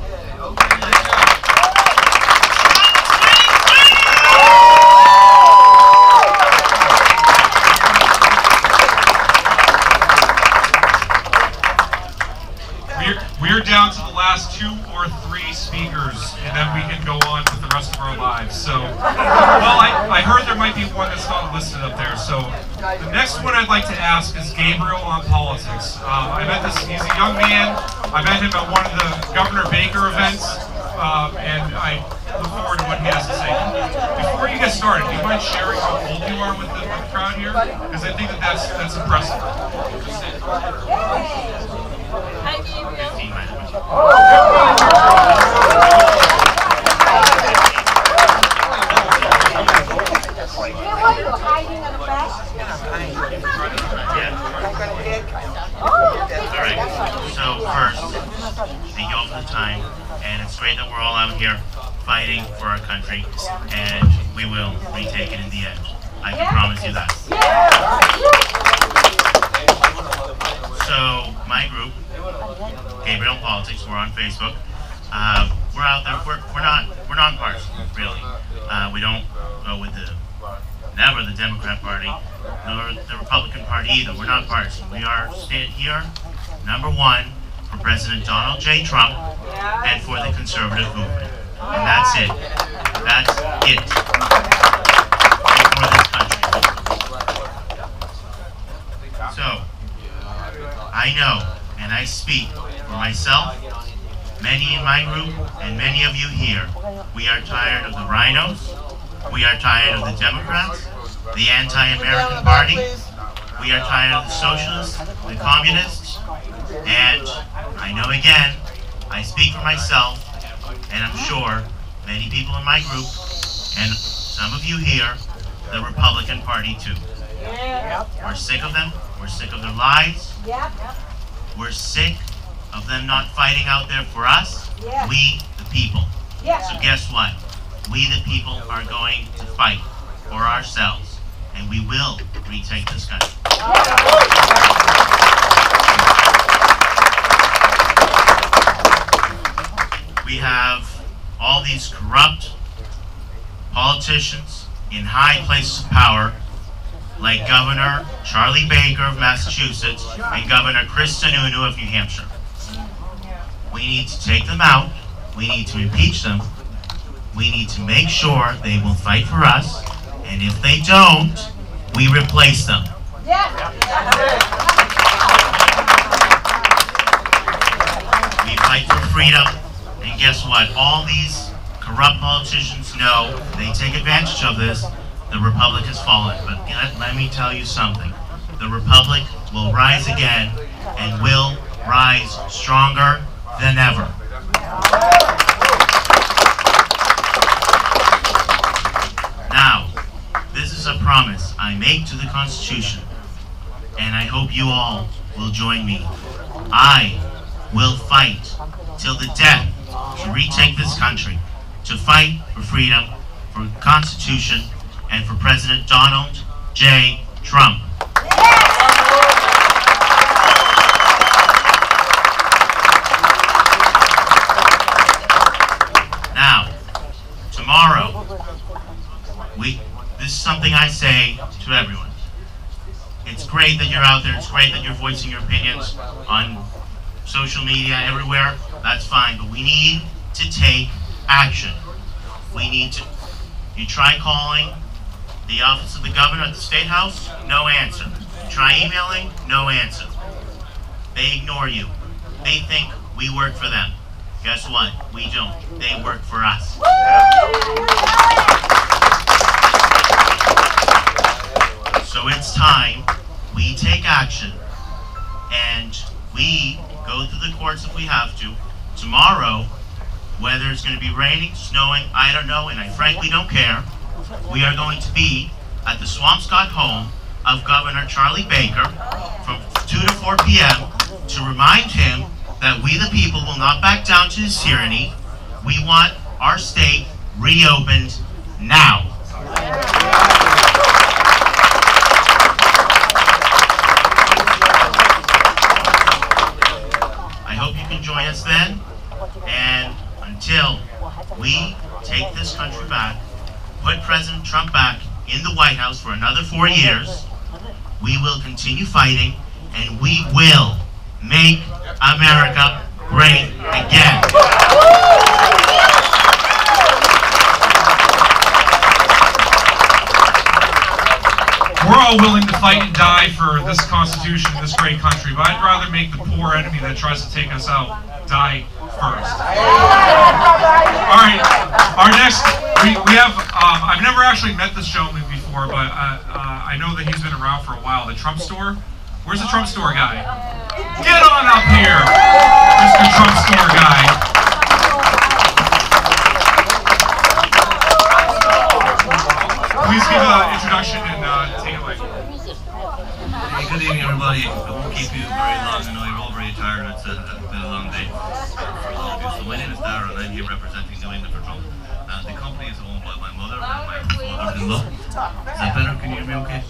We're down to the last 2 or 3 speakers, and then we can go on with the rest of our lives. So, well, I heard there might be one that's not listed up there. So, the next one I'd like to ask is Gabriel on politics. I met he's a young man. I met him at one of the Governor Baker events, and I look forward to what he has to say. Before you get started, do you mind sharing how old you are with the crowd here? Because I think that's impressive. Hi, Gabriel. Thank you all for the time, and it's great that we're all out here fighting for our country, and we will retake it in the end. I can promise you that. So, my group, Gabriel Politics, we're on Facebook. We're out there. We're non-partisan, really. We don't go with never the Democrat Party, nor the Republican Party either. We're not partisan. We are here, number one, for President Donald J. Trump and for the conservative movement. And that's it. That's it. And for this country. So, I know, and I speak for myself, many in my group, and many of you here. We are tired of the Rhinos. We are tired of the Democrats, the anti-American party. We are tired of the socialists, the communists, and I know again, I speak for myself, and I'm sure many people in my group, and some of you here, the Republican Party too. We're sick of them. We're sick of their lies. We're sick of them not fighting out there for us, we the people. So guess what? We the people are going to fight for ourselves, and we will retake this country. We have all these corrupt politicians in high places of power, like Governor Charlie Baker of Massachusetts and Governor Chris Sununu of New Hampshire. We need to take them out. We need to impeach them. We need to make sure they will fight for us, and if they don't, we replace them. We fight for freedom, and guess what? All these corrupt politicians know they take advantage of this. The Republic has fallen, but let me tell you something. The Republic will rise again and will rise stronger than ever. Now, this is a promise I make to the Constitution, and I hope you all will join me. I will fight till the death to retake this country, to fight for freedom, for the Constitution, and for President Donald J. Trump. Now, tomorrow, this is something I say to everyone. It's great that you're out there. It's great that you're voicing your opinions on social media, everywhere. That's fine, but we need to take action. We need to. You try calling the office of the governor at the State House, no answer. You try emailing, no answer. They ignore you. They think we work for them. Guess what? We don't. They work for us. So it's time we take action and we go through the courts if we have to. Tomorrow, whether it's going to be raining, snowing, I don't know, and I frankly don't care, we are going to be at the Swampscott home of Governor Charlie Baker from 2 to 4 p.m. to remind him that we the people will not back down to his tyranny. We want our state reopened now. I hope you can join us then, and until we take this country back, put President Trump back in the White House for another 4 years, we will continue fighting, and we will make America great again. We're all willing to fight and die for this Constitution, this great country, but I'd rather make the poor enemy that tries to take us out die first. All right, our next, we have, I've never actually met this gentleman before, but I know that he's been around for a while. The Trump Store? Where's the Trump Store guy? Get on up here, Mr. Trump Store guy. Please give an introduction and take it away. good evening, everybody. I won't keep you very long. I know you're all very tired. It's been a long day for a lot of you. So my name is Darren, and I'm here representing New England for Trump. The company is owned by my mother and my father-in-law. Is that better? Can you hear me okay?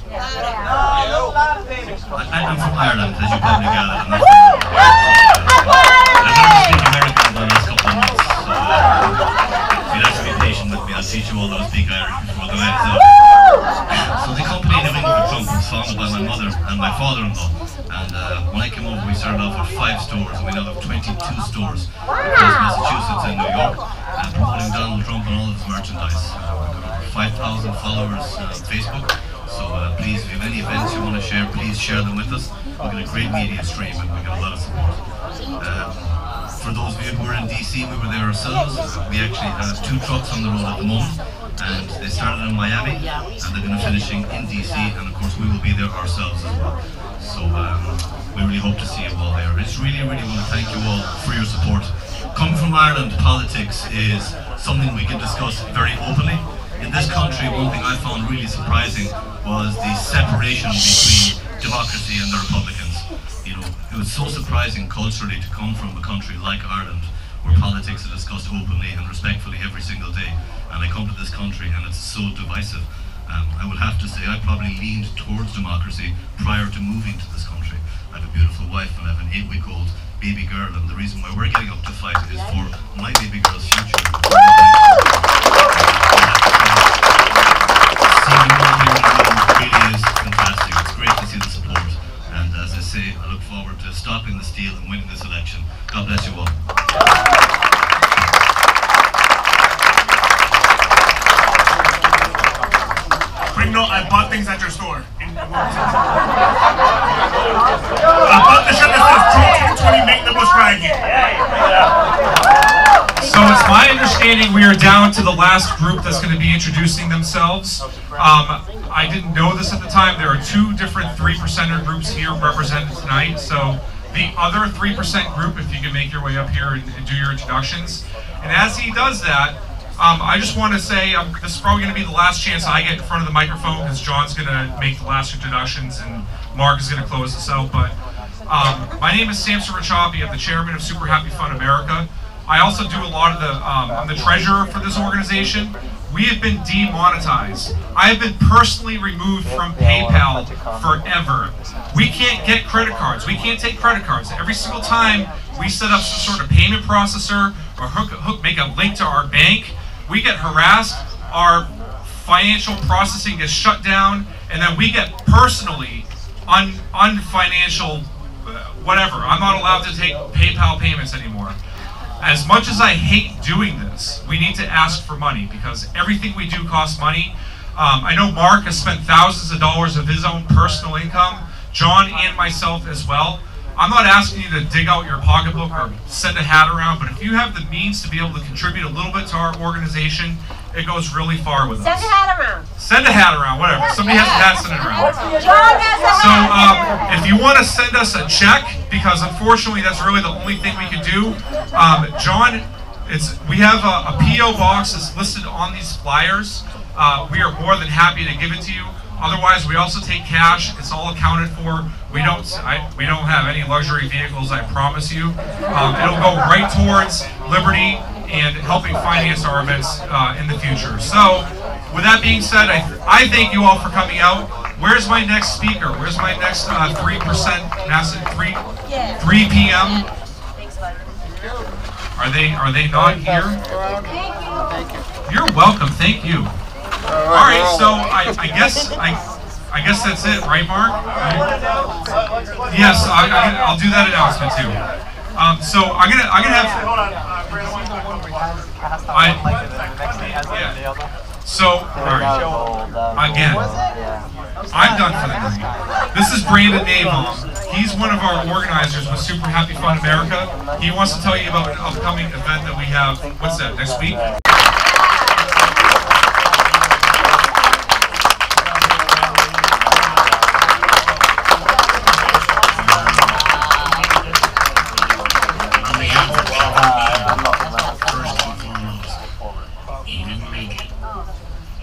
I'm from Ireland, as you probably gathered. I've learned to speak American in the last couple of months. So you'll have to be patient with me. I'll teach you all how to speak Irish before the end. So the company New England for Trump was founded by my mother and my father-in-law. And when I came over, we started off with 5 stores, and we now have 22 stores across Massachusetts and New York, promoting Donald Trump and all of his merchandise. We've got over 5,000 followers on Facebook, so please, if you have any events you want to share, please share them with us. We've got a great media stream, and we've got a lot of support. For those of you who are in DC, we were there ourselves. We actually have 2 trucks on the road at the moment, and they started in Miami, and they're going to be finishing in DC, and of course we will be there ourselves as well. So we really hope to see you all there. I just really want to thank you all for your support. Coming from Ireland, politics is something we can discuss very openly. In this country, one thing I found really surprising was the separation between democracy and the Republicans. You know, it was so surprising culturally to come from a country like Ireland, where politics is discussed openly and respectfully every single day. And I come to this country and it's so divisive. I would have to say I probably leaned towards democracy prior to moving to this country. I have a beautiful wife and I have an 8-week-old baby girl, and the reason why we're getting up to fight is for my baby girl's future. Seeing you all here in the room really is fantastic. It's great to see the support. And as I say, I look forward to stopping the steal and winning this election. God bless you all. I bought things at your store. I bought the shirt that says Trump 2020, make the Bush cry again. So it's my understanding we are down to the last group that's going to be introducing themselves. I didn't know this at the time. There are 2 different 3%er groups here represented tonight. So the other 3% group, if you can make your way up here and do your introductions. And as he does that, I just want to say this is probably going to be the last chance I get in front of the microphone, because John's going to make the last introductions and Mark is going to close this out. But my name is Samson Rachapi. I'm the chairman of Super Happy Fun America. I also do a lot of the, I'm the treasurer for this organization. We have been demonetized. I have been personally removed from PayPal forever. We can't get credit cards. We can't take credit cards. Every single time we set up some sort of payment processor or make a link to our bank, we get harassed, our financial processing gets shut down, and then we get personally unfinancial, whatever. I'm not allowed to take PayPal payments anymore. As much as I hate doing this, we need to ask for money, because everything we do costs money. I know Mark has spent thousands of dollars of his own personal income, John and myself as well. I'm not asking you to dig out your pocketbook or send a hat around, but if you have the means to be able to contribute a little bit to our organization, it goes really far with us. Send a hat around. Send a hat around, whatever. Somebody has a hat, send it around. John has a hat. So if you want to send us a check, because unfortunately that's really the only thing we can do, John, we have a P.O. box that's listed on these flyers. We are more than happy to give it to you. Otherwise, we also take cash. It's all accounted for. We don't have any luxury vehicles, I promise you. It'll go right towards liberty and helping finance our events in the future. So, with that being said, I thank you all for coming out. Where's my next speaker? Where's my next 3% massive 3 p.m.? Are they not here? You're welcome. Thank you. All right, so I guess that's it, right, Mark? Yes, I'll do that announcement too. So I'm gonna have. So all right, again, I'm done for the night. This is Brandon Navon. He's one of our organizers with Super Happy Fun America. He wants to tell you about an upcoming event that we have. What's that? Next week?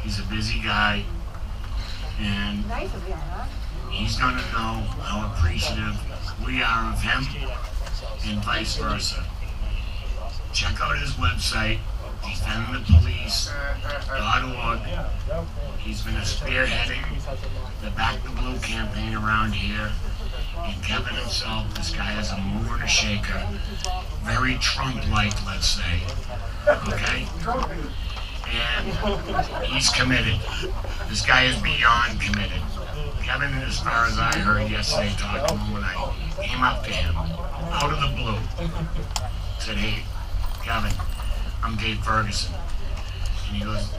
He's a busy guy, and he's going to know we are of him, and vice versa. Check out his website, defendthepolice.org. He's been spearheading the Back the Blue campaign around here. And Kevin himself, this guy is a mover and a shaker. Very Trump-like, let's say. Okay? And he's committed. This guy is beyond committed. Kevin, as far as I heard yesterday, talked to him when I came up to him, out of the blue, said, hey, Kevin, I'm Dave Ferguson. And he goes,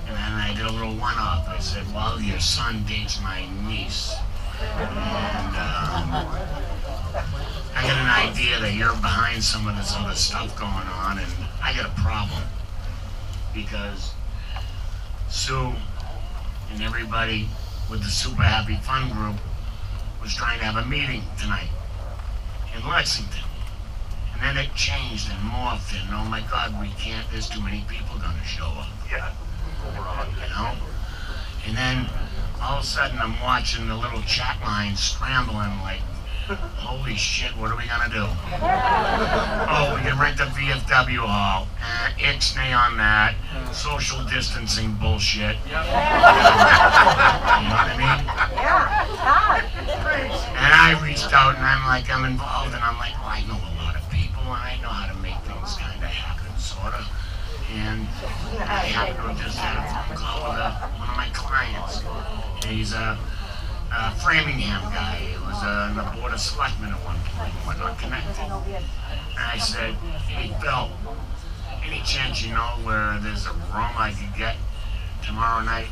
and then I did a little one-up. I said, well, your son dates my niece. And I got an idea that you're behind some of this other stuff going on, and I got a problem. Because Sue and everybody with the Super Happy Fun group was trying to have a meeting tonight in Lexington. And then it changed and morphed, and oh my God, we can't, there's too many people gonna show up. Yeah. You know? And then all of a sudden I'm watching the little chat line scrambling like, holy shit, what are we gonna do? Oh, we can rent the VFW hall. Ixnay on that. Social distancing bullshit. You know what I mean? And I reached out and I'm like, I'm involved, and I'm like, well, I know a lot of people and I know how to make things kind of happen, sort of. And I happened to just had a phone call with one of my clients. He's a Framingham guy. He was on the Board of Selectmen at one point. We're not connected. And I said, hey, Bill, any chance you know where there's a room I could get tomorrow night?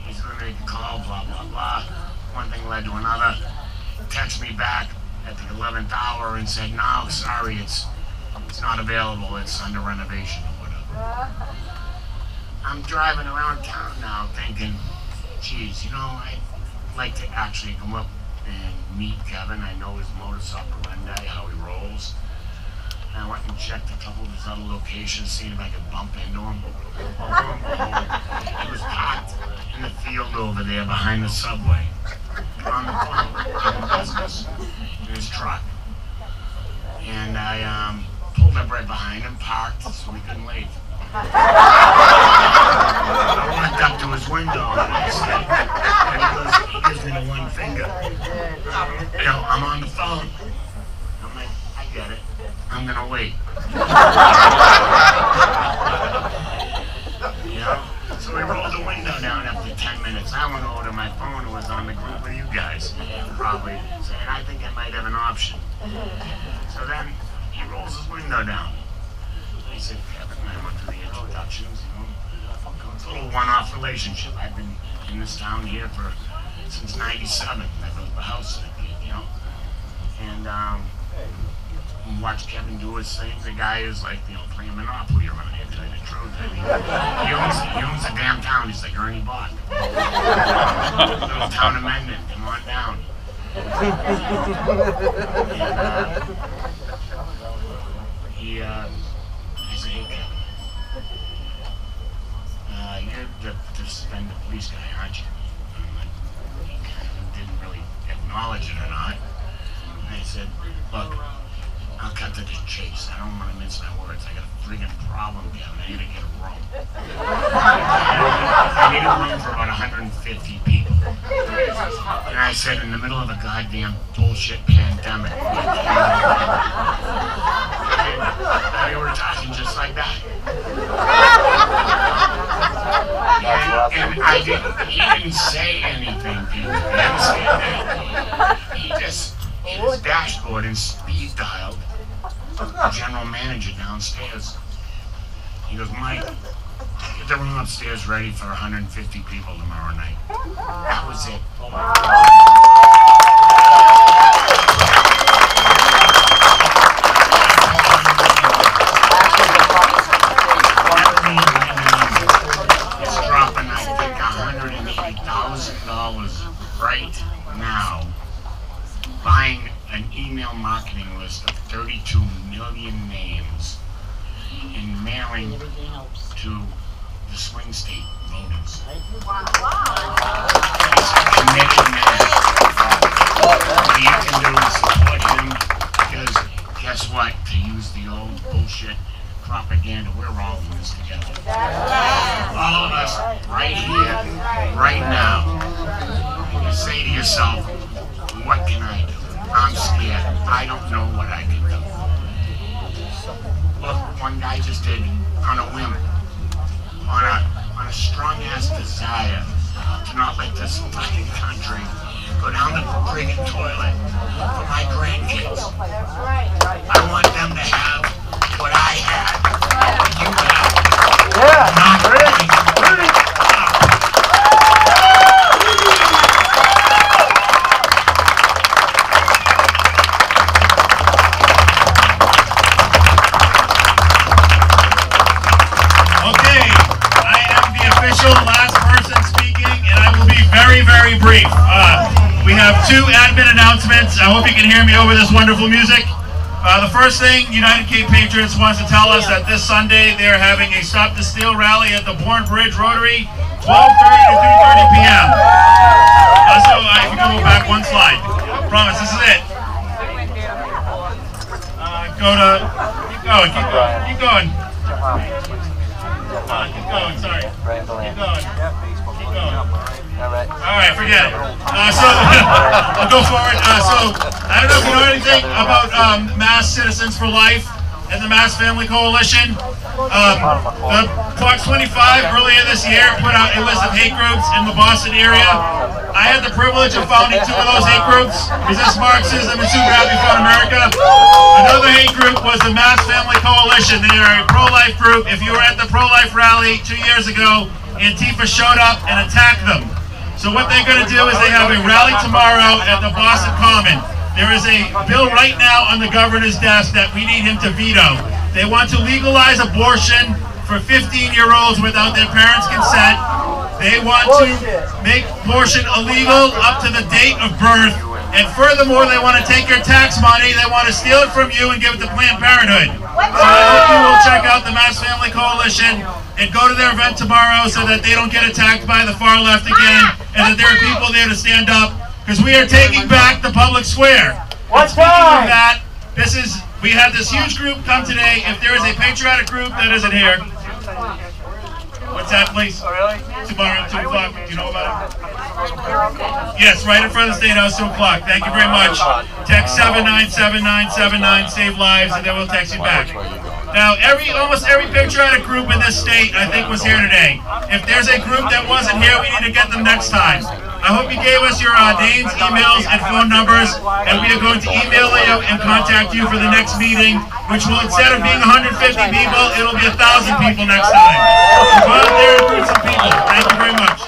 He's going to make a call, blah, blah, blah. One thing led to another. Text me back at the 11th hour and said, no, sorry, it's not available. It's under renovation or whatever. I'm driving around town now thinking, geez, you know, I'd like to actually come up and meet Kevin. I know his modus operandi, how he rolls. And I went and checked a couple of his other locations, seeing if I could bump into him. He was parked in the field over there behind the subway, on the phone, doing business, in his truck. And I pulled up right behind him, parked, so we couldn't leave. I walked up to his window and I said, he gives me the one finger. You know, I'm on the phone. I'm like, I get it. I'm gonna wait. You know? So we rolled the window down after 10 minutes. I went over to my phone and was on the group with you guys. Probably saying, I think I might have an option. So then he rolls his window down. I said, Kevin, I went through the introductions, you know. It's a little one-off relationship. I've been in this town here since '97. I built the house that I did, you know. And watch Kevin do his thing. The guy is like, you know, playing Monopoly around here, to tell you the truth. I mean, he owns the damn town. He's like Ernie Bach. Little town of Mendon, come on down. And, I said, hey Kevin, you're the defend the police guy, aren't you? And he kind of didn't really acknowledge it or not. And I said, look, I'll cut to the chase. I don't want to mince my words. I got a friggin' problem, Kevin. I need to get a room. I need a room for about 150 people. And I said, in the middle of a goddamn bullshit pandemic. We were talking just like that. And he didn't say anything, people. He didn't say anything. He just, in his dashboard and speed dialed the general manager downstairs. He goes, Mike, get the room upstairs ready for 150 people tomorrow night. That was it. It's dropping, I think, $180,000 right now, buying an email marketing list of 32 million names and mailing to the swing state voters. He's a committed man. What you can do is use the old bullshit propaganda. We're all in this together. All of us, right here, right now. And you say to yourself, what can I do? I'm scared. I don't know what I can do. Look, one guy just did on a whim, on a strong-ass desire to not let this fucking country go down the friggin' toilet for my grandkids. I want them to have what I had, what you have. Okay, I am the official last person speaking, and I will be very, very brief. We have 2 admin announcements. I hope you can hear me over this wonderful music. The first thing, United Cape Patriots wants to tell us that this Sunday they are having a Stop the Steal rally at the Bourne Bridge Rotary, 12:30 to 3:30 p.m. So if you can go back one slide. Promise, this is it. Keep going. Keep going, sorry. Keep going. Alright, forget it. I'll go forward. I don't know if you know anything about Mass Citizens for Life and the Mass Family Coalition. The Fox 25 earlier this year put out a list of hate groups in the Boston area. I had the privilege of founding 2 of those hate groups, Resist Marxism and Super Happy Fun America. Another hate group was the Mass Family Coalition. They are a pro-life group. If you were at the pro-life rally 2 years ago, Antifa showed up and attacked them. So what they're going to do is they have a rally tomorrow at the Boston Common. There is a bill right now on the governor's desk that we need him to veto. They want to legalize abortion for 15-year-olds without their parents' consent. They want to make abortion illegal up to the date of birth. And furthermore, they want to take your tax money, they want to steal it from you and give it to Planned Parenthood. So I hope you will check out the Mass Family Coalition and go to their event tomorrow so that they don't get attacked by the far left again, and that there are people there to stand up, because we are taking back the public square. And speaking of that, we had this huge group come today. If there is a patriotic group that isn't here, what's that place? Tomorrow, 2 o'clock. Do you know about it? Yes, right in front of the State House, 2 o'clock. Thank you very much. Text 797979, save lives, and then we'll text you back. Now, almost every patriotic group in this state, I think, was here today. If there's a group that wasn't here, we need to get them next time. I hope you gave us your names, emails, and phone numbers, and we are going to email you and contact you for the next meeting, which will, instead of being 150 people, it'll be 1,000 people next time. So go out there and recruit some people. Thank you very much.